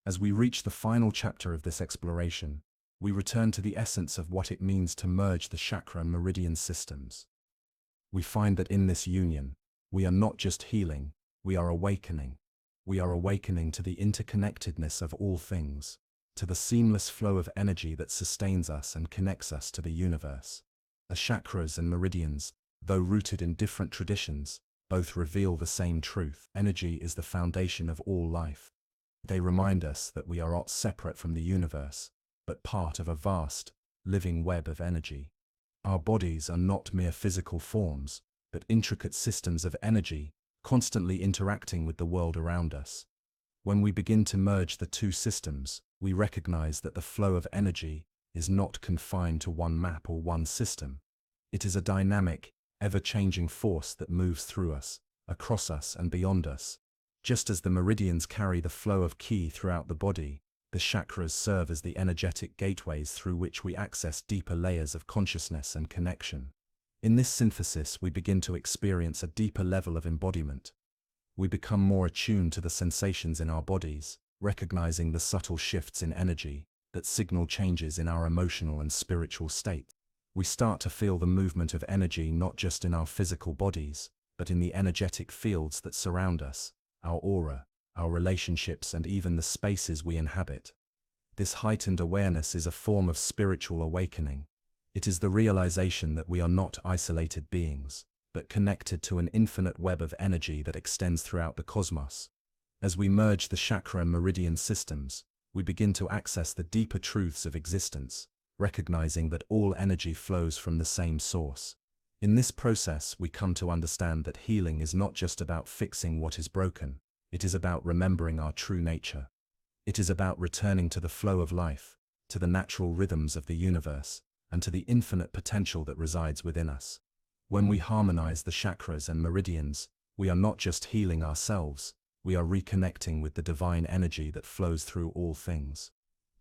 As we reach the final chapter of this exploration, we return to the essence of what it means to merge the chakra and meridian systems. We find that in this union, we are not just healing, we are awakening. We are awakening to the interconnectedness of all things, to the seamless flow of energy that sustains us and connects us to the universe. The chakras and meridians, though rooted in different traditions, both reveal the same truth. Energy is the foundation of all life. They remind us that we are not separate from the universe, but part of a vast, living web of energy. Our bodies are not mere physical forms, but intricate systems of energy, constantly interacting with the world around us. When we begin to merge the two systems, we recognize that the flow of energy is not confined to one map or one system. It is a dynamic, ever-changing force that moves through us, across us, and beyond us. Just as the meridians carry the flow of ki throughout the body, the chakras serve as the energetic gateways through which we access deeper layers of consciousness and connection. In this synthesis, we begin to experience a deeper level of embodiment. We become more attuned to the sensations in our bodies, recognizing the subtle shifts in energy that signal changes in our emotional and spiritual state. We start to feel the movement of energy not just in our physical bodies, but in the energetic fields that surround us, our aura, our relationships, and even the spaces we inhabit. This heightened awareness is a form of spiritual awakening. It is the realization that we are not isolated beings, but connected to an infinite web of energy that extends throughout the cosmos. As we merge the chakra and meridian systems, we begin to access the deeper truths of existence, recognizing that all energy flows from the same source. In this process, we come to understand that healing is not just about fixing what is broken, it is about remembering our true nature. It is about returning to the flow of life, to the natural rhythms of the universe, and to the infinite potential that resides within us. When we harmonize the chakras and meridians, we are not just healing ourselves, we are reconnecting with the divine energy that flows through all things.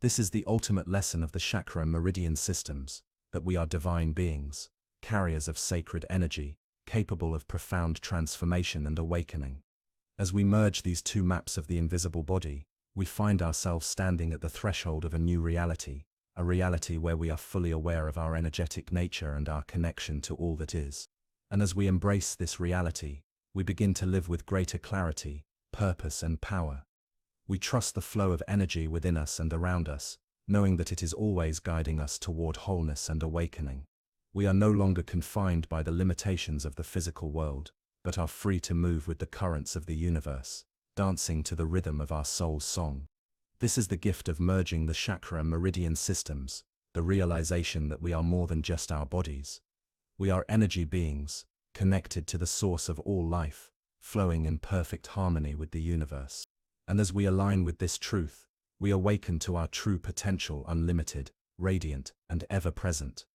This is the ultimate lesson of the chakra and meridian systems, that we are divine beings, carriers of sacred energy, capable of profound transformation and awakening. As we merge these two maps of the invisible body, we find ourselves standing at the threshold of a new reality, a reality where we are fully aware of our energetic nature and our connection to all that is. And as we embrace this reality, we begin to live with greater clarity, purpose, and power. We trust the flow of energy within us and around us, knowing that it is always guiding us toward wholeness and awakening. We are no longer confined by the limitations of the physical world, but are free to move with the currents of the universe, dancing to the rhythm of our soul's song. This is the gift of merging the chakra and meridian systems, the realization that we are more than just our bodies. We are energy beings, connected to the source of all life, flowing in perfect harmony with the universe. And as we align with this truth, we awaken to our true potential, unlimited, radiant, and ever-present.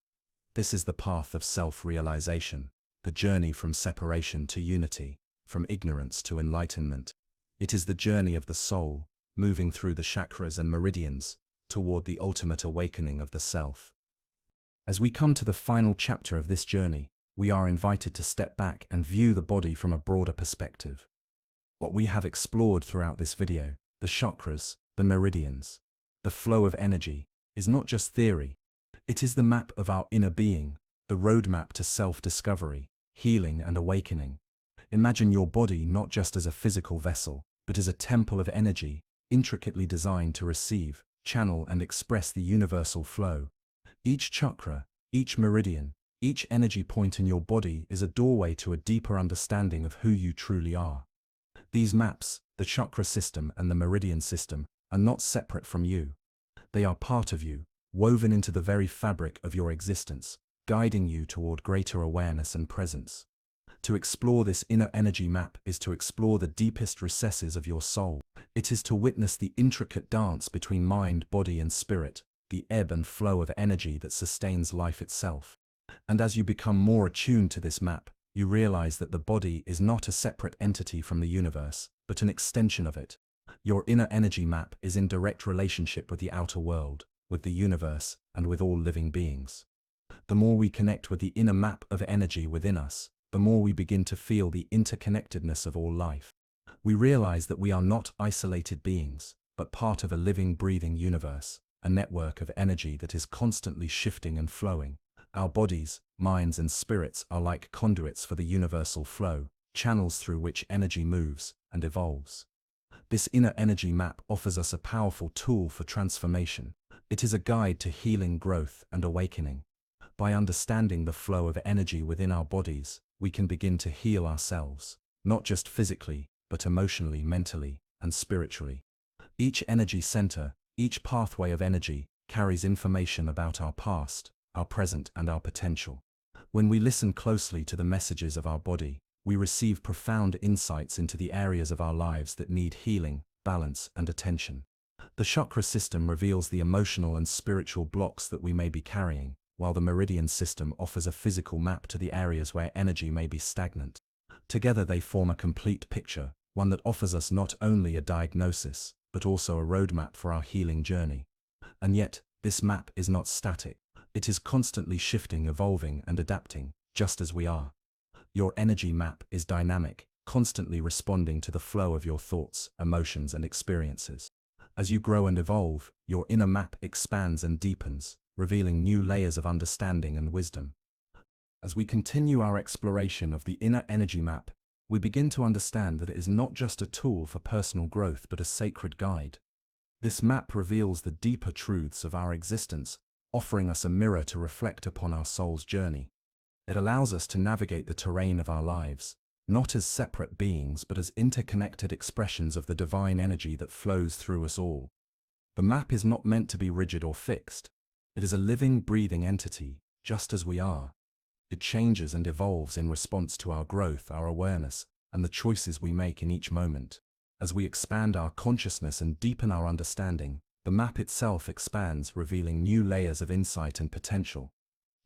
This is the path of self-realization, the journey from separation to unity, from ignorance to enlightenment. It is the journey of the soul, moving through the chakras and meridians, toward the ultimate awakening of the self. As we come to the final chapter of this journey, we are invited to step back and view the body from a broader perspective. What we have explored throughout this video, the chakras, the meridians, the flow of energy, is not just theory. It is the map of our inner being, the roadmap to self-discovery, healing, and awakening. Imagine your body not just as a physical vessel, but as a temple of energy, intricately designed to receive, channel, and express the universal flow. Each chakra, each meridian, each energy point in your body is a doorway to a deeper understanding of who you truly are. These maps, the chakra system and the meridian system, are not separate from you. They are part of you, woven into the very fabric of your existence, guiding you toward greater awareness and presence. To explore this inner energy map is to explore the deepest recesses of your soul. It is to witness the intricate dance between mind, body, and spirit, the ebb and flow of energy that sustains life itself. And as you become more attuned to this map, you realize that the body is not a separate entity from the universe, but an extension of it. Your inner energy map is in direct relationship with the outer world, with the universe, and with all living beings. The more we connect with the inner map of energy within us, the more we begin to feel the interconnectedness of all life. We realize that we are not isolated beings, but part of a living, breathing universe, a network of energy that is constantly shifting and flowing. Our bodies, minds, and spirits are like conduits for the universal flow, channels through which energy moves and evolves. This inner energy map offers us a powerful tool for transformation. It is a guide to healing, growth, and awakening. By understanding the flow of energy within our bodies, we can begin to heal ourselves, not just physically, but emotionally, mentally, and spiritually. Each energy center, each pathway of energy, carries information about our past, our present, and our potential. When we listen closely to the messages of our body, we receive profound insights into the areas of our lives that need healing, balance, and attention. The chakra system reveals the emotional and spiritual blocks that we may be carrying, while the meridian system offers a physical map to the areas where energy may be stagnant. Together they form a complete picture, one that offers us not only a diagnosis, but also a roadmap for our healing journey. And yet, this map is not static. It is constantly shifting, evolving, and adapting, just as we are. Your energy map is dynamic, constantly responding to the flow of your thoughts, emotions, and experiences. As you grow and evolve, your inner map expands and deepens, revealing new layers of understanding and wisdom. As we continue our exploration of the inner energy map, we begin to understand that it is not just a tool for personal growth but a sacred guide. This map reveals the deeper truths of our existence, offering us a mirror to reflect upon our soul's journey. It allows us to navigate the terrain of our lives, not as separate beings but as interconnected expressions of the divine energy that flows through us all. The map is not meant to be rigid or fixed. It is a living, breathing entity, just as we are. It changes and evolves in response to our growth, our awareness, and the choices we make in each moment. As we expand our consciousness and deepen our understanding, the map itself expands, revealing new layers of insight and potential.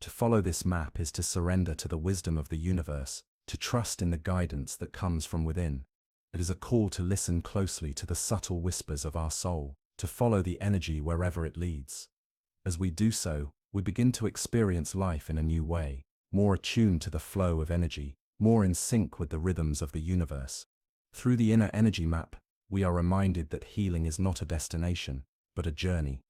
To follow this map is to surrender to the wisdom of the universe, to trust in the guidance that comes from within. It is a call to listen closely to the subtle whispers of our soul, to follow the energy wherever it leads. As we do so, we begin to experience life in a new way, more attuned to the flow of energy, more in sync with the rhythms of the universe. Through the inner energy map, we are reminded that healing is not a destination, but a journey.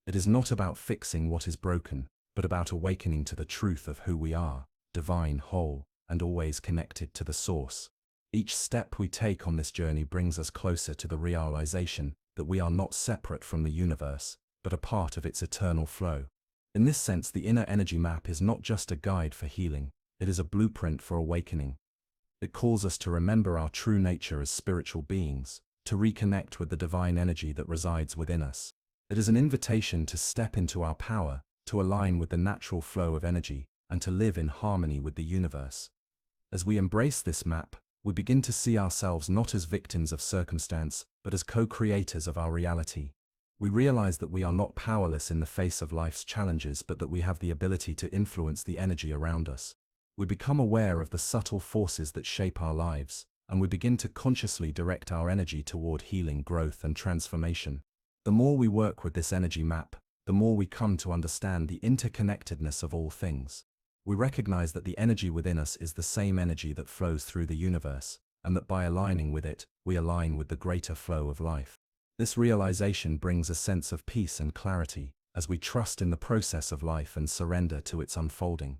It is not about fixing what is broken, but about awakening to the truth of who we are, divine, whole, and always connected to the source. Each step we take on this journey brings us closer to the realization that we are not separate from the universe, but a part of its eternal flow. In this sense, the inner energy map is not just a guide for healing, it is a blueprint for awakening. It calls us to remember our true nature as spiritual beings, to reconnect with the divine energy that resides within us. It is an invitation to step into our power, to align with the natural flow of energy, and to live in harmony with the universe. As we embrace this map, we begin to see ourselves not as victims of circumstance, but as co-creators of our reality. We realize that we are not powerless in the face of life's challenges, but that we have the ability to influence the energy around us. We become aware of the subtle forces that shape our lives, and we begin to consciously direct our energy toward healing, growth, and transformation. The more we work with this energy map, the more we come to understand the interconnectedness of all things. We recognize that the energy within us is the same energy that flows through the universe, and that by aligning with it, we align with the greater flow of life. This realization brings a sense of peace and clarity, as we trust in the process of life and surrender to its unfolding.